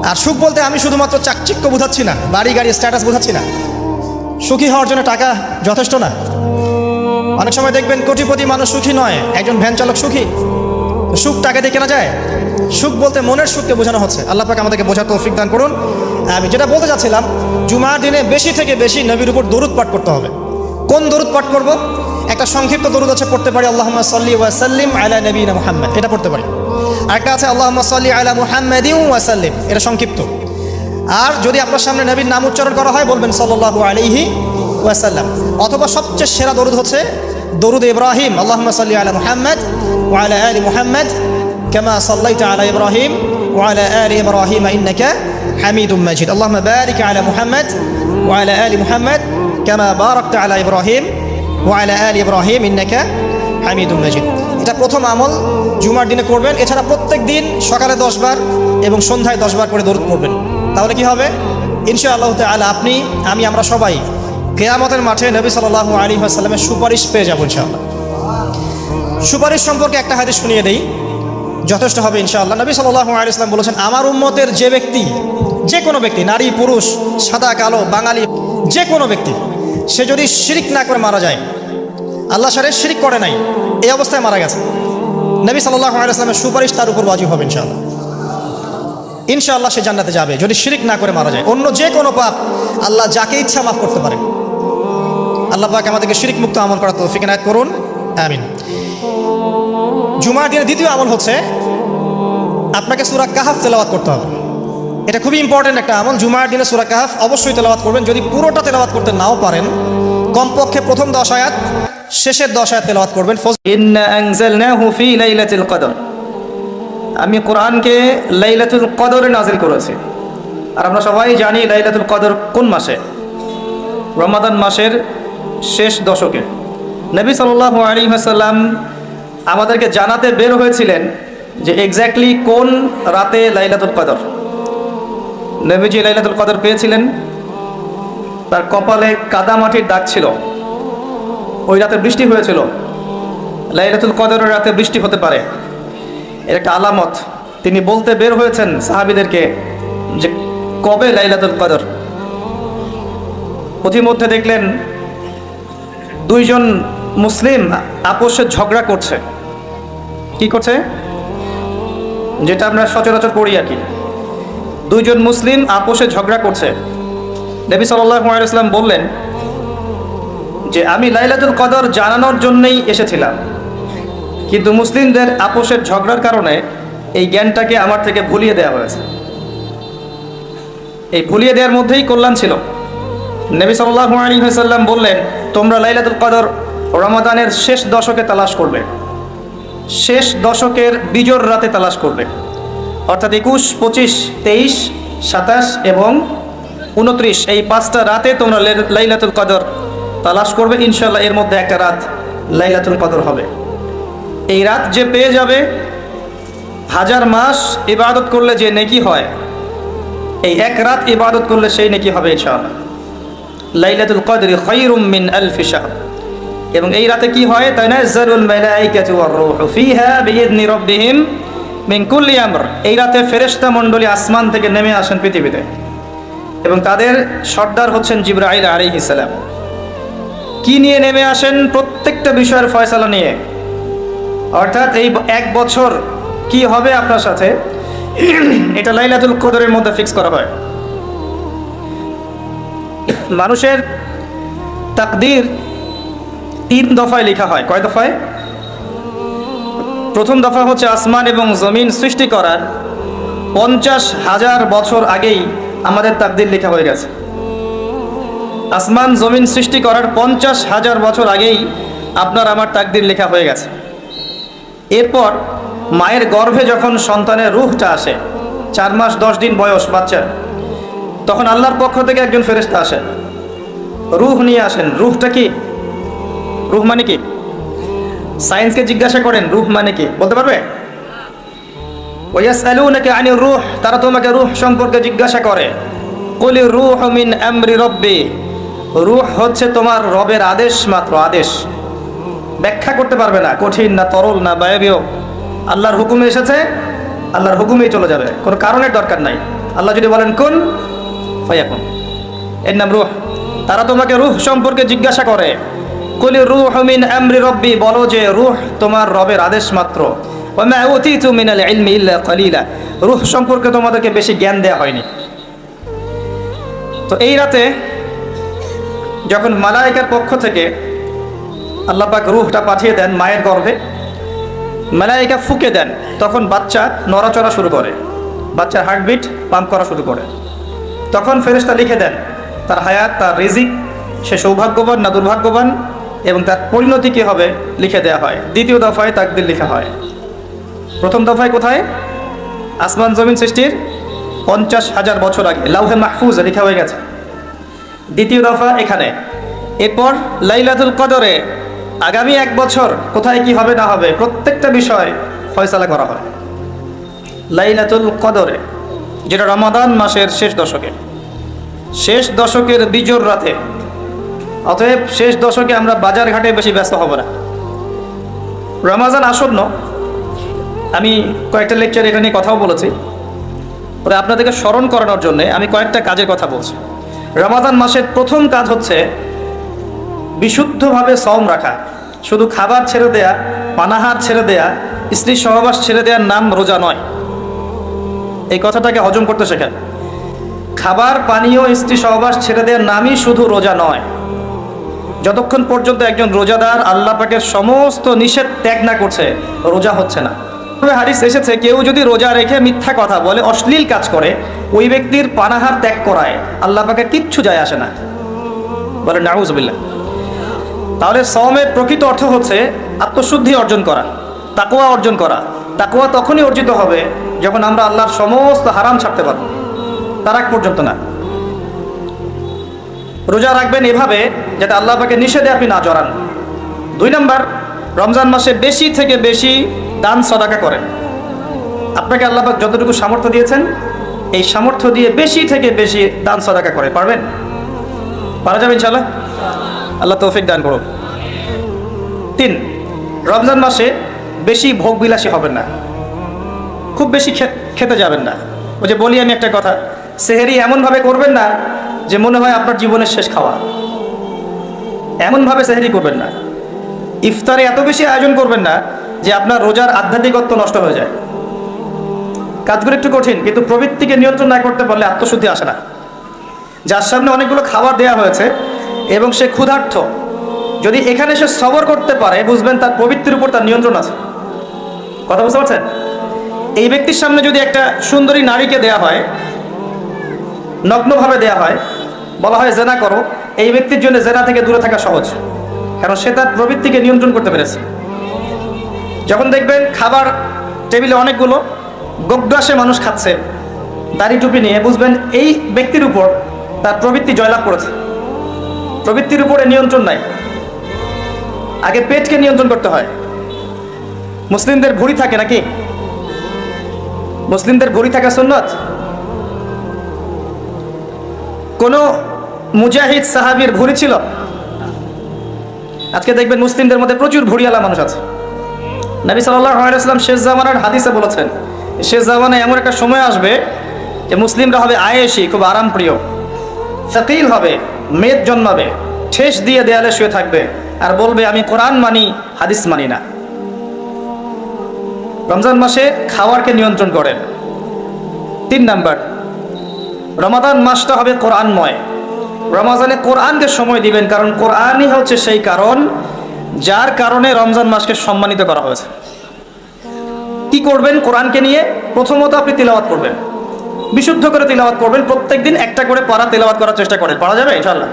আর সুখ বলতে আমি শুধুমাত্র চাকচিক্য বোঝাচ্ছি না, বাড়ি গাড়ি স্ট্যাটাস বোঝাচ্ছি না। সুখী হওয়ার জন্য টাকা যথেষ্ট না। অনেক সময় দেখবেন কোটিপতি মানুষ সুখী নয়, একজন ভ্যান চালক সুখী। সুখ টাকা দিয়ে কেনা যায়? সুখ বলতে মনের সুখকে বোঝানো হচ্ছে। আল্লাহ পাক আমাদেরকে বোঝার তৌফিক দান করুন। আমি যেটা বলতে চাচ্ছিলাম, জুমার দিনে বেশি থেকে বেশি নবীর উপর দরুদ পাঠ করতে হবে। কোন দরুদ পাঠ করব? একটা সংক্ষিপ্ত দরুদ আছে, পড়তে পারি আল্লাহুম্মা সাল্লি ওয়া সাল্লিম আলা নবিয়িনা মুহাম্মদ, এটা পড়তে পারি। আরেকটা আছে আল্লাহুম্মা সাল্লি আলা মুহাম্মাদিন ওয়া সাল্লিম, এটা সংক্ষিপ্ত। আর যদি আপনার সামনে নবীর নাম উচ্চারণ করা হয় বলবেন সাল্লাল্লাহু আলাইহি ওয়াসাল্লাম। অথবা সবচেয়ে সেরা দরুদ হচ্ছে দরুদ ইব্রাহিম, আল্লাহুম্মা সাল্লি আলা মুহাম্মদ ওয়া আলা আলি মুহাম্মদ কামা সাল্লাইতা আলা ইব্রাহিম ওয়া আলা আলি ইব্রাহিম ইন্নাকা হামিদুম মাজিদ। আল্লাহুম্মা বারিক আলা মুহাম্মদ ওয়া আলা আলি মুহাম্মদ কামা বারাকতা আলা ইব্রাহিম ওয়া আলা আলি ইব্রাহিম ইন্নাকা হামিদুম মাজিদ। এটা প্রথম আমল, জুমার দিনে করবেন। এছাড়া প্রত্যেক দিন সকালে 10 বার এবং সন্ধ্যায় 10 বার করে দরুদ পড়বেন। তাহলে কি হবে? ইনশাআল্লাহ তাআলা আপনি, আমি, আমরা সবাই কিয়ামতের মাঠে নবী সাল্লাল্লাহু আলাইহি ওয়াসাল্লামের সুপারিশ পেয়ে যাব ইনশাআল্লাহ। সুপারিশ সম্পর্কে একটা হাদিস শুনিয়ে দেই, যথেষ্ট হবে ইনশাআল্লাহ। নবী সাল্লাল্লাহু আলাইহি ওয়াসাল্লাম বলেছেন, আমার উম্মতের যে ব্যক্তি, যে কোনো ব্যক্তি, নারী পুরুষ, সাদা কালো, বাঙালি, যে কোনো ব্যক্তি, সে যদি শিরিক না করে মারা যায়, আল্লাহর সাথে শিরিক করে নাই, এই অবস্থায় মারা গেছে, নবী সাল্লাল্লাহু আলাইহি ওয়াসাল্লামের সুপারিশ তার উপর ওয়াজিব হবে ইনশাআল্লাহ। ইনশাআল্লাহ সে জান্নাতে যাবে যদি শিরিক না করে মারা যায়। অন্য যে কোনো পাপ আল্লাহ যাকে ইচ্ছা মাফ করতে পারে। আল্লাহ পাক আমাদেরকে শিরিক মুক্ত আমল করার তৌফিক এনায়েত করুন, আমিন। জুমার দিনের দ্বিতীয় আমল হচ্ছে আপনাকে সূরা কাহফ তেলাওয়াত করতে হবে। এটা খুবই ইম্পর্টেন্ট একটা আমল। জুমার দিনে সূরা কাহফ অবশ্যই তেলাওয়াত করবেন। যদি পুরোটা তেলাওয়াত করতে নাও পারেন, কমপক্ষে প্রথম 10 আয়াত, শেষের 10 আয়াত তেলাওয়াত করবেন। ইন্না আনজালনাহু ফি লাইলাতুল কদর, আমি কোরআনকে লাইলাতুল কদরে নাজিল করেছি। আর আমরা সবাই জানি লাইলাতুল কদর কোন মাসে? রমাদান মাসের শেষ দশকে। নবী সাল্লাল্লাহু আলাইহি ওয়াসাল্লাম আমাদেরকে জানাতে বের হয়েছিলেন যে এক্স্যাক্টলি কোন রাতে লাইলাতুল কদর। নবীজি লাইলাতুল কদর পেয়েছিলেন, তার কপালে কাদামাটির দাগ ছিল, ওই রাতে বৃষ্টি হয়েছিল। লাইলাতুল কদরের রাতে বৃষ্টি হতে পারে, এর একটা আলামত। তিনি বলতে বের হয়েছেন সাহাবীদেরকে যে কবে লাইলাতুল কদর। পথিমধ্যে দেখলেন দুইজন মুসলিম আপোষে ঝগড়া করছে। কি করছে? যেটা আমরা সচরাচর করি আর কি। দুইজন মুসলিম আপোষে ঝগড়া করছে। নবী সাল্লাল্লাহু আলাইহি ওয়াসাল্লাম বললেন যে আমি লাইলাতুল কদর জানানোর জন্যই এসেছিলাম, কিন্তু মুসলিমদের আপোষের ঝগড়ার কারণে এই জ্ঞানটাকে আমার থেকে ভুলিয়ে দেওয়া হয়েছে। এই ভুলিয়ে দেওয়ার মধ্যেই কল্যাণ ছিল। নবী সাল্লাল্লাহু আলাইহি ওয়াসাল্লাম বললেন, তোমরা লাইলাতুল কদর রমাদানের শেষ দশকে তালাশ করবে, শেষ দশকের বিজোড় রাতে তালাশ করবে, অর্থাৎ 21, 25, 23, 27 এবং 29 এই 5টা রাতে তোমরা লাইলাতুল কদর তালাশ করবে। ইনশাআল্লাহ এর মধ্যে একটা রাত লাইলাতুল কদর হবে। এই রাত যে পেয়ে যাবে, 1000 মাস ইবাদত করলে যে নেকি হয়, এই এক রাত ইবাদত করলে সেই নেকি হবে ইনশাআল্লাহ। লাইলাতুল কদরি খায়রুম মিন আলফি শাহর। এবং এই রাতে কি হয়? তানাজ্জালুল মালায়েকাতু ওয়ার রূহু ফিহা বিইذনি রাব্বিহিম মিন কুল্লি আমর। এই রাতে ফেরেশতা মণ্ডলী আসমান থেকে নেমে আসেন পৃথিবীতে, এবং তাদের সর্দার হচ্ছেন জিবরাইল আলাইহিস সালাম। কি নিয়ে নেমে আসেন? প্রত্যেকটা বিষয়ের ফয়সালা নিয়ে। অর্থাৎ এই এক বছর কি হবে আপনার সাথে, এটা লাইলাতুল কদরের মধ্যে ফিক্স করা হয়। মানুষের তাকদীর 3 দফায় লেখা হয়। কয় দফায়? প্রথম দফা হচ্ছে আসমান এবং জমিন সৃষ্টি করার 50,000 বছর আগেই আমাদের তাকদীর লেখা হয়ে গেছে। আসমান জমিন সৃষ্টি করার 50,000 বছর আগেই আপনার আমার তাকদীর লেখা হয়ে গেছে। এরপর মায়ের গর্ভে যখন সন্তানের রূহটা আসে, 4 মাস 10 দিন বয়স বাচ্চার, তখন আল্লাহর পক্ষ থেকে একজন ফেরেশতা আসেন, রূহ নিয়ে আসেন। রূহটা কি? রূহ মানে কি? সায়েন্সকে জিজ্ঞাসা করেন রূহ মানে কি, বলতে পারবে? ওয়ায়াসআলুনাকা আনির রূহ, তারা তোমাকে রূহ সম্পর্কে জিজ্ঞাসা করে। কুলির রূহু মিন আমরি রাব্বি, রূহ হচ্ছে তোমার রবের আদেশ মাত্র, আদেশ। ব্যাখ্যা করতে পারবে না, কঠিন না তরল না বায়বীয়। আল্লাহর হুকুমে এসেছে, আল্লাহর হুকুমেই চলে যাবে, কোনো কারণের দরকার নাই। আল্লাহ যদি বলেন কুন ফায়াকুন, এর নাম রূহ। তারা তোমাকে রূহ সম্পর্কে জিজ্ঞাসা করে। কুলির রূহু মিন আমরি রাব্বি, বলো যে রূহ তোমার রবের আদেশ মাত্র। ওয়া মা উতীতু মিনাল ইলমি ইল্লা কালিলা, রূহ সম্পর্কে তোমাদেরকে বেশি জ্ঞান দেওয়া হয়নি। তো এই রাতে যখন মালায়েকার পক্ষ থেকে আল্লাহ পাক রূহটা পাঠিয়ে দেন মায়ের গর্ভে, মালায়েকা ফুঁকে দেন, তখন বাচ্চা নড়াচড়া শুরু করে, বাচ্চার হার্টবিট পাম্প করা শুরু করে। তখন ফেরেশতা লিখে দেন তার হায়াত, তার রিজিক, সে সৌভাগ্যবান না দুর্ভাগ্যবান, এবং তার পরিণতি কী হবে লিখে দেওয়া হয়। দ্বিতীয় দফায় তাকদীর লেখা হয়। প্রথম দফায় কোথায়? আসমান জমিন সৃষ্টির 50,000 বছর আগে লাউহে মাহফুজে লেখা হয়ে গেছে। দ্বিতীয় দফা এখানে। এরপর লাইলাতুল কদরে আগামী 1 বছর কোথায় কি হবে না হবে প্রত্যেকটা বিষয় ফয়সালা করা হয় লাইলাতুল কদরে, যেটা রমাদান মাসের শেষ দশকে, শেষ দশকের বিজোড় রাতে। অতএব শেষ দশকে আমরা বাজার ঘাটে বেশি ব্যস্ত হব না। রমাজান আসন্ন, আমি কয়েকটা লেকচার এটা নিয়ে কথাও বলেছি, পরে আপনাদেরকে স্মরণ করানোর জন্য আমি কয়েকটা কাজের কথা বলছি। রমাদান মাসের প্রথম কাজ হচ্ছে বিশুদ্ধভাবে সওম রাখা। শুধু খাবার ছেড়ে দেয়া, পানাহার ছেড়ে দেয়া, স্ত্রী সহবাস ছেড়ে দেওয়ার নাম রোজা নয়। এই কথাটাকে হজম করতে শেখেন। খাবার পানীয় স্ত্রী সহবাস ছেড়ে দেওয়ার নামই শুধু রোজা নয়। যতক্ষণ পর্যন্ত একজন রোজাদার আল্লাহ পাকের সমস্ত নিষেধ ত্যাগ না করছে, রোজা হচ্ছে না। হাদিস এসেছে, কেউ যদি রোজা রেখে মিথ্যা কথা বলে, অশ্লীল কাজ করে, ওই ব্যক্তির পানাহার ত্যাগ করায় আল্লাহ পাকের কিচ্ছু যায় আসে না। বলে নাউজুবিল্লাহ। তাহলে সওমের প্রকৃত অর্থ হচ্ছে আত্মশুদ্ধি অর্জন করা, তাকওয়া অর্জন করা। তাকওয়া তখনই অর্জিত হবে যখন আমরা আল্লাহর সমস্ত হারাম ছাড়তে পারব, তার আগ পর্যন্ত না। রোজা রাখবেন এভাবে যাতে আল্লাহ পাকে নিষেধে আপনি না জড়ান। 2 নম্বর, রমজান মাসে বেশি থেকে বেশি দান সদাকা করেন। আপনাকে আল্লাহ পাক যতটুকু সামর্থ্য দিয়েছেন, এই সামর্থ্য দিয়ে বেশি থেকে বেশি দান সাদাকা করে। পারবেন? পারা যাবে ইনশাআল্লাহ? আল্লাহ তৌফিক দান করুন। 3, রমজান মাসে বেশি ভোগ বিলাসী হবেন না, খুব বেশি খেতে যাবেন না। ওই যে বলি আমি একটা কথা, সেহেরি এমনভাবে করবেন না যে মনে হয় আপনার জীবনের শেষ খাওয়া। এমনভাবে সেহেরি করবেন না। ইফতারে এত বেশি আয়োজন করবেন না যে আপনার রোজার আধ্যাত্মিকত্ব নষ্ট হয়ে যায়। কাজগুলো একটু কঠিন, কিন্তু প্রবৃত্তিকে নিয়ন্ত্রণ না করতে পারলে আত্মশুদ্ধি আসে না। যার সামনে অনেকগুলো খাবার দেওয়া হয়েছে এবং সে ক্ষুধার্ত, যদি এখানে সে সবর করতে পারে, বুঝবেন তার প্রবৃত্তির উপর তার নিয়ন্ত্রণ আছে। কথা বুঝতে পারছেন? এই ব্যক্তির সামনে যদি একটা সুন্দরী নারীকে দেয়া হয়, নগ্নভাবে দেয়া হয়, বলা হয় জেনা করো, এই ব্যক্তির জন্য জেনা থেকে দূরে থাকা সহজ, কারণ সে তার প্রবৃত্তিকে নিয়ন্ত্রণ করতে পেরেছে। যখন দেখবেন খাবার টেবিলে অনেকগুলো গোগ্রাসে মানুষ খাচ্ছে দাড়ি টুপি নিয়ে, বুঝবেন এই ব্যক্তির উপর তার প্রবৃত্তি জয়লাভ করেছে। প্রবৃত্তির উপরে নিয়ন্ত্রণ নাই। আগে পেটকে নিয়ন্ত্রণ করতে হয়। মুসলিমদের ভুঁড়ি থাকে নাকি? মুসলিমদের ভুঁড়ি থাকা সুন্নত। কোন মুজাহিদ সাহাবীর ভুঁড়ি ছিল? আজকে দেখবেন মুসলিমদের মধ্যে প্রচুর ভুঁড়িওয়ালা মানুষ আছে। নবী সাল্লাল্লাহু আলাইহি ওয়াসাল্লাম শেষ জামানার হাদিসে বলেছেন, শেষ জামানায় এমন একটা সময় আসবে যে মুসলিমরা হবে আয়েশি, খুব আরামপ্রিয়, সাকিল হবে, মেদ জন্মাবে, ঠেস দিয়ে দেয়ালে শুয়ে থাকবে আর বলবে আমি কোরআন মানি, হাদিস মানি না। রমজান মাসে খাওয়ারকে নিয়ন্ত্রণ করেন। 3 নাম্বার, রমাদান মাসটা হবে কোরআনময়। রমাজানে কোরআনকে সময় দিবেন, কারণ কোরআনই হচ্ছে সেই কারণ যার কারণে রমজান মাসকে সম্মানিত করা হয়েছে। কি করবেন কোরআনকে নিয়ে? প্রথমত আপনি তিলাওয়াত করবেন, বিশুদ্ধ করে তিলাওয়াত করবেন। প্রত্যেকদিন একটা করে পারা তিলাওয়াত করার চেষ্টা করেন। পারা যাবে ইনশাআল্লাহ?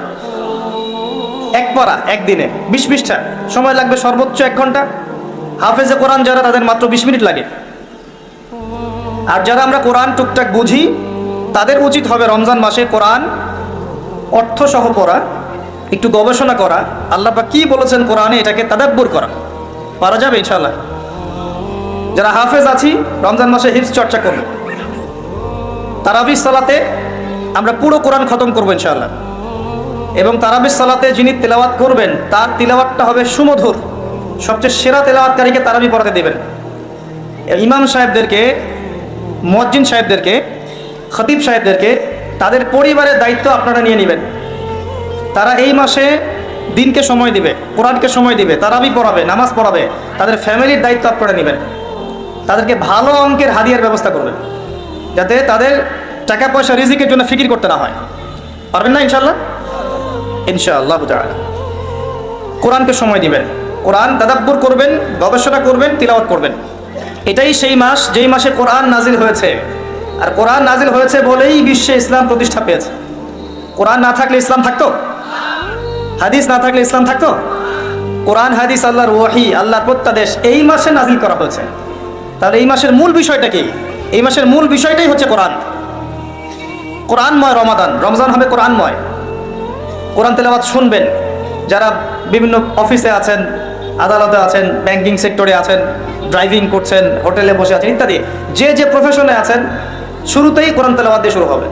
এক পারা একদিনে 20 পৃষ্ঠা, সময় লাগবে সর্বোচ্চ 1 ঘন্টা। হাফেজে কোরআন যারা, তাদের মাত্র 20 মিনিট লাগে। আর যারা আমরা কোরআন টুকটাক বুঝি, তাদের উচিত হবে রমজান মাসে কোরআন অর্থসহ পড়া, একটু গবেষণা করা, আল্লাহ পাক কি বলেছেন কোরআনে এটাকে তাদাব্বুর করা। পারা যাবে ইনশাআল্লাহ? যারা হাফেজ আছি, রমজান মাসে হিফজ চর্চা করব। তারাবির সালাতে আমরা পুরো কোরআন খতম করবো ইনশাআল্লাহ। এবং তারাবির সালাতে যিনি তেলাওয়াত করবেন তার তিলাওয়াতটা হবে সুমধুর। সবচেয়ে সেরা তেলাওয়াতকারীকে তারাবি পড়াতে দেবেন। ইমাম সাহেবদেরকে, মুয়াজ্জিন সাহেবদেরকে, খতিব সাহেবদেরকে, তাদের পরিবারের দায়িত্ব আপনারা নিয়ে নেবেন। তারা এই মাসে দিনকে সময় দিবে, কোরআনকে সময় দিবে, তারাবি পড়াবে, নামাজ পড়াবে। তাদের ফ্যামিলির দায়িত্ব আপনারা নেবেন। তাদেরকে ভালো অঙ্কের হাদিয়ার ব্যবস্থা করবেন, যাতে তাদের টাকা পয়সা রিজিকের জন্য ফিকির করতে না হয়। পারবেন না ইনশাআল্লাহ? ইনশাআল্লাহ তাআলা কোরআনকে সময় দিবেন, কোরআন তাদাব্বুর করবেন, গবেষণা করবেন, তিলাওয়াত করবেন। এটাই সেই মাস যেই মাসে কোরআন নাজিল হয়েছে। আর কোরআন নাজিল হয়েছে বলেই বিশ্বে ইসলাম প্রতিষ্ঠা পেয়েছে। কোরআন না থাকলে ইসলাম থাকতো? হাদিস না থাকলে ইসলাম থাকতো? কোরআন হাদিস আল্লাহর ওয়াহি, আল্লাহর প্রত্যাদেশ এই মাসে নাজিল করা হয়েছে। তাহলে এই মাসের মূল বিষয়টা কি? এই মাসের মূল বিষয়টাই হচ্ছে কোরআন। কোরআনময় রমাদান, রমজান হবে কোরআনময়। কোরআন তেলাওয়াত শুনবেন। যারা বিভিন্ন অফিসে আছেন, আদালতে আছেন, ব্যাংকিং সেক্টরে আছেন, ড্রাইভিং করছেন, হোটেলে বসে আছেন, ইত্যাদি যে যে প্রফেশনে আছেন, শুরুতেই কোরআন তেলাওয়াত দিয়ে শুরু হবে।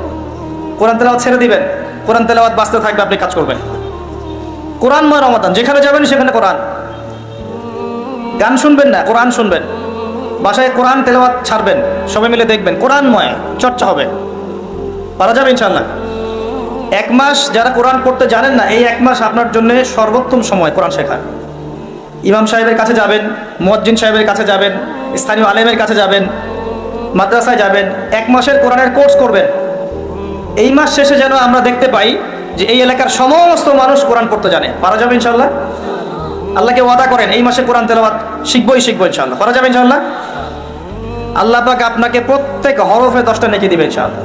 কোরআন তেলাওয়াত ছেড়ে দিবেন, কোরআন তেলাওয়াত বাঁচতে থাকবে, আপনি কাজ করবেন। কোরআনময় রমাদান, যেখানে যাবেন সেখানে কোরআন। গান শুনবেন না, কোরআন শুনবেন। বাসায় কোরআন তেলাওয়াত ছাড়বেন, সবাই মিলে দেখবেন, কোরআনময় চর্চা হবে। পারা যাবে ইনশাআল্লাহ? 1 মাস যারা কোরআন পড়তে জানেন না, এই 1 মাস আপনার জন্য সর্বোত্তম সময় কোরআন শেখার। ইমাম সাহেবের কাছে যাবেন, মুয়াজ্জিন সাহেবের কাছে যাবেন, স্থানীয় আলেমের কাছে যাবেন, মাদ্রাসায় যাবেন, 1 মাসের কোরআনের কোর্স করবেন। এই মাস শেষে যেন আমরা দেখতে পাই যে এই এলাকার সমস্ত মানুষ কোরআন পড়তে জানে। পারা যাবে ইনশাআল্লাহ? আল্লাহকে ওয়াদা করেন এই মাসে কোরআন তেলাওয়াত শিখবই ইনশাআল্লাহ। পারা যাবে ইনশাআল্লাহ? আল্লাহ পাক আপনাকে প্রত্যেক হরফে 10টা নেকি দিবেন ইনশাআল্লাহ।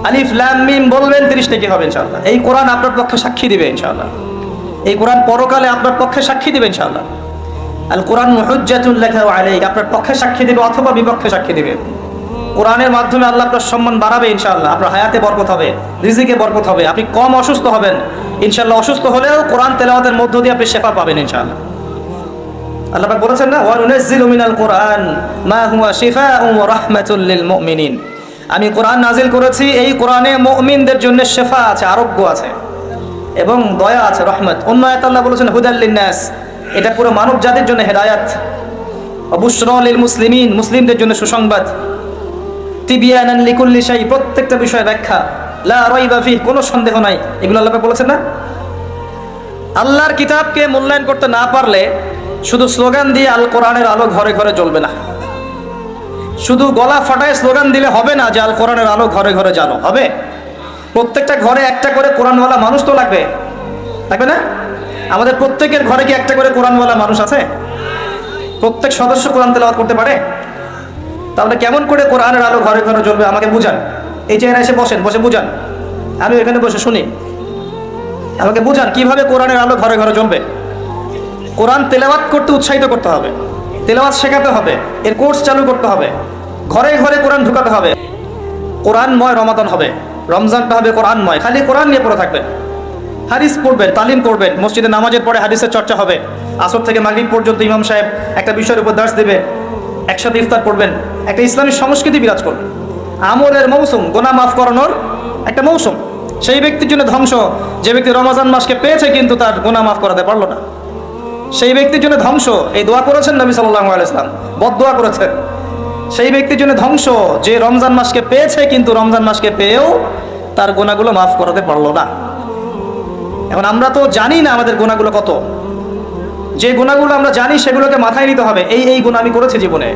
আলিফ লাম মিম বলবেন, 30 নেকি হবে ইনশাআল্লাহ। এই কোরআন আপনার পক্ষে সাক্ষী দিবে ইনশাআল্লাহ। এই কোরআন পরকালে আপনার পক্ষে সাক্ষী দিবে ইনশাআল্লাহ। আল কোরআন হুজ্জাতুল লাকা ওয়া আলাইকা, আপনার পক্ষে সাক্ষী দিবে অথবা বিপক্ষে সাক্ষী দিবে। কোরআনের মাধ্যমে আল্লাহ আপনার সম্মান বাড়াবে ইনশাআল্লাহ। আপনার হায়াতে বরকত হবে, রিজিকে বরকত হবে, আপনি কম অসুস্থ হবেন ইনশাআল্লাহ। অসুস্থ হলেও কোরআন তেলাওয়াতের মধ্য দিয়ে আপনি শেফা পাবেন ইনশাআল্লাহ। আল্লাহ পাক বলেছেন না, ওয়া নুনাজ্জিলু মিনাল কুরআন মা হুয়া শিফাউন ওয়া রাহমাতুল লিল মুমিনিন। আমি কোরআন নাজিল করেছি, এই কোরআনে মুমিনদের জন্য শিফা আছে, আরোগ্য আছে এবং দয়া আছে, রহমত। অন্য আয়াতে আল্লাহ বলেছেন হুদাল লিন্নাস, এটা পুরো মানব জাতির জন্য হেদায়াত। ওয়া বুশরা লিল মুসলিমিন, মুসলিমদের জন্য সুসংবাদ। তিবিয়ানান লিকুল্লি শাই, প্রত্যেকটা বিষয় ব্যাখ্যা। লা রাইবা ফিহ, কোনো সন্দেহ নাই। এগুলো আল্লাহ পাক বলেছেন না। আল্লাহর কিতাবকে মূল্যায়ন করতে না পারলে শুধু স্লোগান দিয়ে আল কোরআনের আলো ঘরে ঘরে জ্বলবে না। শুধু গলা ফাটায় স্লোগান দিলে হবে না যে আল কোরআনের আলো ঘরে ঘরে জ্বালো, হবে? প্রত্যেকটা ঘরে একটা করে কোরআনওয়ালা মানুষ তো লাগবে, লাগবে না? আমাদের প্রত্যেকের ঘরে কি একটা করে কোরআনওয়ালা মানুষ আছে? প্রত্যেক সদস্য কোরআন তেলাওয়াত করতে পারে? তাহলে কেমন করে কোরআনের আলো ঘরে ঘরে জ্বলবে আমাকে বুঝান। এই চেহারা এসে বসেন, বসে বুঝান, আমি এখানে বসে শুনি। আমাকে বুঝান কিভাবে কোরআনের আলো ঘরে ঘরে জ্বলবে। কোরআন তেলাওয়াত করতে উৎসাহিত করতে হবে, তেলাওয়াত শেখাতে হবে, এর কোর্স চালু করতে হবে, ঘরে ঘরে কোরআন ঢুকাতে হবে। কোরআনময় রমাদান হবে, রমজানটা হবে কোরআনময়। খালি কোরআন নিয়ে পড়ে থাকবেন, হাদিস পড়বেন, তালিম করবেন। মসজিদে নামাজের পরে হাদিসের চর্চা হবে। আসর থেকে মাগরিব পর্যন্ত ইমাম সাহেব একটা বিষয়ের উপর দার্স দেবে, একসাথে ইফতার করবেন। একটা ইসলামী সংস্কৃতি বিরাজ করবে। আমলের মৌসুম, গুনাহ মাফ করানোর একটা মৌসুম। সেই ব্যক্তির জন্য ধ্বংস যে ব্যক্তি রমজান মাসকে পেয়েছে কিন্তু তার গুনাহ মাফ করাতে পারলো না। সেই ব্যক্তির জন্য ধ্বংস, এই দোয়া করেছেন নবী সাল্লাল্লাহু আলাইহি ওয়াসাল্লাম, বদদোয়া করেছেন। সেই ব্যক্তির জন্য ধ্বংস যে রমজান মাসকে পেয়েছে কিন্তু রমজান মাসকে পেয়েও তার গুনাহগুলো মাফ করাতে পারলো না। এখন আমরা তো জানি না আমাদের গুনাহগুলো কত। যে গুনাহগুলো আমরা জানি সেগুলোকে মাথায় নিতে হবে, এই গুনাহ আমি করেছি জীবনে।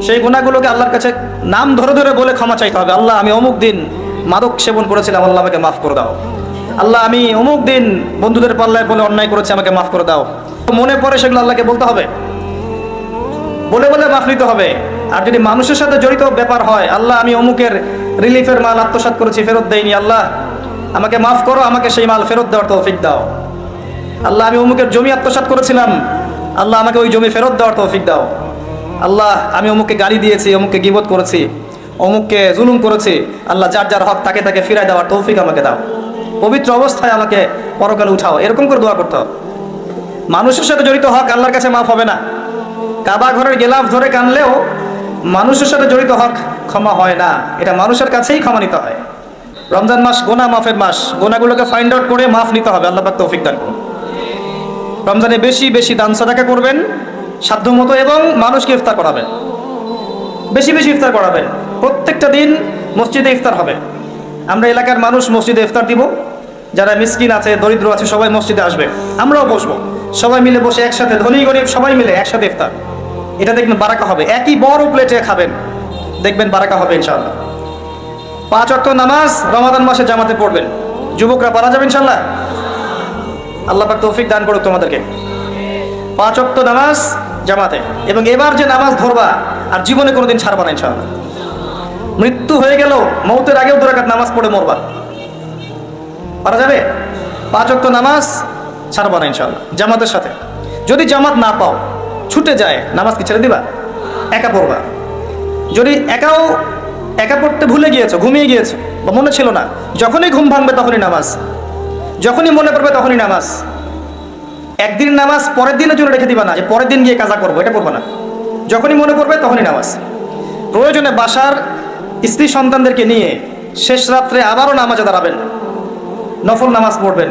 সেই গুনাহগুলোকে আল্লাহর কাছে নাম ধরে ধরে বলে ক্ষমা চাইতে হবে। আল্লাহ, আমি অমুক দিন মাদক সেবন করেছিলাম, আল্লাহ আমাকে মাফ করে দাও। আল্লাহ, আমি অমুক দিন বন্ধুদের পাল্লায় বলে অন্যায় করেছি, আমাকে মাফ করে দাও। মনে পড়ে সেগুলো আল্লাহকে বলতে হবে, বলে বলে মাফ নিতে হবে। আর যদি মানুষের সাথে জড়িত ব্যাপার হয়, আল্লাহ, আমি অমুকের রিলিফের মাল আত্মসাৎ করেছি, ফেরত দেইনি, আল্লাহ আমাকে মাফ করো, আমাকে সেই মাল ফেরত দেওয়ার তৌফিক দাও। আল্লাহ, আমি অমুকের জমি আত্মসাৎ করেছিলাম, আল্লাহ আমাকে ওই জমি ফেরত দেওয়ার তৌফিক দাও। আল্লাহ, আমি অমুককে গালি দিয়েছি, অমুককে গীবত করেছি, অমুককে জুলুম করেছি, আল্লাহ যার যার হক তাকে তাকে ফিরায় দেওয়ার তৌফিক আমাকে দাও। পবিত্র অবস্থায় আমাকে পরকালে উঠাও, এরকম করে দোয়া করতে হবে। মানুষের সাথে জড়িত হক আল্লাহর কাছে মাফ হবে না। কাবা ঘরের গেলাফ ধরে কানলেও মানুষের সাথে জড়িত হক ক্ষমা হয় না, এটা মানুষের কাছেই ক্ষমা নিতে হয়। রমজান মাস গোনা মাফের মাস, গোনাগুলোকে ফাইন্ড আউট করে মাফ নিতে হবে। আল্লাহ পাক তৌফিক দান করুন। রমজানে বেশি বেশি দান সাদাকা করবেন সাধ্যমতো, এবং মানুষকে ইফতার করাবেন, বেশি বেশি ইফতার করাবেন। প্রত্যেকটা দিন মসজিদে ইফতার হবে। আমরা এলাকার মানুষ মসজিদে ইফতার দিব। যারা মিসকিন আছে, দরিদ্র আছে, সবাই মসজিদে আসবে, আমরাও বসবো, সবাই মিলে বসে একসাথে, ধনী গরিব সবাই মিলে একসাথে ইফতার। এটা দেখবেন বারাকা হবে। একই বড় প্লেটে খাবেন, দেখবেন বারাকা হবে ইনশাআল্লাহ। 5 ওয়াক্ত নামাজ রমাদান মাসে জামাতে পড়বেন। যুবকরা পারা যাবে ইনশাআল্লাহ। আল্লাহ পাক তৌফিক দান করুক তোমাদেরকে। 5 ওয়াক্ত নামাজ জামাতে, এবং এবার যে নামাজ ধরবা আর জীবনে কোনোদিন ছাড়বা না ইনশাআল্লাহ। মৃত্যু হয়ে গেল, মৌতের আগেও 2 রাকাত নামাজ পড়ে মরবা, পারা যাবে? 5 ওয়াক্ত নামাজ ছাড়বা না ইনশাআল্লাহ, জামাতের সাথে। যদি জামাত না পাও, ছুটে যায়, নামাজ কি ছেড়ে দিবা? একা পড়বা। যদি একা পড়তে ভুলে গিয়েছো, ঘুমিয়ে গিয়েছো, বা মনে ছিল না, যখনই ঘুম ভাঙবে তখনই নামাজ, যখনই মনে পড়বে তখনই নামাজ। একদিন নামাজ পরের দিনের জন্য রেখে দিবা না, যে পরের দিন গিয়ে কাজা করবো, এটা করবো না। যখনই মনে পড়বে তখনই নামাজ। প্রয়োজনে বাসার স্ত্রী সন্তানদেরকে নিয়ে শেষ রাত্রে আবারও নামাজে দাঁড়াবেন, নফল নামাজ পড়বেন।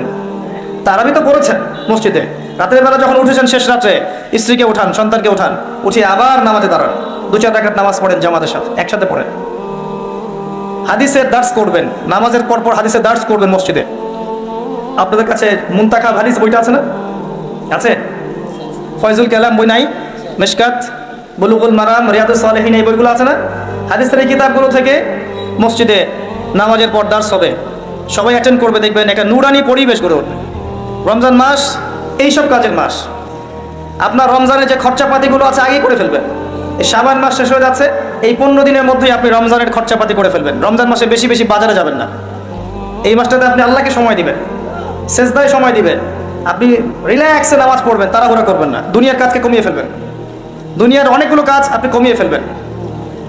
তারাবি তো পড়েছেন মসজিদে, রাতের বেলা যখন উঠেছেন শেষ রাত্রে, স্ত্রীকে উঠান, সন্তানকে উঠান, উঠিয়ে আবার নামাজে দাঁড়ান, 2-4 রাকাত নামাজ পড়েন জামাতের সাথে, একসাথে পড়েন। হাদিসের দার্স করবেন, নামাজের পরপর হাদিসের দার্স করবেন মসজিদে। আপনাদের কাছে মুনতাখাব হাদিস বইটা আছে না? আছে? ফয়জুল কালাম বই নাই? মিশকাত, বুলুগুল মারাম, রিয়াদুস সালেহিন, এই বইগুলো আছে না? হাদিসের এই কিতাবগুলো থেকে মসজিদে নামাজের পর দার্স হবে, সবাই অ্যাটেন্ড করবে, দেখবেন একটা নুরানি পরিবেশ গড়ে উঠবে। রমজান মাস এইসব কাজের মাস। আপনার রমজানের যে খরচাপাতিগুলো আছে আগেই করে ফেলবেন। এই শাবান মাস শেষ হয়ে যাচ্ছে, এই 15 দিনের মধ্যেই আপনি রমজানের খরচাপাতি করে ফেলবেন। রমজান মাসে বেশি বেশি বাজারে যাবেন না। এই মাসটাতে আপনি আল্লাহকে সময় দিবেন, সেজদায় সময় দিবেন, আপনি রিল্যাক্সে নামাজ পড়বেন, তাড়াহুড়া করবেন না। দুনিয়ার কাজকে কমিয়ে ফেলবেন, দুনিয়ার অনেকগুলো কাজ আপনি কমিয়ে ফেলবেন।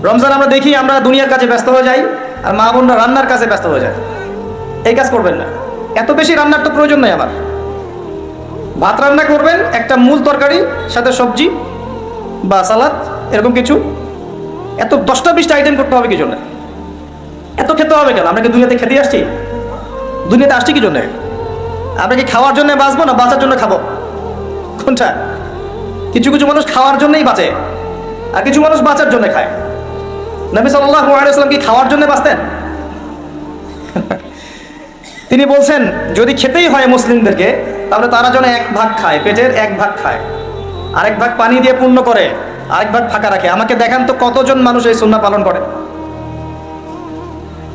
রমজান আমরা দেখি আমরা দুনিয়ার কাজে ব্যস্ত হয়ে যাই, আর মা বোনরা রান্নার কাজে ব্যস্ত হয়ে যায়। এই কাজ করবেন না। এত বেশি রান্নার তো প্রয়োজন নেই আমার। ভাত রান্না করবেন, একটা মূল তরকারি সাথে সবজি বা সালাদ এরকম কিছু, এত 10টা-20টা আইটেম করতে হবে কি জন্য? এত খেতে হবে কেন? আমরা কি দুনিয়াতে খেতে আসছি? দুনিয়াতে আসছি কি জন্যে? আমরা কি খাওয়ার জন্য বাঁচবো না বাঁচার জন্য খাবো? কোনটা? কিছু কিছু মানুষ খাওয়ার জন্যই বাঁচে, আর কিছু মানুষ বাঁচার জন্য খায়। নবী সাল্লাল্লাহু আলাইহি ওয়াসাল্লাম কি খাওয়ার জন্য বাঁচতেন? তিনি বলছেন যদি খেতেই হয় মুসলিমদেরকে, তাহলে তারা যেন 1 ভাগ খায়, পেটের 1 ভাগ খায়, আরেক ভাগ পানি দিয়ে পূর্ণ করে, আরেক ভাগ ফাঁকা রাখে। আমাকে দেখান তো কতজন মানুষ এই সুন্নাহ পালন করে?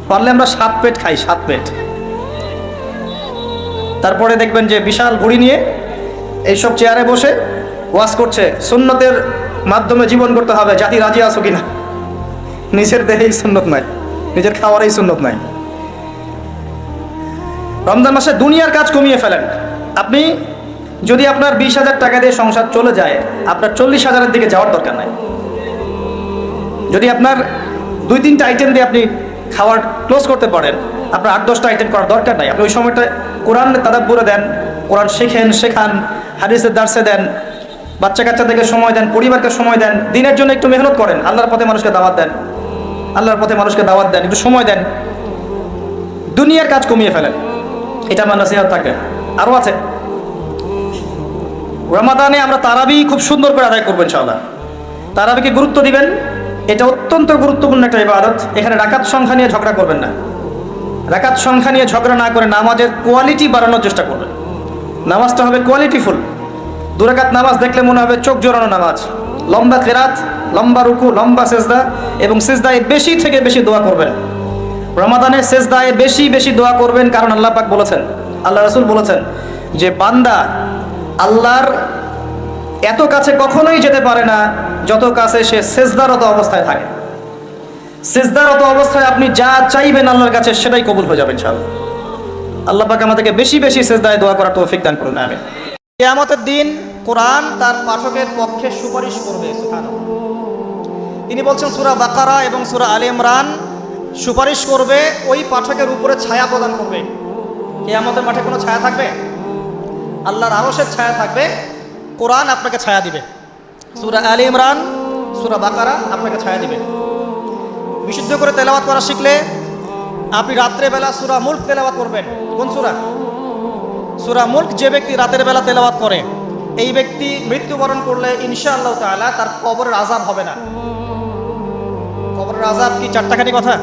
পারলে আমরা 7 পেট খাই, 7 পেট। তারপরে দেখবেন যে বিশাল ভুঁড়ি নিয়ে এইসব চেয়ারে বসে ওয়াজ করছে, সুন্নতের মাধ্যমে জীবন করতে হবে, জাতি রাজি আছো কিনা? নিজের দেহেই সুন্নত নাই, নিজের খাওয়ারই সুন্নত নাই। রমজান মাসে দুনিয়ার কাজ কমিয়ে ফেলেন। আপনি যদি আপনার 20,000 টাকা দিয়ে সংসার চলে যায়, আপনার 40,000-এর দিকে যাওয়ার দরকার নাই। যদি আপনার 2-3টা আইটেম দিয়ে আপনি খাওয়ার ক্লোজ করতে পারেন, আপনার 8-10টা আইটেম করার দরকার নাই। আপনি ওই সময়টা কোরআন তাদাব্বুরে দেন, কোরআন শেখান, হাদিসের দার্সে দেন, বাচ্চা কাচ্চাদেরকে সময় দেন, পরিবারকে সময় দেন, দিনের জন্য একটু মেহনত করেন, আল্লাহর পথে মানুষকে দাওয়াত দেন, একটু সময় দেন। দুনিয়ার কাজ কমিয়ে ফেলেন, এটা আমার নসিহত থাকে। আরও আছে, রমাদানে আমরা তারাবি খুব সুন্দর করে আদায় করবো ইনশাআল্লাহ। তারাবিকে গুরুত্ব দিবেন, এটা অত্যন্ত গুরুত্বপূর্ণ একটা ইবাদত। এখানে রাকাত সংখ্যা নিয়ে ঝগড়া করবেন না, রাকাত সংখ্যা নিয়ে ঝগড়া না করে নামাজের কোয়ালিটি বাড়ানোর চেষ্টা করবেন। নামাজটা হবে কোয়ালিটিফুল। 2 রাকাত নামাজ দেখলে মনে হবে চোখ জোড়ানো নামাজ, লম্বা কেরাত, লম্বা রুকু, লম্বা সেজদা, এবং সেজদায় বেশি থেকে বেশি দোয়া করবেন। রমাদানে সেজদায় বেশি বেশি দোয়া করবেন, কারণ আল্লাহ পাক বলেছেন, আল্লাহ রাসূল বলেছেন যে বান্দা আল্লাহর এত কাছে কখনোই যেতে পারে না যত কাছে সে সেজদারত অবস্থায় থাকে। সেজদারত অবস্থায় আপনি যা চাইবেন আল্লাহর কাছে সেটাই কবুল হয়ে যাবে ইনশাআল্লাহ। আল্লাহ পাক আমাদেরকে বেশি বেশি সেজদায় দোয়া করার তৌফিক দান করুন, আমিন। কিয়ামতের দিন কোরআন তার পাঠকের পক্ষে সুপারিশ করবে, সুবহানাল্লাহ। তিনি বলছেন সূরা বাকারা এবং সূরা আলে ইমরান সুপারিশ করবে, ওই পাঠকের উপরে ছায়া প্রদান করবে। কিয়ামতের মাঠে কোনো ছায়া থাকবে? আল্লাহর আরশের ছায়া থাকবে, কোরআন আপনাকে ছায়া দিবে। সূরা আলে ইমরান, সূরা বাকারা আপনাকে ছায়া দিবে। বিশুদ্ধ করে তেলাওয়াত করা শিখলে আপনি রাত্রেবেলা সূরা মুলক তেলাওয়াত করবেন। কোন সূরা? সূরা মুলক। যে ব্যক্তি রাতের বেলা তেলাওয়াত করে, এই ব্যক্তি মৃত্যুবরণ করলে ইনশাআল্লাহ তাআলা তার কবরের আযাব হবে না। কবরের আযাব কি চারটাখানি কথা?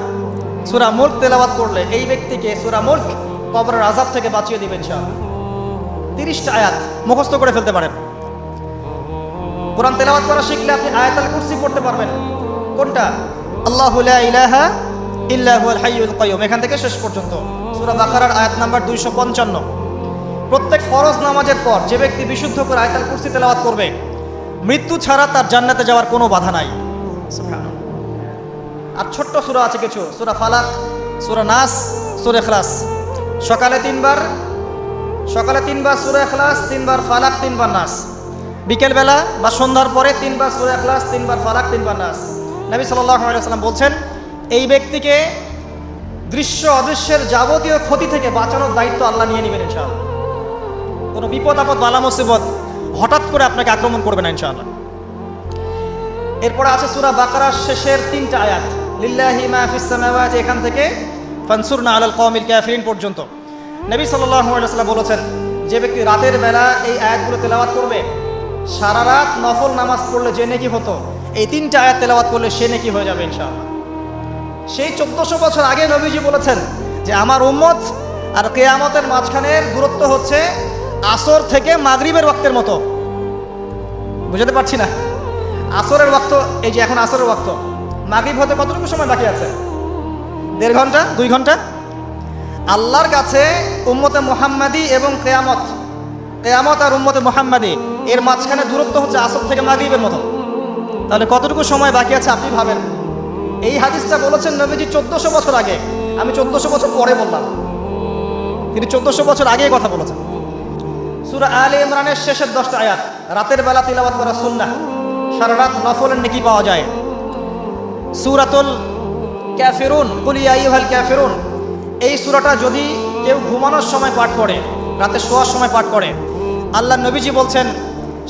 সূরা মুলক তেলাওয়াত করলে এই ব্যক্তিকে সূরা মুলক কবরের আযাব থেকে বাঁচিয়ে দিবেন ইনশাআল্লাহ। 30টা আয়াত মুখস্থ করে ফেলতে পারেন। কোরআন তেলাওয়াত করা শিখলে আপনি আয়াতুল কুরসি পড়তে পারবেন। কোনটা? আল্লাহু লা ইলাহা ইল্লা হুয়াল হাইয়ুল কাইয়্যুম, এখান থেকে শেষ পর্যন্ত। সূরা বাকারার আয়াত নাম্বার 255। প্রত্যেক ফরজ নামাজের পর যে ব্যক্তি বিশুদ্ধ করে আয়াতুল কুরসি তেলাওয়াত করবে, মৃত্যু ছাড়া তার জান্নাতে যাওয়ার কোনো বাধা নাই। সুবহানাল্লাহ। আর ছোট্ট সূরা আছে কিছু, সূরা ফালাক, সূরা নাস, সূরা ইখলাস। সকালে 3 বার সূরা ইখলাস, 3 বার ফালাক, 3 বার নাস। বিকেলবেলা বা সন্ধ্যার পরে 3 বার সূরা ইখলাস, 3 বার ফালাক, 3 বার নাস। নবী সাল্লাল্লাহু আলাইহি ওয়াসাল্লাম বলছেন, এই ব্যক্তিকে দৃশ্য অদৃশ্যের যাবতীয় ক্ষতি থেকে বাঁচানোর দায়িত্ব আল্লাহ নিয়ে নেবেন ইনশাআল্লাহ। কোনো বিপদ আপদ বালা মুসিবত হঠাৎ করে আপনাকে আক্রমণ করবে না ইনশাআল্লাহ। এরপরে আছে সূরা বাকারার শেষের 3টা আয়াত, লিল্লাহি মা ফিস সামাওয়াতি, এখান থেকে ফানসুরনা আলাল কওমিল কাফিরিন পর্যন্ত। নবী সাল্লাল্লাহু আলাইহি ওয়াসাল্লাম বলেছেন, যে ব্যক্তি রাতের বেলা এই আয়াতগুলো তেলাওয়াত করবে, সারা রাত নফল নামাজ পড়লে যে নেকি হতো, এই 3টা আয়াত তেলাওয়াত করলে সে নেকি হয়ে যাবে ইনশাআল্লাহ। সেই 1400 বছর আগে নবীজি বলেছেন যে আমার উম্মত আর কিয়ামতের মাঝখানের দূরত্ব হচ্ছে আসর থেকে মাগরিবের ওয়াক্তের মতো। বুঝতে পারছি না? আসরের ওয়াক্ত, এই যে এখন আসরের ওয়াক্ত, মাগরিব হতে কতটুকু সময় বাকি আছে? 1.5 ঘন্টা, 2 ঘন্টা। আল্লাহর কাছে উম্মতে মুহাম্মাদি এবং কিয়ামত আর উম্মতে মুহাম্মাদি এর মাঝখানে দূরত্ব হচ্ছে আসর থেকে মাগরিবের মতো। তাহলে কতটুকু সময় বাকি আছে আপনি ভাবেন। এই হাদিসটা বলেছেন নবীজি 1400 বছর আগে, আমি 1400 বছর পরে বললাম, তিনি 1400 বছর আগে কথা বলেছেন। সূরা আলে ইমরানের শেষের 10টা আয়াত রাতের বেলা তিলাওয়াত করা সুন্নাহ, সারা রাত নফলের নেকি পাওয়া যায়। সূরাতুল কাফিরুন, কুল ইয়া আইয়ুহাল কাফিরুন, এই সূরাটা যদি কেউ ঘুমানোর সময় পাঠ করে, রাতে শোয়ার সময় পাঠ করে, আল্লাহ নবীজি বলছেন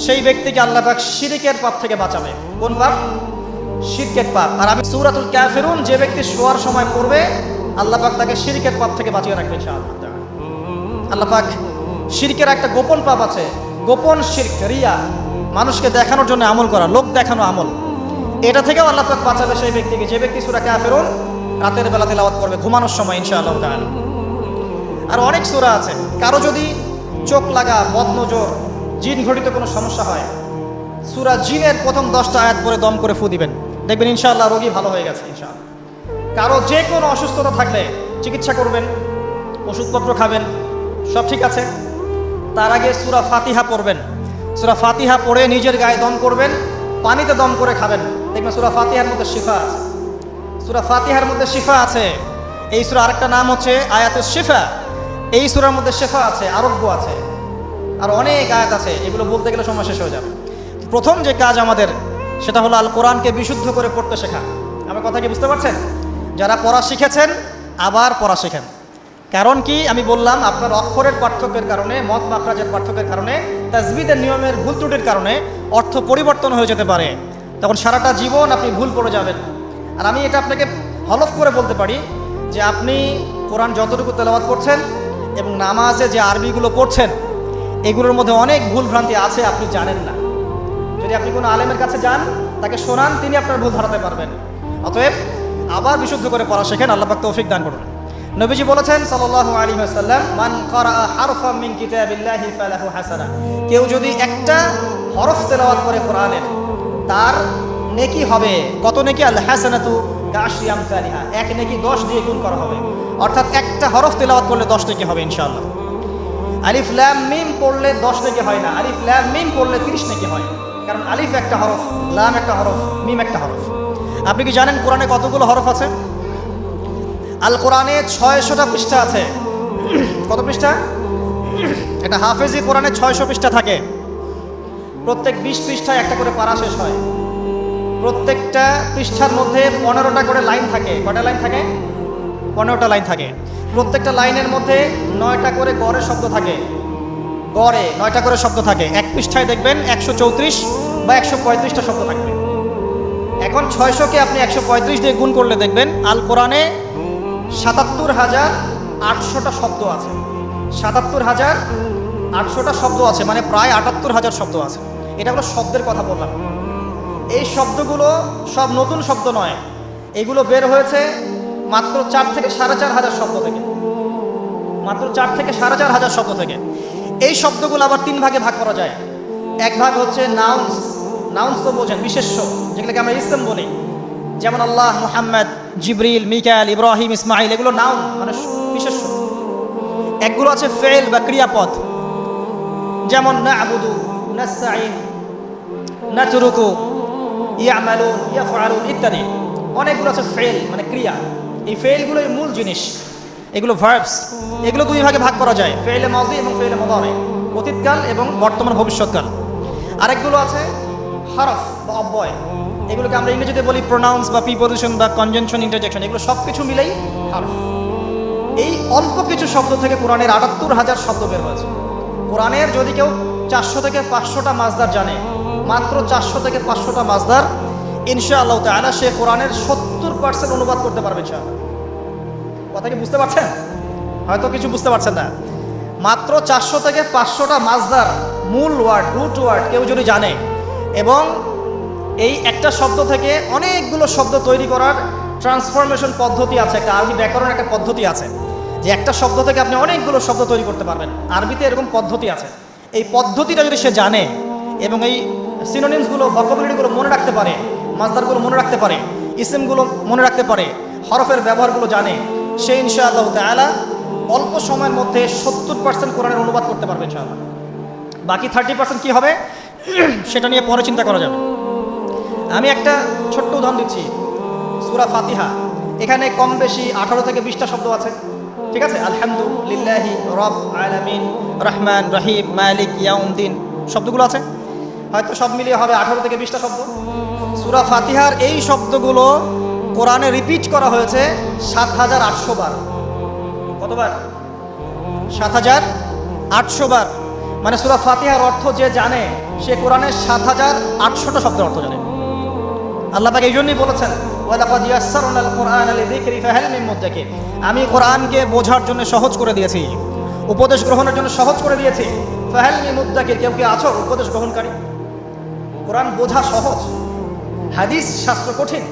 সেই ব্যক্তিকে আল্লাহ পাক শিরকের পাপ থেকে বাঁচাবে। কোন পাপ? শিরকের পাপ। আর আমি সূরাতুল কাফিরুন যে ব্যক্তি শোয়ার সময় পড়বে আল্লাহ পাক তাকে শিরকের পাপ থেকে বাঁচিয়ে রাখবে ইনশাআল্লাহ। আল্লাহ পাক শিরকের একটা গোপন পাপ আছে, গোপন শিরক, রিয়া, মানুষকে দেখানোর জন্য আমল করা, লোক দেখানো আমল, এটা থেকেও আল্লাহ পাক বাঁচাবে সেই ব্যক্তিকে যে ব্যক্তি সূরা কাফিরুন রাতের বেলা তেলাওয়াত করবে ঘুমানোর সময় ইনশাআল্লাহ তাআলা। আর অনেক সূরা আছে। কারো যদি চোখ লাগা, বদনজর, জিন ঘটিত কোনো সমস্যা হয়, সূরা জিনের প্রথম 10টা আয়াত পরে দম করে ফু দিবেন, দেখবেন ইনশাআল্লাহ রোগী ভালো হয়ে গেছে ইনশাআল্লাহ। কারো যে কোনো অসুস্থতা থাকলে চিকিৎসা করবেন, ওষুধপত্র খাবেন, সব ঠিক আছে, তার আগে সূরা ফাতিহা পড়বেন। সূরা ফাতিহা পড়ে নিজের গায়ে দম করবেন, পানিতে দম করে খাবেন, দেখবেন সূরা ফাতিহার মধ্যে শিফা আছে। সূরা ফাতিহার মধ্যে শিফা আছে। এই সূরা আরেকটা নাম হচ্ছে আয়াতুশ শিফা। এই সূরার মধ্যে শিফা আছে, আরোগ্য আছে, আর অনেক আয়াত আছে, এগুলো বলতে গেলে সময় শেষ হয়ে যাবে। প্রথম যে কাজ আমাদের সেটা হলো আল কোরআনকে বিশুদ্ধ করে পড়তে শেখা। আমার কথা কি বুঝতে পারছেন? যারা পড়া শিখেছেন আবার পড়া শেখেন। কারণ কি আমি বললাম, আপনার অক্ষরের পার্থক্যের কারণে, মত মাখরাজের পার্থক্যের কারণে, তাজবিদের নিয়মের ভুল ত্রুটির কারণে অর্থ পরিবর্তন হয়ে যেতে পারে। তখন সারাটা জীবন আপনি ভুল পড়ে যাবেন। আর আমি এটা আপনাকে হলফ করে বলতে পারি যে আপনি কোরআন যতটুকু তেলাওয়াত করছেন এবং নামাজে যে আরবিগুলো পড়ছেন এগুলোর মধ্যে অনেক ভুল ভ্রান্তি আছে, আপনি জানেন না। যদি আপনি কোনো আলেমের কাছে যান, তাকে শোনান, তিনি আপনার ভুল ধরাতে পারবেন। অতএব আবার বিশুদ্ধ করে পড়া শেখেন। আল্লাহ পাক তৌফিক দান করুন। নবীজি বলেছেন সাল্লাল্লাহু আলাইহি ওয়াসাল্লাম, মান ক্বারাআ হারফাম মিন কিতাবিল্লাহি ফালাহু হাসানা, কেউ যদি একটা হরফ তেলাওয়াত করে কোরআনের, তার নেকি হবে কত নেকি? আল হাসানাতু কাশরি আমসালিহা, এক নেকি 10 দিয়ে গুণ করা হবে। অর্থাৎ একটা হরফ তেলাওয়াত করলে 10 নেকি হবে ইনশাআল্লাহ। আলিফ লাম মিম পড়লে 10 নেকি হয় না, আলিফ লাম মিম পড়লে 30 নেকি হয়। কারণ আলিফ একটা হরফ, লাম একটা হরফ, মিম একটা হরফ। আপনি কি জানেন কোরআনে কতগুলো হরফ আছে? আল কোরআনে 600টা পৃষ্ঠা আছে। কত পৃষ্ঠা? এটা হাফেজি কোরআনে 600 পৃষ্ঠা থাকে। প্রত্যেক 20 পৃষ্ঠায় একটা করে পারা শেষ হয়। প্রত্যেকটা পৃষ্ঠার মধ্যে 15টা করে লাইন থাকে। কয়টা লাইন থাকে? 15টা লাইন থাকে। প্রত্যেকটা লাইনের মধ্যে 9টা করে গড়ে শব্দ থাকে। গড়ে 9টা করে শব্দ থাকে। এক পৃষ্ঠায় দেখবেন 134 বা 135টা শব্দ থাকবে। এখন 600কে আপনি 135 দিয়ে গুণ করলে দেখবেন আল কোরআনে 77,800টা শব্দ আছে। 77,800টা শব্দ আছে, মানে প্রায় 78,000 শব্দ আছে। এটা হলো শব্দের কথা বললাম। এই শব্দগুলো সব নতুন শব্দ নয়, এগুলো বের হয়েছে মাত্র 4 থেকে 4,500 শব্দ থেকে। মাত্র 4 থেকে 4,500 শব্দ থেকে। এই শব্দগুলো আবার 3 ভাগে ভাগ করা যায়। এক ভাগ হচ্ছে নাউন্স। নাউন্স তো বোঝেন, বিশেষ্য, যেগুলোকে আমরা ইসম বলি। যেমন আল্লাহ, মুহাম্মদ, জিবরিল, মিকাইল, ইব্রাহিম, ইসমাইল, এগুলো নাউন মানে বিশেষ্য। একগুলো আছে ফেল বা ক্রিয়াপদ, যেমন না'বুদু, নাস্তাঈন, নাতরুকু, ইয়ামালুন, ইয়াফআলুন ইত্যাদি। অনেকগুলো আছে ফেল মানে ক্রিয়া। এই ফেলগুলোই মূল জিনিস, এগুলো ভার্বস। এগুলো 2 ভাগে ভাগ করা যায়, ফেলে মাজি এবং ফেলে মুদারি, অতীতকাল এবং বর্তমান ভবিষ্যৎকাল। আরেকগুলো আছে হরফ বা অব্যয়, এগুলোকে আমরা ইংরেজিতে বলি প্রোনাউন্স বা প্রিপোজিশন বা কনজাংশন, ইন্টারজেকশন। এগুলো সব কিছু মিলেই হরফ। এই অল্প কিছু শব্দ থেকে কোরআনের 78,000 শব্দ বের হয়েছে। কোরআনের যদি কেউ 400 থেকে 500টা মাসদার জানে, মাত্র 400 থেকে 500টা মাসদার, ইনশাআল্লাহ তাআলা সে কোরআনের 70% অনুবাদ করতে পারবে ইনশাআল্লাহ। কথা কি বুঝতে পারছেন? হয়তো কিছু বুঝতে পারছেন না। মাত্র 400 থেকে 500টা মাসদার, মূল ওয়ার্ড, রুট ওয়ার্ড কেউ যদি জানে, এবং এই একটা শব্দ থেকে অনেকগুলো শব্দ তৈরি করার ট্রান্সফরমেশন পদ্ধতি আছে, একটা আরবি ব্যাকরণ একটা পদ্ধতি আছে, যে একটা শব্দ থেকে আপনি অনেকগুলো শব্দ তৈরি করতে পারবেন। আরবিতে এরকম পদ্ধতি আছে। এই পদ্ধতিটা যদি সে জানে এবং এই সিনোনিমসগুলো, ভোকাবুলারিগুলো মনে রাখতে পারে, মাসদারগুলো মনে রাখতে পারে, ইসিমগুলো মনে রাখতে পারে, হরফের ব্যবহারগুলো জানে, সে ইনশাআল্লাহ তাআলা অল্প সময়ের মধ্যে 70% কোরআনের অনুবাদ করতে পারবে ইনশাআল্লাহ। বাকি 30% কি হবে সেটা নিয়ে পরে চিন্তা করা যাবে। আমি একটা ছোট্ট উদাহরণ দিচ্ছি। সূরা ফাতিহা, এখানে কম বেশি 18 থেকে 20টা শব্দ আছে, ঠিক আছে? আলহামদুলিল্লাহি রব আলামিন, রহমান রহিম, মালিক ইয়াউমদ্দিন, শব্দগুলো আছে। হয়তো সব মিলিয়ে হবে 18 থেকে 20টা শব্দ। সূরা ফাতিহার এই শব্দগুলো কোরআনে রিপিট করা হয়েছে 7,800 বার। কতবার? 7,800 বার। মানে সূরা ফাতিহার অর্থ যে জানে সে কোরআনের ৭,৮০০টা শব্দের অর্থ জানে। আল্লাহ পাক এই জন্যই বলেছেন ওয়ালাকাদ ইয়াসসারনাল কুরআনা লিযিকরি ফাহাল মিন মুদ্দাকির, আমি কোরআনকে বোঝার জন্য সহজ করে দিয়েছি, উপদেশ গ্রহণের জন্য সহজ করে দিয়েছি। ফাহাল মিন মুদ্দাকির, কেউ কি আছো উপদেশ গ্রহণকারী? কোরআন বোঝা সহজ, হাদিস শাস্ত্র কঠিন।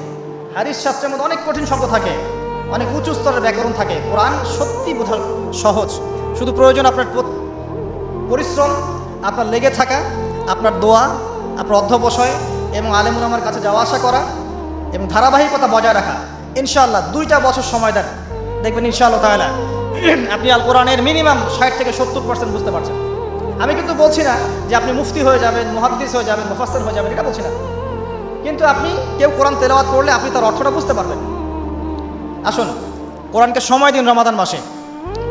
হাদিস শাস্ত্রের মধ্যে অনেক কঠিন শব্দ থাকে, অনেক উঁচু স্তরের ব্যাকরণ থাকে। কোরআন সত্যি বোঝা সহজ, শুধু প্রয়োজন আপনার পরিশ্রম, আপনার লেগে থাকা, আপনার দোয়া, আপনার অধ্যবসায় এবং আলেম উলামার কাছে যাওয়া আসা করা এবং ধারাবাহিকতা বজায় রাখা। ইনশাআল্লাহ 2টা বছর সময় দেন, দেখবেন ইনশাআল্লাহ তাআলা আপনি আল কোরআনের মিনিমাম 60 থেকে 70% বুঝতে পারছেন। আমি কিন্তু বলছি না যে আপনি মুফতি হয়ে যাবেন, মুহাদ্দিস হয়ে যাবেন, মুফাসসির হয়ে যাবেন, এটা বলছি না। কিন্তু আপনি কেউ কোরআন তেলাওয়াত করলে আপনি তার অর্থটা বুঝতে পারবেন। আসুন কোরআনকে সময় দিন রমাদান মাসে,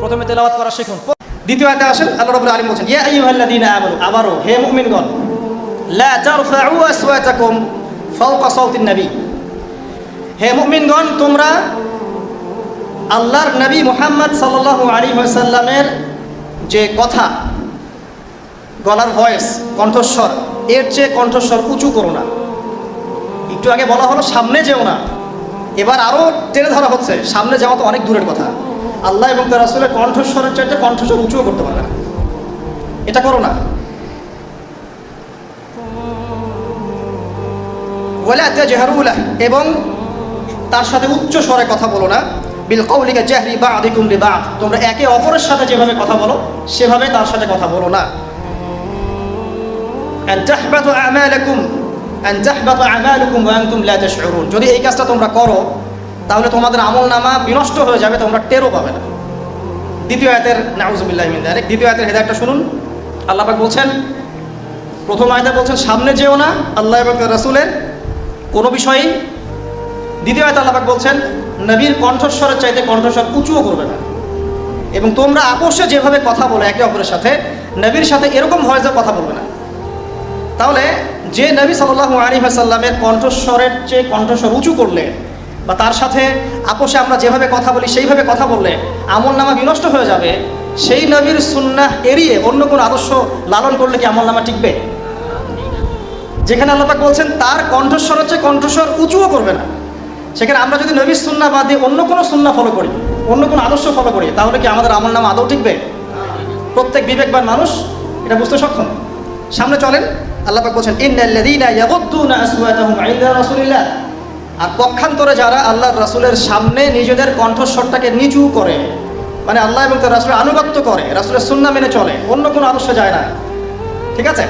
প্রথমে তেলাওয়াত করা শিখুন। দ্বিতীয় আয়াতে আসেন, আল্লাহ রাব্বুল আলামিন বলেন ইয়া আইয়ুহাল্লাযীনা আমানু, আবারো হে মুমিনগণ, লা তারফাউ আসওয়াতাকুম ফাওকা সাওতিন নবী, হে মুমিনগণ তোমরা আল্লাহর নবী মুহাম্মদ সাল্লাল্লাহু আলাইহি ওয়াসাল্লামের যে কথা, গলার ভয়েস, কণ্ঠস্বর, এর চেয়ে কণ্ঠস্বর উঁচু করো না। একটু আগে বলা হলো সামনে যেও না, এবার আরও টেনে ধরা হচ্ছে সামনে যাওয়া তো অনেক দূরের কথা। আল্লাহ এবং তার রাসূলের কণ্ঠস্বরের চাইতে কণ্ঠস্বর উঁচুও করতে পারে না, এটা করো না। ওয়ালা তাজহারু লাহু, এবং তার সাথে উচ্চ স্বরে কথা বলো না। বিল কওলি কাজাহরি বা'দিকুম লিবা'দ, তোমরা একে অপরের সাথে যেভাবে কথা বলো সেভাবে তার সাথে কথা বলো না। আন তাহবাতু আমালাকুম ওয়া আনতুম লা তাশউরুন, যদি এই কাজটা তোমরা করো তাহলে তোমাদের আমলনামা বিনষ্ট হয়ে যাবে, তোমরা টেরও পাবে না। দ্বিতীয় আয়াতের নাউযুবিল্লাহি মিন যালিক, দ্বিতীয় আয়াতের হেদায়েতটা শুনুন। আল্লাহ পাক বলছেন, প্রথম আয়াতে বলছেন সামনে যেও না আল্লাহ এবং তার রাসূলের কোনো বিষয়েই। দ্বিতীয় আয়াতে আল্লাহ পাক বলছেন নবীর কণ্ঠস্বরের চাইতে কণ্ঠস্বর উঁচুও করবে না, এবং তোমরা আপোষে যেভাবে কথা বলো একে অপরের সাথে, নবীর সাথে এরকম ভয়েসে কথা বলবে না। তাহলে যে নবী সাল্লাল্লাহু আলাইহি ওয়াসাল্লামের কণ্ঠস্বরের চেয়ে কণ্ঠস্বর উঁচু করলে বা তার সাথে আপোষে আমরা যেভাবে কথা বলি সেইভাবে কথা বললে আমলনামা বিনষ্ট হয়ে যাবে, সেই নবীর সুন্নাহ এড়িয়ে অন্য কোনো আদর্শ লালন করলে কি আমলনামা টিকবে? যেখানে আল্লাহ পাক বলছেন তার কণ্ঠস্বরের চেয়ে কণ্ঠস্বর উঁচুও করবে না, সেখানে আমরা যদি নবীর সুন্নাহ বাদ দিয়ে অন্য কোনো সুন্নাহ ফলো করি, অন্য কোনো আদর্শ ফলো করি, তাহলে কি আমাদের আমলনামা আদৌ টিকবে? প্রত্যেক বিবেকবান মানুষ এটা বুঝতে সক্ষম। সামনে চলেন, আল্লাহ পাক বলছেন ইন্নাল্লাযীনা ইয়াগুদ্দুনা আসওয়াতাহুম ইনদা রাসূলিল্লাহ, আর পক্ষান্তরে যারা আল্লাহর রাসূলের সামনে নিজেদের কণ্ঠস্বরটাকে নিচু করে, মানে আল্লাহ এবং তার রাসূলের আনুগত্য করে, রাসূলের সুন্নাহ মেনে চলে, অন্য কোনো আদর্শে যায় না, ঠিক আছে,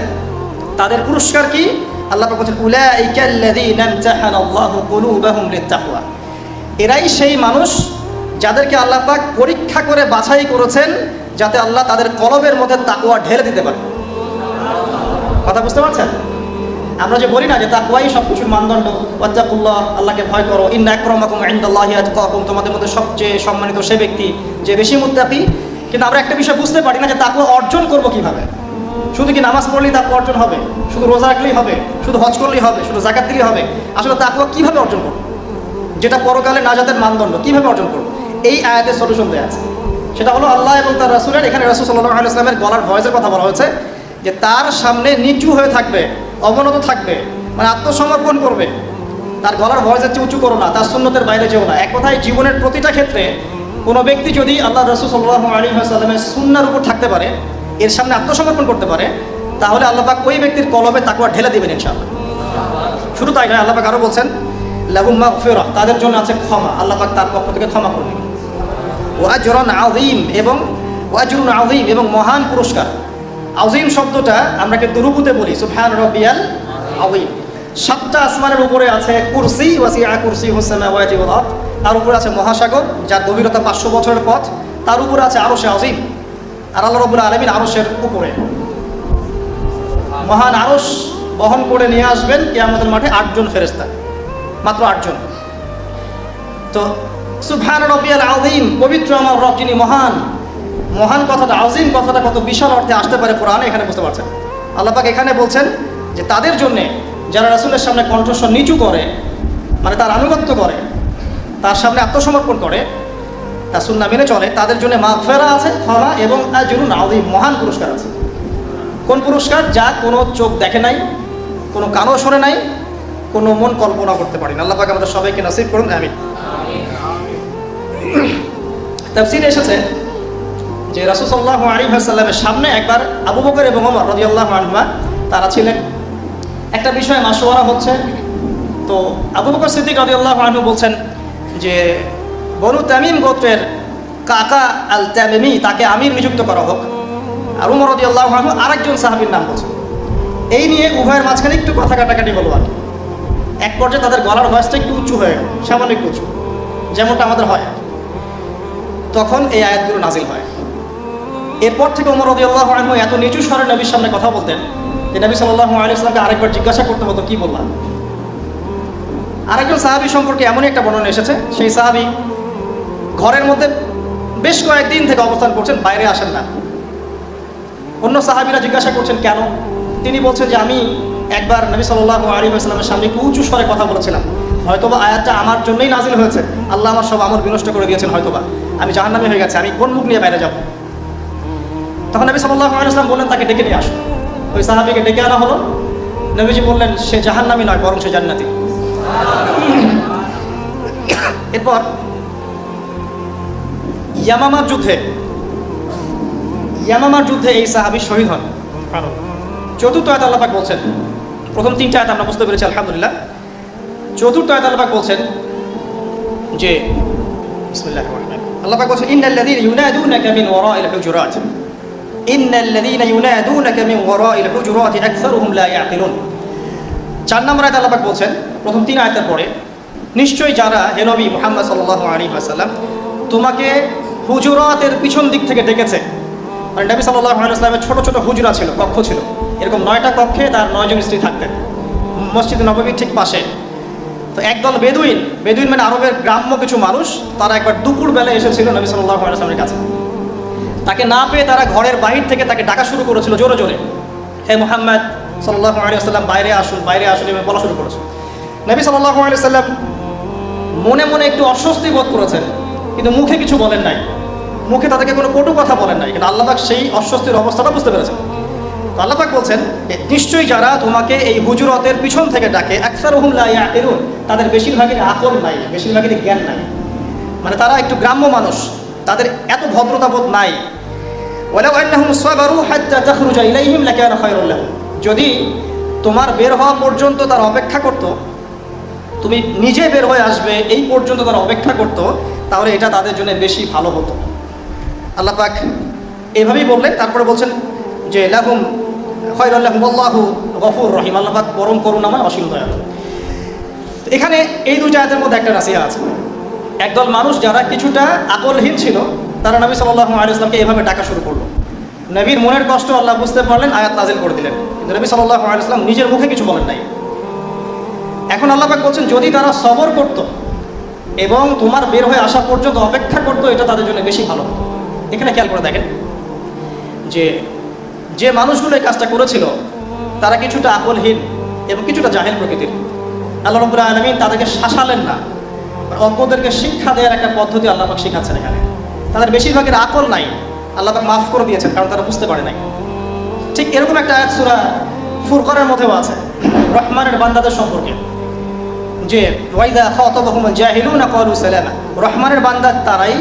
তাদের পুরস্কার কি? আল্লাহ পাক বলছেন উলাইকাল্লাযীনা ইমতাহানাল্লাহু কুলুবাহুম লিত্তাকওয়া, এরাই সেই মানুষ যাদেরকে আল্লাহ পাক পরীক্ষা করে বাছাই করেছেন যাতে আল্লাহ তাদের কলবের মধ্যে তাকওয়া ঢেলে দিতে পারে। কথা বুঝতে পারছেন? আমরা যে বলি না যে তাকওয়াই সব কিছুর মানদণ্ড, ওয়াত্তাকুল্লাহ, আল্লাহকে ভয় করো, ইন্না আকরামাকুম ইনদাল্লাহি আতকাকুম, তোমাদের মধ্যে সবচেয়ে সম্মানিত সে ব্যক্তি যে বেশি মুত্তাকি। কিন্তু আমরা একটা বিষয় বুঝতে পারি না যে তাকওয়া অর্জন করব কিভাবে। শুধু কি নামাজ পড়লেই তাকওয়া অর্জন হবে? শুধু রোজা রাখলেই হবে? শুধু হজ করলেই হবে? শুধু যাকাত দিলেই হবে? আসলে তাকওয়া কিভাবে অর্জন করব, যেটা পরকালে নাজাতের মানদণ্ড, কিভাবে অর্জন করব? এই আয়াতের সলিউশন দেওয়া আছে, সেটা হলো আল্লাহ এবং তার রাসূলের, এখানে রাসূল সাল্লাল্লাহু আলাইহি ওয়াসাল্লামের গলার ভয়েসের কথা বলা হয়েছে, যে তার সামনে নিচু হয়ে থাকবে, অবনত থাকবে, মানে আত্মসমর্পণ করবে। তার গলার ভয়েসের চেয়ে উঁচু করো না, তার সুন্নতের বাইরে যেও না। এক কথায় জীবনের প্রতিটা ক্ষেত্রে কোনো ব্যক্তি যদি আল্লাহ রাসূল সাল্লাল্লাহু আলাইহি ওয়াসাল্লামের সুন্নাহর উপর থাকতে পারে, এর সামনে আত্মসমর্পণ করতে পারে, তাহলে আল্লাহ পাক ওই ব্যক্তির কলবে তাকওয়া ঢেলে দিবেন ইনশাআল্লাহ। শুধু তাই নয়, আল্লাহ পাক আরও বলছেন লাহুম মাগফিরাহ, তাদের জন্য আছে ক্ষমা, আল্লাহ পাক তার পক্ষ থেকে ক্ষমা করবেন। ওয়া আজরুন আযীম, এবং মহান পুরস্কার। আযীম শব্দটা আমরা কিন্তু রুকুতে বলি সুবহান রাব্বিয়াল আযীম। 7টা আসমানের উপরে আছে কুরসি, ওয়াসিআ কুরসিয়ুহুস সামাওয়াতি ওয়াল আরদ, তার উপরে আছে মহাসাগর যার গভীরতা 500 বছরের পথ, তার উপরে আছে আরশে আযীম। আর আল্লাহ রাব্বুল আলামিন আরশের উপরে, মহান আরশ বহন করে নিয়ে আসবেন কিয়ামতের মাঠে 8 জন ফেরেশতা, মাত্র 8 জন। তো সুবহান রাব্বিয়াল আযীম, পবিত্র আমার রব যিনি মহান। মহান কথাটা, আযীম কথাটা কত বিশাল অর্থে আসতে পারে কোরআনে, এখানে বুঝতে পারছেন। আল্লাহ পাক এখানে বলছেন যে তাদের জন্যে যারা রাসূলের সামনে কণ্ঠস্বর নিচু করে, মানে তার আনুগত্য করে, তার সামনে আত্মসমর্পণ করে, তার সুন্নাহ মেনে চলে, তাদের জন্য মাগফিরাহ আছে, ক্ষমা, এবং আজরুন আযীম, মহান পুরস্কার আছে। কোন পুরস্কার? যা কোনো চোখ দেখে নাই, কোনো কানও শোনে নাই, কোনো মন কল্পনা করতে পারেনি। আল্লাহ পাক আমাদের সবাইকে নসিব করুন, আমিন। তাফসীরে এসেছে যে রাসূল সাল্লাল্লাহু আলাইহি ওয়াসাল্লামের সামনে একবার আবু বকর এবং ওমর রাদিয়াল্লাহু আনহুমা তারা ছিলেন। একটা বিষয়ে মাশওয়ারা হচ্ছে, তো আবু বকর সিদ্দিক রাদিয়াল্লাহু আনহু বলছেন যে বনু তামিম গোত্রের কাকা আল তামিমি তাকে আমির নিযুক্ত করা হোক। আর উমর রাদিয়াল্লাহু আনহু আরেকজন সাহাবীর নাম বলছেন। এই নিয়ে উভয়ের মাঝখানে একটু কথা কাটাকাটি হলো আর কি। এক পর্যায়ে তাদের গলার ভয়েসটা একটু উঁচু হয়ে গেল, সামান্য একটু উঁচু, যেমনটা আমাদের হয়। তখন এই আয়াতগুলো নাজিল হয়। এরপর থেকে ওমর রাদিয়াল্লাহু আনহু এত নিচু স্বরে নবীর সামনে কথা বলতেন যে নবী সাল্লাল্লাহু আলাইহি ওয়াসাল্লামকে আরেকবার জিজ্ঞাসা করতে হতো, কি বললাম। আরেকজন সাহাবী সম্পর্কে এমনই একটা বর্ণনা এসেছে, সেই সাহাবী ঘরের মধ্যে বেশ কয়েকদিন থেকে অবস্থান করছেন, বাইরে আসেন না। অন্য সাহাবীরা জিজ্ঞাসা করছেন কেন, তিনি বলছেন যে আমি একবার নবী সাল্লাল্লাহু আলাইহি ওয়াসাল্লামের সামনে একটু উঁচু স্বরে কথা বলেছিলাম, হয়তোবা আয়াতটা আমার জন্যই নাজিল হয়েছে, আল্লাহ আমার সব আমল বিনষ্ট করে দিয়েছেন, হয়তোবা আমি জাহান্নামী হয়ে গেছে, আমি কোন মুখ নিয়ে বাইরে যাব। তখন নবী সাল্লাল্লাহু আলাইহি ওয়াসাল্লাম বললেন তাকে ডেকে নিয়ে আসো। ওই সাহাবীকে ডেকে আনা হলো। নবীজি বললেন সে জাহান্নামী নয়, বরং সে জান্নাতি। এরপর ইয়ামামার যুদ্ধে এই সাহাবী শহীদ হন। চতুর্থ আয়াত আল্লাহ পাক বলছেন, প্রথম তিনটা আয়াত আমরা বুঝতে পেরেছি আলহামদুলিল্লাহ। চতুর্থ আয়াত আল্লাহ পাক বলছেন যে বিসমিল্লাহির রহমানির রহিম, আল্লাহ পাক বলছেন ইন্নাল্লাযীনা ইউনাদুনাকা মিন ওয়ারাইল হুজুরাত ইন্নাল্লাযীনা ইউনাদুনাকা মিন ওয়ারাইল হুজুরাত আকসারুহুম লা ইয়াকিলুন। 4 নম্বর আয়াত আল্লাহ পাক বলছেন প্রথম 3 আয়াতের পরে, নিশ্চয়ই যারা হে নবী মুহাম্মদ সাল্লাল্লাহু আলাইহি ওয়াসাল্লাম তোমাকে হুজুরাতের পিছন দিক থেকে ডেকেছে। মানে নবী সাল্লাল্লাহু আলাইহি ওয়াসাল্লামের ছোট ছোট হুজরা ছিল, কক্ষ ছিল, এরকম 9টা কক্ষে তার 9 জন স্ত্রী থাকতেন মসজিদ নববীর ঠিক পাশে। তো একদল বেদুইন মানে আরবের গ্রাম্য কিছু মানুষ, তারা একবার দুপুর বেলা এসেছিল নবী সাল্লাল্লাহু আলাইহি ওয়াসাল্লামের কাছে। তাকে না পেয়ে তারা ঘরের বাহির থেকে তাকে ডাকা শুরু করেছিল জোরে জোরে, হে মুহাম্মদ সাল্লাল্লাহু আলাইহি ওয়াসাল্লাম বাইরে আসুন, বাইরে আসুন, এভাবে বলা শুরু করেছে। নবী সাল্লাল্লাহু আলাইহি ওয়াসাল্লাম মনে মনে একটু অস্বস্তি বোধ করেছেন, কিন্তু মুখে কিছু বলেন নাই, মুখে তাদেরকে কোনো কটু কথা বলেন নাই, কিন্তু আল্লাহ পাক সেই অস্বস্তির অবস্থাটা বুঝতে পেরেছেন। তো আল্লাহ পাক বলছেন নিশ্চয়ই যারা তোমাকে এই হুজুরাতের পিছন থেকে ডাকে আকসারুহুম লা ইয়াকিলুন, তাদের বেশিরভাগের আকল নাই, বেশিরভাগের জ্ঞান নাই, মানে তারা একটু গ্রাম্য মানুষ, তাদের এত ভদ্রতাবোধ নাই। ওয়ালাউ আন্নাহুম সাবারু হাত্তা তাখরুজা ইলাইহিম লাকানা খায়রুল লাহুম, যদি তোমার বের হওয়া পর্যন্ত তারা অপেক্ষা করত, তুমি নিজে বের হয়ে আসবে এই পর্যন্ত তারা অপেক্ষা করত, তাহলে এটা তাদের জন্য বেশি ভালো হতো। আল্লাহ পাক এভাবেই বললেন। তারপরে বলছেন যে লাহুম খায়রুল লাহুম আল্লাহু গফুর রহিম, আল্লাহ পাক পরম করুণাময় অসীম দয়ালু। এখানে এই দুইটা আয়াতের মধ্যে একটা নাসিহা আছে। একদল মানুষ যারা কিছুটা আকলহীন ছিল, তারা নবী সাল্লাল্লাহু আলাইহি ওয়াসাল্লামকে এভাবে ডাকা শুরু করলো। নবীর মনের কষ্ট আল্লাহ বুঝতে পারলেন, আয়াত নাজিল করে দিলেন, কিন্তু নবী সাল্লাল্লাহু আলাইহি ওয়াসাল্লাম নিজের মুখে কিছু বলেন নাই। এখন আল্লাহ পাক বলছেন যদি তারা সবর করত এবং তোমার বের হয়ে আসা পর্যন্ত অপেক্ষা করতো, এটা তাদের জন্য বেশি ভালো। এখানে খেয়াল করে দেখেন যে মানুষগুলো এই কাজটা করেছিল তারা কিছুটা আকলহীন এবং কিছুটা জাহেল প্রকৃতির। আল্লাহ রাব্বুল আলামিন তাদেরকে শাসালেন না, অজ্ঞদেরকে শিক্ষা দেওয়ার একটা পদ্ধতি আল্লাহ পাক শিখাচ্ছেন এখানে। তাদের বেশিরভাগের আকল নাই, আল্লাহ পাক মাফ করে দিয়েছেন, কারণ তারা বুঝতে পারে নাই। ঠিক এরকম একটা আয়াত সূরা ফুরকানের মধ্যেও আছে রহমানের বান্দাদের সম্পর্কে, যে ওয়াইদা খাতাবাহুমুল জাহিলুনা ক্বালু সালামা। রহমানের বান্দা তারাই,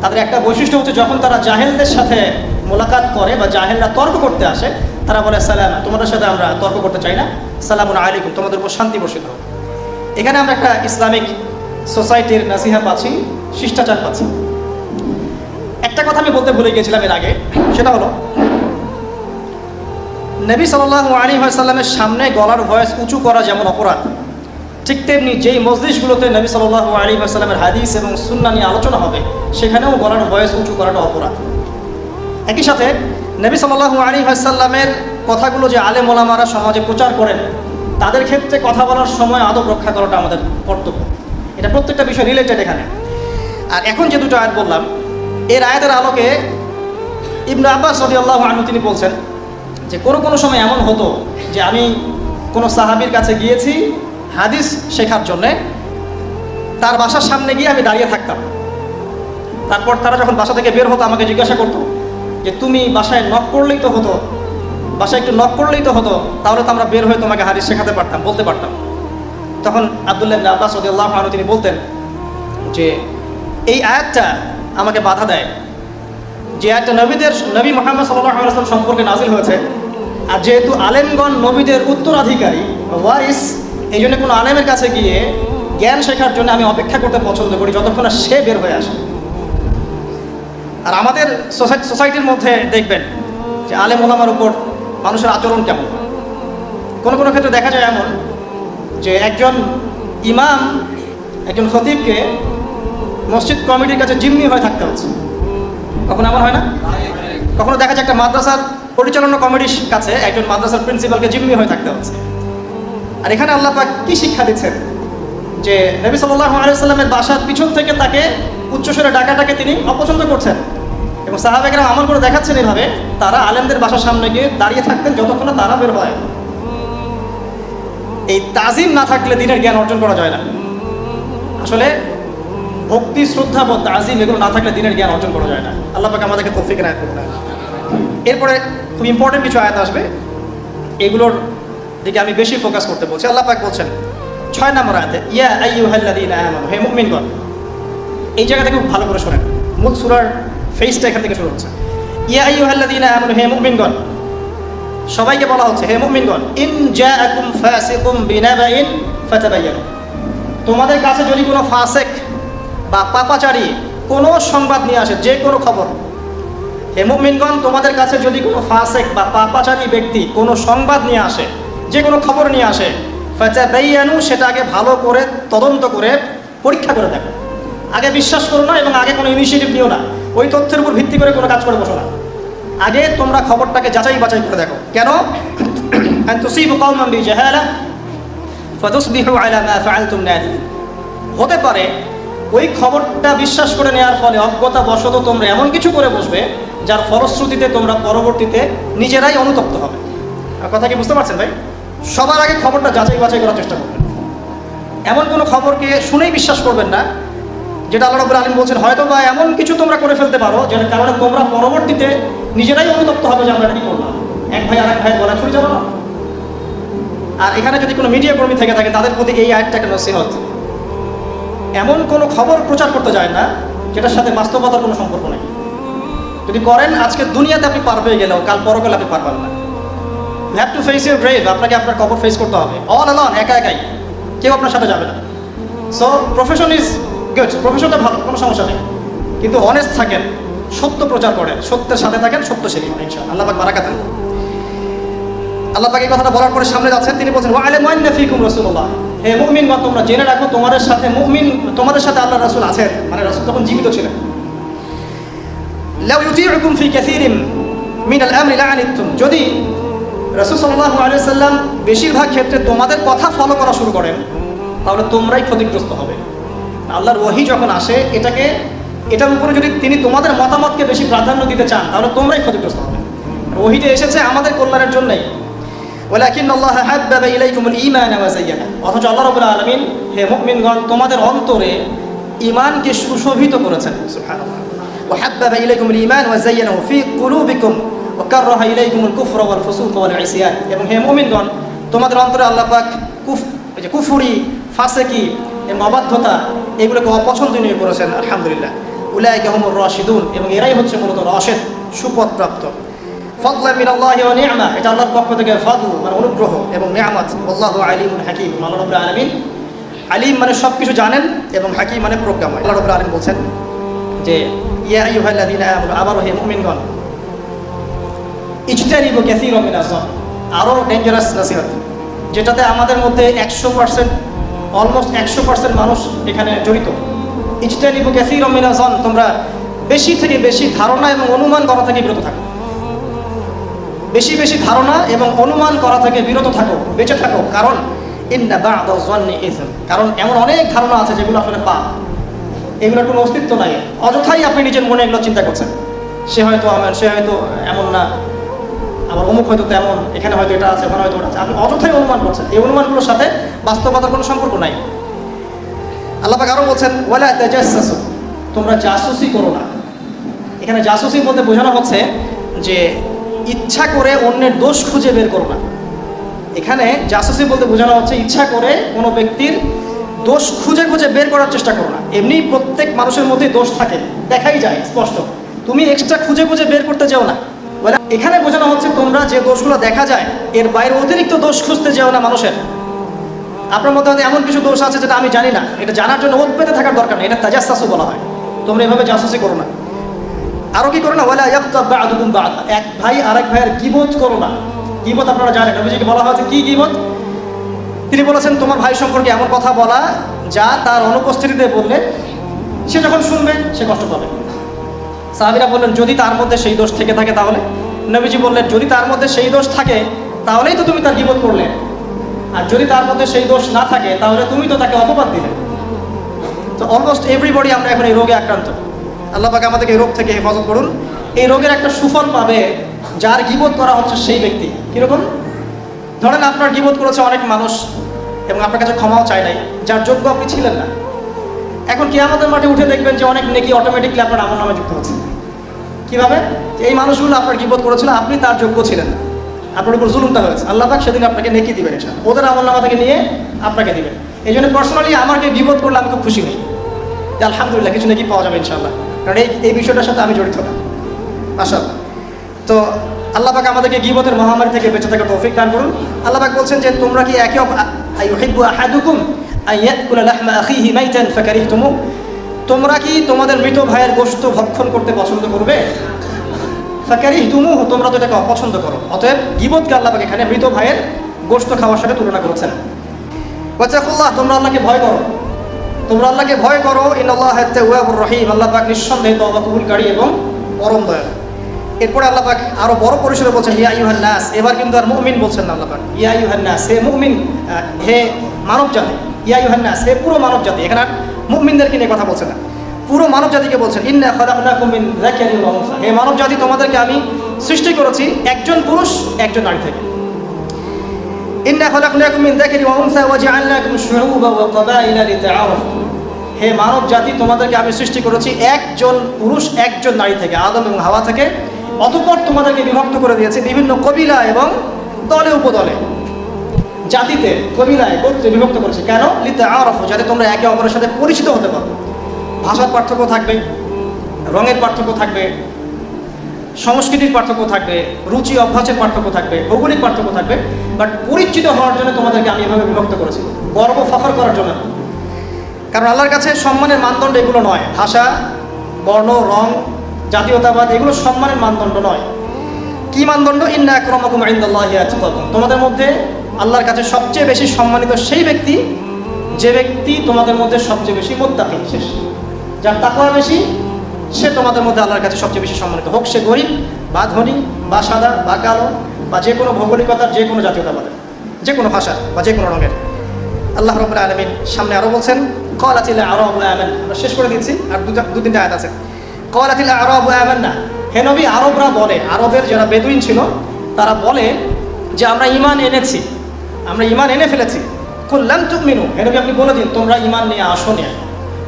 তাদের একটা বৈশিষ্ট্য হচ্ছে যখন তারা জাহেলদের সাথে মোলাকাত করে বা জাহেলরা তর্ক করতে আসে, তারা বলে সালামা, তোমাদের সাথে আমরা তর্ক করতে চাই না, সালামুন আলাইকুম, তোমাদের উপর শান্তি বর্ষিত হোক। এখানে আমরা একটা ইসলামিক সোসাইটির নাসিহা পাচ্ছি, শিষ্টাচার পাচ্ছি। একটা কথা আমি বলতে ভুলে গিয়েছিলাম এর আগে, সেটা হলো নবী সাল্লাল্লাহু আলাইহি ওয়াসাল্লামের সামনে গলার ভয়েস উঁচু করা যেমন অপরাধ, ঠিক তেমনি যেই মজলিসগুলোতে নবী সাল্লাল্লাহু আলাইহি ওয়াসাল্লামের হাদিস এবং সুন্নাহ নিয়ে আলোচনা হবে, সেখানেও গলার ভয়েস উঁচু করাটা অপরাধ। একই সাথে নবী সাল্লাল্লাহু আলাইহি ওয়াসাল্লামের কথাগুলো যে আলেম ওলামারা সমাজে প্রচার করেন, তাদের ক্ষেত্রে কথা বলার সময় আদব রক্ষা করাটা আমাদের কর্তব্য। এটা প্রত্যেকটা বিষয় রিলেটেড এখানে। আর এখন যে দুটো আয়াত বললাম, এর আয়াতের আলোকে ইবনে আব্বাস রাদিয়াল্লাহু আনহু তিনি বলছেন যে কোনো সময় এমন হতো যে আমি কোনো সাহাবীর কাছে গিয়েছি হাদিস শেখার জন্যে, তার বাসার সামনে গিয়ে আমি দাঁড়িয়ে থাকতাম। তারপর তারা যখন বাসা থেকে বের হতো আমাকে জিজ্ঞাসা করতো যে তুমি বাসায় নক করলেই তো হতো, বাসায় একটু নক করলেই তো হতো, তাহলে তো আমরা বের হয়ে তোমাকে হাদিস শেখাতে পারতাম, বলতে পারতাম। তখন আব্দুল্লাহ ইবনে আব্বাস রাদিয়াল্লাহু আনহু তিনি বলতেন যে এই আয়াতটা আমাকে বাধা দেয়, যে আয়াতটা নবী মুহাম্মদ সাল্লাল্লাহু আলাইহি ওয়াসাল্লাম সম্পর্কে নাজিল হয়েছে, আর যেহেতু আলেমগণ নবীদের উত্তরাধিকারী ওয়ারিস, এই জন্য কোনো আলেমের কাছে গিয়ে জ্ঞান শেখার জন্য আমি অপেক্ষা করতে পছন্দ করি যতক্ষণ না সে বের হয়ে আসে। আর আমাদের সোসাইটির মধ্যে দেখবেন যে আলেম ওলামার উপর মানুষের আচরণ কেমন হয়। কোনো কোনো ক্ষেত্রে দেখা যায় এমন যে একজন ইমাম একজন খতিবকে মসজিদ কমিটির কাছে জিম্মি হয়ে থাকতে হচ্ছে। কখনো এমন হয় না? কখনো দেখা যায় একটা মাদ্রাসার পরিচালনা কমিটির কাছে একজন মাদ্রাসার প্রিন্সিপালকে জিম্মি হয়ে থাকতে হচ্ছে। আর এখানে আল্লাহ পাক কি শিক্ষা দিচ্ছেন যে নবী সাল্লাল্লাহু আলাইহি ওয়াসাল্লামের বাসার পিছন থেকে তাকে উচ্চস্বরে ডাকাটাকে তিনি অপছন্দ করছেন, এবং সাহাবায়েরা আমল করে দেখাচ্ছেন এভাবে তারা আলেমদের বাসার সামনে গিয়ে দাঁড়িয়ে থাকতেন যতক্ষণ না তারা বের হয়। এই তাজিম না থাকলে দিনের জ্ঞান অর্জন করা যায় না। আসলে ভক্তি, শ্রদ্ধা বা তাজিম এগুলো না থাকলে দিনের জ্ঞান অর্জন করা যায় না। আল্লাহ পাক আমাদেরকে তৌফিক এনায়েত করুন। এরপরে খুব ইম্পর্টেন্ট কিছু আয়াত আসবে, এগুলোর দিকে আমি বেশি ফোকাস করতে বলছি। আল্লাহ পাক বলছেন 6 নম্বর আয়াতে, ইয়া আইয়ুহাল্লাযীনা আমানু, হে মুমিনগণ। এই জায়গা থেকে খুব ভালো করে শোনেন, মূল সূরার ফেসটা এখান থেকে শুরু হচ্ছে। ইয়া আইয়ুহাল্লাযীনা আমানু, হে মুমিনগণ। সবাইকে বলা হচ্ছে হে মুমিনগণ, ইন জাআকুম ফাসিকুম বিনাবাইন ফাতাবায়ানু। তোমাদের কাছে যদি কোনো ফাসিক বা পাপাচারী কোনো সংবাদ নিয়ে আসে, যে কোনো খবর, হে মুমিনগণ তোমাদের কাছে যদি কোনো ফাসিক বা পাপাচারী ব্যক্তি কোনো সংবাদ নিয়ে আসে, যে কোনো খবর নিয়ে আসে, ফাতাবায়ানু, সেটা আগে ভালো করে তদন্ত করে পরীক্ষা করে দেখো। আগে বিশ্বাস করো না এবং আগে কোনো ইনিশিয়েটিভ নিও না, ওই তথ্যের উপর ভিত্তি করে কোনো কাজ করে বসো না। আগে তোমরা খবরটাকে যাচাই বাছাই করে দেখো। কেন? আন তুসিবু কওমান বিজাহালা ফাতুসবিহু আলা মা ফাআলতুম নাদিমিন। হতে পারে ওই খবরটা বিশ্বাস করে নেওয়ার ফলে অজ্ঞতাবশত তোমরা এমন কিছু করে বসবে যার ফলশ্রুতিতে তোমরা পরবর্তীতে নিজেরাই অনুতপ্ত হবে। কথা কি বুঝতে পারছেন ভাই? সবার আগে খবরটা যাচাই বাছাই করার চেষ্টা করবেন। এমন কোনো খবরকে শুনেই বিশ্বাস করবেন না যেটা আল্লাহ রাব্বুল আলামিন বলছেন হয়তো বা এমন কিছু তোমরা করে ফেলতে পারো যেটার কারণে তোমরা পরবর্তীতে নিজেরাই অনুতপ্ত হবে যে আমরা এটা কি করলাম। এক ভাই আর এক ভাই বলা ছুরি যাবে না। আর এখানে যদি কোনো মিডিয়া কর্মী থেকে থাকে তাদের প্রতি এই আয়াতটা একটা নসিহত, এমন কোনো খবর প্রচার করতে যায় না যেটার সাথে বাস্তবতার কোনো সম্পর্ক নেই। যদি করেন আজকে দুনিয়াতে আপনি পার হয়ে গেলেও কাল পরকালে আপনি পারবেন না। You have to face your grave. আপনাকে আপনার কবর ফেস করতে হবে অল অ্যালন, একা একাই, কেউ আপনার সাথে যাবে না। সো প্রফেশন ইজ গুড, প্রফেশনটা ভালো, কোনো সমস্যা নেই, কিন্তু অনেস্ট থাকেন, সত্য প্রচার করেন, সত্যের সাথে থাকেন, সত্য সেবী হন ইনশাআল্লাহ। আল্লাহ পাক বারাকাত দেন। আল্লাহ পাক এই কথাটা বলার পরে সামনে যাচ্ছেন, তিনি বলছেন ওয়া আলামু আন্না ফীকুম রাসূলুল্লাহ, হে মুমিনগণ তোমরা জেনে রাখো তোমাদের সাথে তোমাদের সাথে আল্লাহর রাসূল আছেন, মানে রাসূল তখন জীবিত ছিলেন। লাউ ইউতিউকুম ফি কাসীরিন মিনাল আমরি লাআনিতুম, যদি রাসূল সাল্লাল্লাহু আলাইহি ওয়াসাল্লাম বেশিরভাগ ক্ষেত্রে তোমাদের কথা ফলো করা শুরু করেন তাহলে তোমরাই ক্ষতিগ্রস্ত হবে। আল্লাহর ওহী যখন আসে এটার উপরে যদি তিনি তোমাদের মতামতকে বেশি প্রাধান্য দিতে চান তাহলে তোমরাই ক্ষতিগ্রস্ত হবে। ওহীটা এসেছে আমাদের কল্যাণের জন্যই। ওয়ালাকিন্নাল্লাহা হাব্বাবা ইলাইকুমুল ঈমান ওয়া যায়্যানা, অথচ আল্লাহ রাব্বুল আলামিন হে মুমিনগণ তোমাদের অন্তরে ঈমানকে সুশোভিত করেছেন। সুবহানাল্লাহ। ওয়া হাব্বাবা ইলাইকুমুল ঈমান ওয়া যায়্যানাহু ফি কুলুবিকুম ওয়া কাররাহা ইলাইকুমুল কুফরা ওয়াল ফুসুক ওয়াল ইসয়ান, এবং হে মুমিনগণ তোমাদের অন্তরে আল্লাহ পাক কুফরি, ফাসিকি এবং অবাধ্যতা এগুলোকে অপছন্দনীয় করেছেন। আলহামদুলিল্লাহ। উলাইকা হুমুর রাশিদুন, এবং এরাই হচ্ছে মূলত রাশিদ, সুপথপ্রাপ্ত। ফাদলান মিনাল্লাহি ওয়া নি'মা, এটা আল্লাহর পক্ষ থেকে ফাদল মানে অনুগ্রহ এবং নিয়ামত। আল্লাহু আলিমুন হাকীম, আল্লাহ রাব্বুল আলামিন আলিম মানে সব কিছু জানেন এবং হাকীম মানে প্রজ্ঞাময়। আল্লাহ রাব্বুল আলামিন বলছেন যে ইয়া আইয়ুহাল্লাযীনা আমানু, আবার হে মুমিনগণ, ইজতানিবু কাসীরাম মিনাজ যান, আরও ডেঞ্জারাস নসিহত, যেটাতে আমাদের মধ্যে 100% অলমোস্ট 100% মানুষ এখানে জড়িত। ইজতানিবু কাসীরাম মিনাজ যান, তোমরা বেশি থেকে বেশি ধারণা এবং অনুমান করা থেকে বিরত থাকো। বেশি বেশি ধারণা এবং অনুমান করা থেকে বিরত থাকো, বেঁচে থাকো। কারণ ইন্না বা'দা যান্নি ইসম, কারণ এমন অনেক ধারণা আছে যেগুলো আসলে পাপ, এগুলোর কোনো অস্তিত্ব নাই। অযথাই আপনি নিজের মনে এগুলো চিন্তা করছেন, সে হয়তো এমন না, আবার অমুক হয়তো তেমন, এখানে হয়তো এটা আছে, ওখানে হয়তো ওটা আছে, আপনি অযথাই অনুমান করছেন। এই অনুমানগুলোর সাথে বাস্তবতার কোনো সম্পর্ক নাই। আল্লাহ পাক আরও বলছেন ওয়ালা তাজাসসু, তোমরা জাসুসি করো না। এখানে জাসুসি বলতে বোঝানো হচ্ছে যে ইচ্ছা করে অন্যের দোষ খুঁজে বের করো না। এখানে জাসুসি বলতে বোঝানো হচ্ছে ইচ্ছা করে কোনো ব্যক্তির দোষ খুঁজে খুঁজে বের করার চেষ্টা করো না। এমনি প্রত্যেক মানুষের মধ্যে দোষ থাকে, দেখাই যায় স্পষ্ট, তুমি এক্সট্রা খুঁজে খুঁজে বের করতে যাও না। বলে এখানে বোঝানো হচ্ছে তোমরা যে দোষগুলো দেখা যায় এর বাইরে অতিরিক্ত দোষ খুঁজতে যাও না মানুষের। আপনার মধ্যে হয়তো এমন কিছু দোষ আছে যেটা আমি জানি না, এটা জানার জন্য ওত পেতে থাকার দরকার নেই, এটা তাজাসসু বলা হয়। তোমরা এভাবে জাসুসি করো না। আরও কি করো না, ওয়ালা ইয়াগতাব বা'দুকুম বা'দা, এক ভাই আরেক ভাইয়ের গীবত করো না। গীবত আপনারা জানেন, নবীজিকে বলা হয়েছে কি গীবত? তিনি বলেছেন তোমার ভাই সম্পর্কে এমন কথা বলা যা তার অনুপস্থিতিতে বললে সে যখন শুনবে সে কষ্ট পাবে। সাহাবীরা বললেন যদি তার মধ্যে সেই দোষ থেকে থাকে তাহলে? নবীজি বললেন যদি তার মধ্যে সেই দোষ থাকে তাহলেই তো তুমি তার গীবত করলে, আর যদি তার মধ্যে সেই দোষ না থাকে তাহলে তুমি তো তাকে অপবাদ দিলে। তো অলমোস্ট এভরিবডি আমরা এখন এই রোগে আক্রান্ত। আল্লাহ পাক আমাদেরকে এই রোগ থেকে হেফাজত করুন। এই রোগের একটা সুফল পাবে যার গীবত করা হচ্ছে সেই ব্যক্তি। কীরকম? ধরেন আপনার গীবত করেছে অনেক মানুষ এবং আপনার কাছে ক্ষমাও চায় নাই, যার যোগ্য আপনি ছিলেন না। এখন কিয়ামতের মাঠে উঠে দেখবেন যে অনেক নেকি অটোমেটিকলি আপনার আমলনামে যুক্ত হচ্ছে। কীভাবে? এই মানুষগুলো আপনার গীবত করেছিল, আপনি তার যোগ্য ছিলেন না, আপনার উপর জুলুমটা হয়েছে। আল্লাহ পাক সেদিন আপনাকে নেকি দিবেন, ওদের আমলনামা থেকে নিয়ে আপনাকে দিবেন। এই জন্য পার্সোনালি আমাকে গীবত করলে আমি খুব খুশি হই যে আলহামদুলিল্লাহ কিছু নাকি পাওয়া যাবে ইনশাআল্লাহ, কারণ এই বিষয়টার সাথে আমি জড়িত না। মাশাআল্লাহ। তো আল্লাহ পাক আমাদেরকে গীবতের মহামারী থেকে বেঁচে থাকার তৌফিক দান করুন। আল্লাহ পাক বলছেন যে তোমরা কি একে আইয়ুহিব্বু আহাদুকুম আন ইয়াকুলা লাহমা আখিহি মাইতান ফাকারিহতুমু, তোমরা কি তোমাদের মৃত ভাইয়ের গোশত ভক্ষণ করতে পছন্দ করবে? ফাকারিহতুমু, তোমরা তো এটাকে অপছন্দ করো। অতএব গীবতকে আল্লাহ পাক এখানে মৃত ভাইয়ের গোশত খাওয়ার সাথে তুলনা করেছেন। ওয়াতাকুল্লাহ, তোমরা আল্লাহকে ভয় করো, তোমরা আল্লাহকে ভয় করো। ইন্নাল্লাহা তাওয়াবুর রহিম, আল্লাহ পাক নিঃসন্দেহে তওবা কবুলকারী এবং পরম দয়ালু। এরপরে আল্লাহ পাক আরো বড় পরিসরে বলছেন ইয়া আইয়ুহান নাস। এবার কিন্তু আর মুমিন বলছেন না আল্লাহ পাক, ইয়া আইয়ুহান নাস, হে মুমিন, হে মানব জাতি। ইয়া আইয়ুহান নাস, হে পুরো মানব জাতি। এখানে আর মুমিনদেরকে নিয়ে কথা বলছেন না, পুরো মানব জাতিকে বলছেন। ইন্না খালাকনাকুম মিন যাকারিন ওয়া উনসা, হে মানব জাতি তোমাদেরকে আমি সৃষ্টি করেছি একজন পুরুষ একজন নারী থেকে। ইন্না খালাকনাকুম মিন যাকারিন ওয়া উনসা ওয়া জাআলনাকুম শুউবান ওয়া ক্বাবাইলা লিতাআরাফু, হে মানব জাতি তোমাদেরকে আমি সৃষ্টি করেছি একজন পুরুষ একজন নারী থেকে, আদম এবং হাওয়া থেকে। অতঃপর তোমাদেরকে বিভক্ত করে দিয়েছে বিভিন্ন কবিলা এবং দলে উপদলে, জাতিতে, কবিলায়, গোত্রে বিভক্ত করেছে। কেন? লিতাআরাফু, যাতে তোমরা একে অপরের সাথে পরিচিত হতে পারো। ভাষার পার্থক্য থাকবে, রঙের পার্থক্য থাকবে, সংস্কৃতির পার্থক্য থাকবে, রুচি অভ্যাসের পার্থক্য থাকবে, ভৌগোলিক পার্থক্য থাকবে, বাট পরিচিত হওয়ার জন্য তোমাদেরকে আমি এভাবে বিভক্ত করেছি, গর্ব ফখর করার জন্য। কারণ আল্লাহর কাছে সম্মানের মানদণ্ড এগুলো নয়, ভাষা, বর্ণ, রং, জাতীয়তাবাদ, এগুলো সম্মানের মানদণ্ড নয়। কি মানদণ্ড? ইন্না আকরামাকুম ইনদাল্লাহি আতকাকুম, তোমাদের মধ্যে আল্লাহর কাছে সবচেয়ে বেশি সম্মানিত সেই ব্যক্তি যে ব্যক্তি তোমাদের মধ্যে সবচেয়ে বেশি মুত্তাকি, শেষ, যার তাকওয়া বেশি, সে তোমাদের মধ্যে আল্লাহর কাছে সবচেয়ে বেশি সম্মানিত, হোক সে গরিব বা ধনী বা সাদা বা কালো বা যে কোনো ভৌগোলিকতার, যে কোনো জাতীয়তাবাদের, যে কোনো ভাষার বা যে কোনো রঙের। আল্লাহ রাব্বুল আলামিন সামনে আরও বলছেন ক্বালাতিল আ'রাবু আমান্না, আমরা শেষ করে দিচ্ছি, আর দু তিনটা আয়াত আছে। ক্বালাতিল আ'রাবু আমান্না, হে নবী আরবরা বলে, আরবের যারা বেদুইন ছিল তারা বলে যে আমরা ঈমান এনেছি, আমরা ঈমান এনে ফেলেছি। কুল লাম তুমিনু, হে নবী আপনি বলে দিন তোমরা ঈমান নিয়ে আসোনি,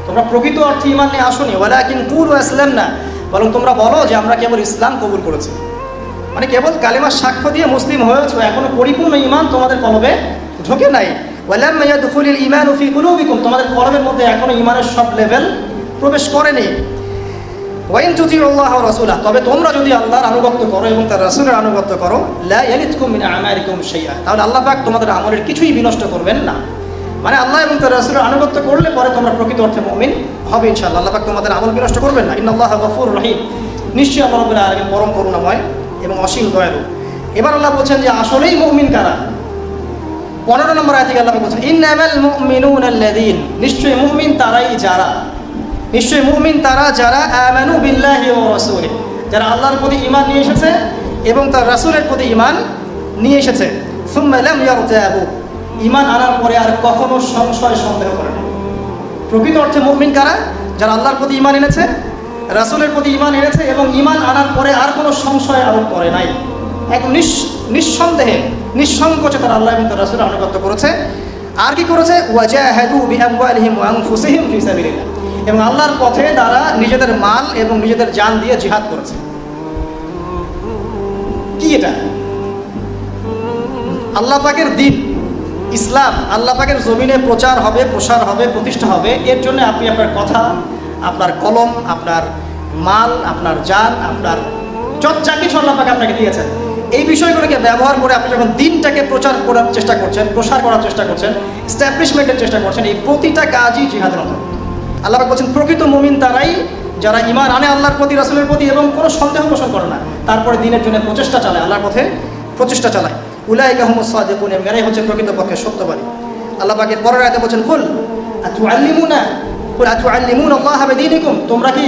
তোমরা প্রকৃত অর্থে ঈমান নিয়ে আসোনি। ওয়ালাকিন কুলু আসলামনা, বরং তোমরা বলো যে আমরা কেবল ইসলাম কবুল করেছি, মানে কেবল কালেমার সাক্ষ্য দিয়ে মুসলিম হয়েছো, এখনো পরিপূর্ণ ঈমান তোমাদের কলবে ঢোকে নাই। ওয়ালাম্মা ইয়াদখুলুল ঈমানু ফি কুলুবিকুম, তোমাদের কলবের মধ্যে এখনো ঈমানের সব লেভেল প্রবেশ করেনি। ওয়াইন তুতিউল্লাহ ওয়া রাসূলাহু, তবে তোমরা যদি আল্লাহর আনুগত্য করো এবং তার রাসূলের আনুগত্য করো, লা ইয়ালিতকুম মিন আমালিকুম শাইআ, তাহলে আল্লাহ পাক তোমাদের আমলের কিছুই বিনষ্ট করবেন না। মানে আল্লাহ এবং তার রাসূলের আনুগত্য করলে পরে তোমরা প্রকৃত অর্থে মুমিন হবে ইনশাআল্লাহ। আল্লাহ পাক তোমাদের আমল বিনষ্ট করবেন না। ইন্নাল্লাহা গফুরুর রহিম, নিশ্চয়ই আল্লাহ রাব্বুল আলামিন পরম করুণাময় এবং অসীম দয়ালু। এবার আল্লাহ বলছেন যে আসলেই মুমিন কারা। 15 নম্বর আয়াতে আল্লাহ বলছেন ইন্নামাল মুমিনুনা আল্লাযীন, নিশ্চয়ই মুমিন তারাই যারা, নিশ্চয়ই মুমিন তারা যারা আমানু বিল্লাহি ওয়া রাসূলিহি, যারা আল্লাহর প্রতি ঈমান নিয়ে এসেছে এবং তার রাসূলের প্রতি ঈমান নিয়ে এসেছে। সুম্মা লাম ইয়ারতাবু, ঈমান আনার পরে আর কখনো সংশয় সন্দেহ করে না। প্রকৃত অর্থে মুমিন কারা? যারা আল্লাহর প্রতি ঈমান এনেছে, রাসূলের প্রতি ঈমান এনেছে এবং ঈমান আনার পরে আর কোনো সংশয় আরোপ করে নাই, একদম নিঃসন্দেহে নিঃসংকোচে তারা আল্লাহ এবং তার রাসূলের আনুগত্য করেছে। আর কি করেছে? ওয়াজাহাদু বিআমওয়ালিহিম ওয়া আনফুসিহিম ফি সাবিলিল্লাহ, এবং আল্লাহর পথে তারা নিজেদের মাল এবং নিজেদের জান দিয়ে জিহাদ করেছে। কি কি এটা? আল্লাহ পাকের দিন ইসলাম আল্লাহ পাকের জমিনে প্রচার হবে, প্রসার হবে, প্রতিষ্ঠা হবে। এর জন্য আপনি আপনার কথা, আপনার কলম, আপনার মাল, আপনার জান, আপনার যা কিছু আল্লাহ পাক আপনাকে দিয়েছেন, এই বিষয়গুলোকে ব্যবহার করে আপনি যখন দিনটাকে প্রচার করার চেষ্টা করছেন, প্রসার করার চেষ্টা করছেন, এস্টাবলিশমেন্টের চেষ্টা করছেন, এই প্রতিটা কাজই জিহাদের মতো। আল্লাহ পাক বলছেন প্রকৃত মুমিন তারাই যারা ঈমান আনে আল্লাহর প্রতি, রাসূলের প্রতি, এবং কোনো সন্দেহ পোষণ করে না, তারপরে দিনের জন্য প্রচেষ্টা চালায়, আল্লাহর পথে প্রচেষ্টা চালায়। উলাইকা হুমুস সাদিকুন, এরাই হচ্ছে প্রকৃতপক্ষে সত্যবাদী। আল্লাহ পাকের পরের আয়াতে বলছেন কুল আতুআল্লিমুনা আল্লাহ বিদীনিকুম, তোমরা কি,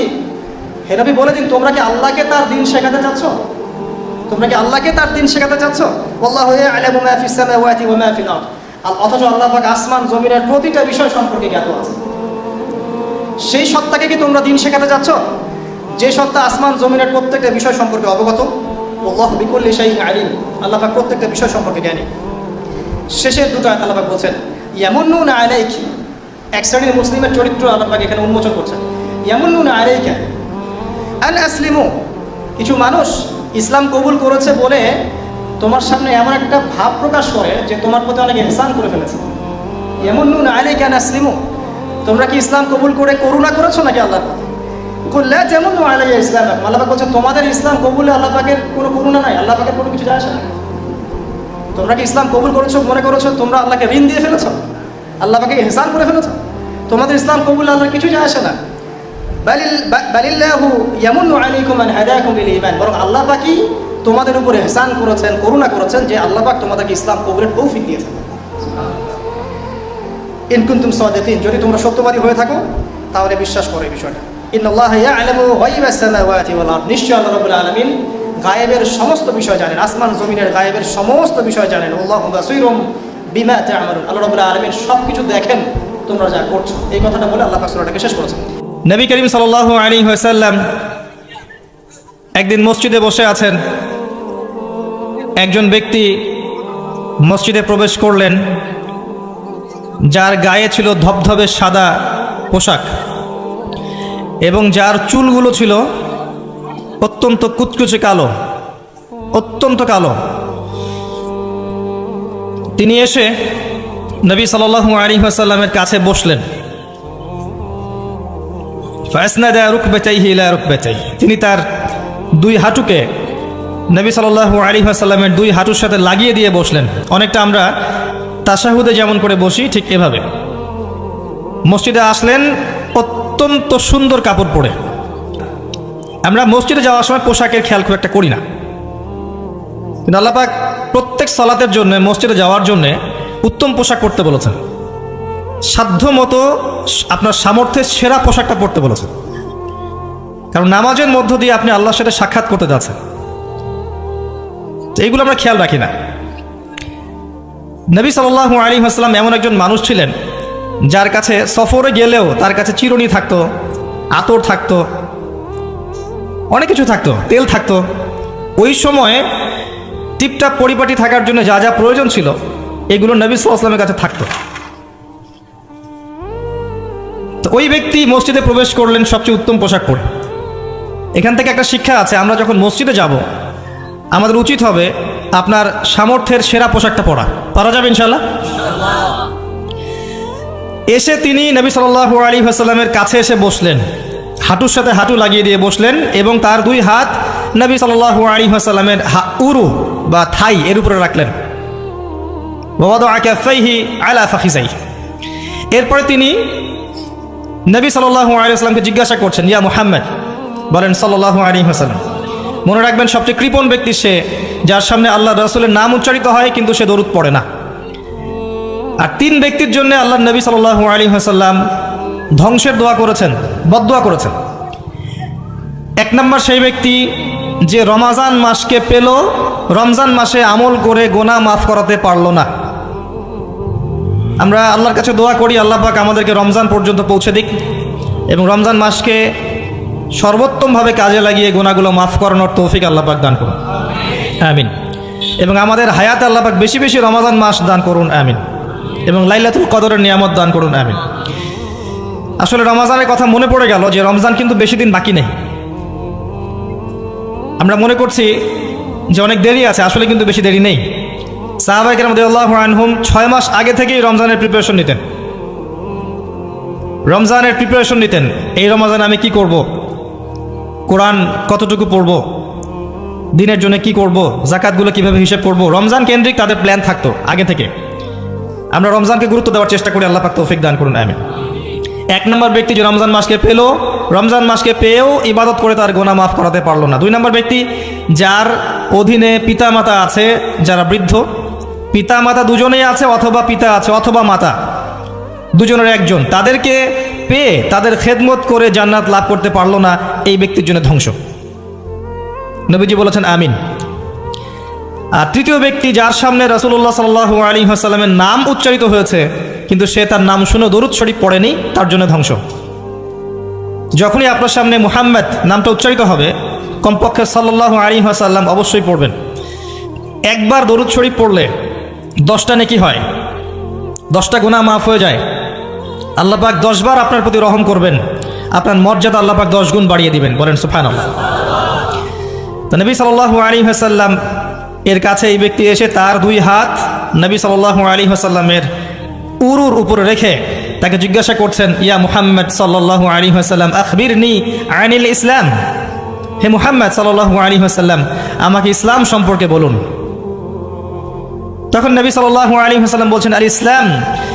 হে নবী বলে দিন, তোমরা কি আল্লাহকে তার দিন শেখাতে চাচ্ছ? তোমরা কি আল্লাহকে তার দিন শেখাতে চাচ্ছ? আল্লাহু ইয়া'লামু মা ফিস সামাওয়াতি ওয়া মা ফিল আরদ, অথচ আল্লাহ পাক আসমান জমিনের প্রতিটা বিষয় সম্পর্কে জ্ঞাত আছে। সেই সত্তাকে কি তোমরা দিন শেখাতে চাচ্ছ, যে সত্তা আসমান জমিনের প্রত্যেকটা বিষয় সম্পর্কে অবগত? আল্লাহু বিকুল্লি শাইইন আলিম, আল্লাহ পাক প্রত্যেকটা বিষয় সম্পর্কে জ্ঞানী। শেষের দুটো আয়াত আল্লাহ পাক বলছেন ইয়ামুন্নুনা আলাইকি, এক শ্রেণীর মুসলিমের চরিত্র আল্লাহ পাক এখানে উন্মোচন করছেন। ইয়ামুন্নুনা আলাইকা আন আসলিমু, কিছু মানুষ ইসলাম কবুল করেছে বলে তোমার সামনে এমন একটা ভাব প্রকাশ করে যে তোমার প্রতি অনেক ইহসান করে ফেলেছে। ইয়ামুন্নুনা আলাইকা আন আসলিমু, তোমরা কি ইসলাম কবুল করে করুণা করেছো নাকি আল্লাহর প্রতি? কুল্লা তামুন্নু আলাইয়া ইসলামাকুম, আল্লাহ পাক বলছেন তোমাদের ইসলাম কবুলে আল্লাহ পাকের কোনো করুণা নাই, আল্লাহ পাকের কোনো কিছু যায় আসে না। তোমরা কি ইসলাম কবুল করেছো, মনে করেছো তোমরা আল্লাহকে ঋণ দিয়ে ফেলেছো, আল্লাহ পাকে ইহসান করে ফেলেছো? তোমাদের ইসলাম কবুলে আল্লাহর কিছু যায় আসে না। বালিল্লাহু ইয়ামুন্নু আলাইকুম আন হাদাকুম লিল ঈমান, বরং আল্লাহ পাকই তোমাদের উপরে ইহসান করেছেন, করুণা করেছেন, যে আল্লাহ পাক তোমাদেরকে ইসলাম কবুলের তৌফিক দিয়েছেন। ইন কুনতুম সাদিকিন, যদি তোমরা সত্যবাদী হয়ে থাকো তাহলে বিশ্বাস করো এই বিষয়টা। ইন্নাল্লাহা ইয়া'লামু গায়বাস সামাওয়াতি ওয়াল আরদ, নিশ্চয় আল্লাহ রাব্বুল আলামিন গায়েবের সমস্ত বিষয় জানেন, আসমান জমিনের গায়েবের সমস্ত বিষয় জানেন। আল্লাহু বাসীরুম বিমা তা'মালুন, আল্লাহ রাব্বুল আলামিন সব কিছু দেখেন তোমরা যা করছো। এই কথাটা বলে আল্লাহ পাক সূরাটাকে শেষ করেছেন। নবী করিম সাল্লাল্লাহু আলাইহি ওয়াসাল্লাম একদিন মসজিদে বসে আছেন, একজন ব্যক্তি মসজিদে প্রবেশ করলেন, যার গায়ে ছিল ধবধবে সাদা পোশাক এবং যার চুলগুলো ছিল অত্যন্ত কুচকুচে কালো, অত্যন্ত কালো। তিনি এসে নবী সাল্লাল্লাহু আলাইহি ওয়াসাল্লামের কাছে বসলেন। ফাসনাদা রুকবাতাইহি ইলা রুকবাতাইহি, তিনি তার দুই হাঁটুকে নবী সাল্লাল্লাহু আলাইহি ওয়াসাল্লামের দুই হাঁটুর সাথে লাগিয়ে দিয়ে বসলেন। অনেকটা আমরা তাশাহুদে যেমন করে বসি ঠিক এভাবে। মসজিদে আসলেন অত্যন্ত সুন্দর কাপড় পরে। আমরা মসজিদে যাওয়ার সময় পোশাকের খেয়াল খুব একটা করি না, কিন্তু আল্লাহ পাক প্রত্যেক সালাতের জন্য, মসজিদে যাওয়ার জন্য উত্তম পোশাক পরতে বলেছেন। সাধ্য মতো আপনার সামর্থ্যের সেরা পোশাকটা পরতে বলেছেন, কারণ নামাজের মধ্য দিয়ে আপনি আল্লাহর সাথে সাক্ষাৎ করতে যাচ্ছেন। তো এইগুলো আমরা খেয়াল রাখি না। নবী সাল্লাল্লাহু আলাইহি ওয়াসাল্লাম এমন একজন মানুষ ছিলেন যার কাছে সফরে গেলেও তার কাছে চিরুনি থাকতো, আতর থাকতো, অনেক কিছু থাকতো, তেল থাকতো। ওই সময়ে টিপটাপ পরিপাটি থাকার জন্য যা যা প্রয়োজন ছিল এগুলো নবী সাল্লাল্লাহু আলাইহি ওয়াসাল্লামের কাছে থাকতো। তো ওই ব্যক্তি মসজিদে প্রবেশ করলেন সবচেয়ে উত্তম পোশাক পরে। এখান থেকে একটা শিক্ষা আছে, আমরা যখন মসজিদে যাব আমাদের উচিত হবে আপনার সামর্থ্যের সেরা পোশাকটা পরা। পারা যাবে ইনশাআল্লাহ? এসে তিনি নবী সাল্লাল্লাহু আলাইহি ওয়াসাল্লামের কাছে এসে বসলেন, হাঁটুর সাথে হাঁটু লাগিয়ে দিয়ে বসলেন এবং তার দুই হাত নবী সাল্লাল্লাহু আলাইহি ওয়াসাল্লামের উরু বা থাই এর উপরে রাখলেন। ওয়াদাআ কাফাইহি আলা ফাখিজাইহি, এরপরে তিনি নবী সাল্লাল্লাহু আলাইহি ওয়াসাল্লামকে জিজ্ঞাসা করছেন, ইয়া মুহাম্মদ, বলেন সাল্লাল্লাহু আলাইহি ওয়াসাল্লাম, মনে রাখবেন সবচেয়ে কৃপণ ব্যক্তি সে যার সামনে আল্লাহ রাসূলের নাম উচ্চারিত হয় কিন্তু সে দরুদ পড়ে না। আর তিন ব্যক্তির জন্য আল্লাহ নবী সাল্লাল্লাহু আলাইহি ওয়াসাল্লাম ধ্বংসের দোয়া করেছেন, বদদোয়া করেছেন। এক নম্বর সেই ব্যক্তি যে রমজান মাসকে পেল, রমজান মাসে আমল করে গোনা মাফ করাতে পারল না। আমরা আল্লাহর কাছে দোয়া করি আল্লাহ পাক আমাদেরকে রমজান পর্যন্ত পৌঁছে দিক এবং রমজান মাসকে সর্বোত্তমভাবে কাজে লাগিয়ে গুনাহগুলো মাফ করানোর তৌফিক আল্লাহ পাক দান করুন, আমিন। এবং আমাদের হায়াতে আল্লাহ পাক বেশি বেশি রমজান মাস দান করুন, আমিন। এবং লাইলাতুল কদরের নিয়ামত দান করুন, আমিন। আসলে রমজানের কথা মনে পড়ে গেল যে রমজান কিন্তু বেশি দিন বাকি নেই। আমরা মনে করছি যে অনেক দেরি আছে, আসলে কিন্তু বেশি দেরি নেই। সাহাবায়ে কেরাম রাদিয়াল্লাহু আনহুম 6 মাস আগে থেকেই রমজানের প্রিপারেশন নিতেন। রমজানের প্রিপারেশন নিতেন, এই রমজানে আমি কি করব, কোরআন কতটুকু পড়ব, দিনের জন্য কি করব, জাকাতগুলো কিভাবে হিসেব করব, রমজান কেন্দ্রিক তাদের প্ল্যান থাকতো আগে থেকে। আমরা রমজানকে গুরুত্ব দেওয়ার চেষ্টা করি, আল্লাহ পাক তৌফিক দান করুন, আমিন। 1 নম্বর ব্যক্তি যে রমজান মাসকে পেল, রমজান মাসকে পেয়েও ইবাদত করে তার গুনাহ মাফ করাতে পারলো না। 2 নম্বর ব্যক্তি যার অধীনে পিতামাতা আছে, যারা বৃদ্ধ, পিতামাতা দুজনেই আছে, অথবা পিতা আছে অথবা মাতা, দুজনের একজন, তাদেরকে পেয়ে তাদের খেদমত করে জান্নাত লাভ করতে পারলো না, এই ব্যক্তির জন্য ধ্বংস। নবীজি বলেছেন আমিন। আর 3য় ব্যক্তি যার সামনে রাসূলুল্লাহ সাল্লাল্লাহু আলাইহি ওয়াসাল্লামের নাম উচ্চারিত হয়েছে কিন্তু সে তার নাম শুনে দরুদ শরীফ পড়েনি, তার জন্য ধ্বংস। যখনই আপনার সামনে মুহাম্মদ নামটা উচ্চারিত হবে, কমপক্ষে সাল্লাল্লাহু আলাইহি ওয়াসাল্লাম অবশ্যই পড়বেন। একবার দরুদ শরীফ পড়লে 10টা নেকি হয়, 10টা গুনাহ মাফ হয়ে যায়। আল্লাহ পাক 10 বার আপনার প্রতি রহম করবেন, আপনার মর্যাদা আল্লাহ পাক 10 গুণ বাড়িয়ে দিবেন, বলেন সুবহানাল্লাহ। তো নবী সাল্লাল্লাহু আলাইহি ওয়াসাল্লাম এর কাছে এই ব্যক্তি এসে তার 2 হাত নবী সাল্লাল্লাহু আলাইহি ওয়াসাল্লামের উরুর উপরে রেখে তাকে জিজ্ঞাসা করছেন, ইয়া মুহাম্মদ সাল্লাল্লাহু আলাইহি ওয়াসাল্লাম আখবিরনি আনিল ইসলাম, হে মুহাম্মদ সাল্লাল্লাহু আলাইহি ওয়াসাল্লাম আমাকে ইসলাম সম্পর্কে বলুন। তখন নবী সাল্লাল্লাহু আলাইহি ওয়াসাল্লাম বলছেন, আল ইসলাম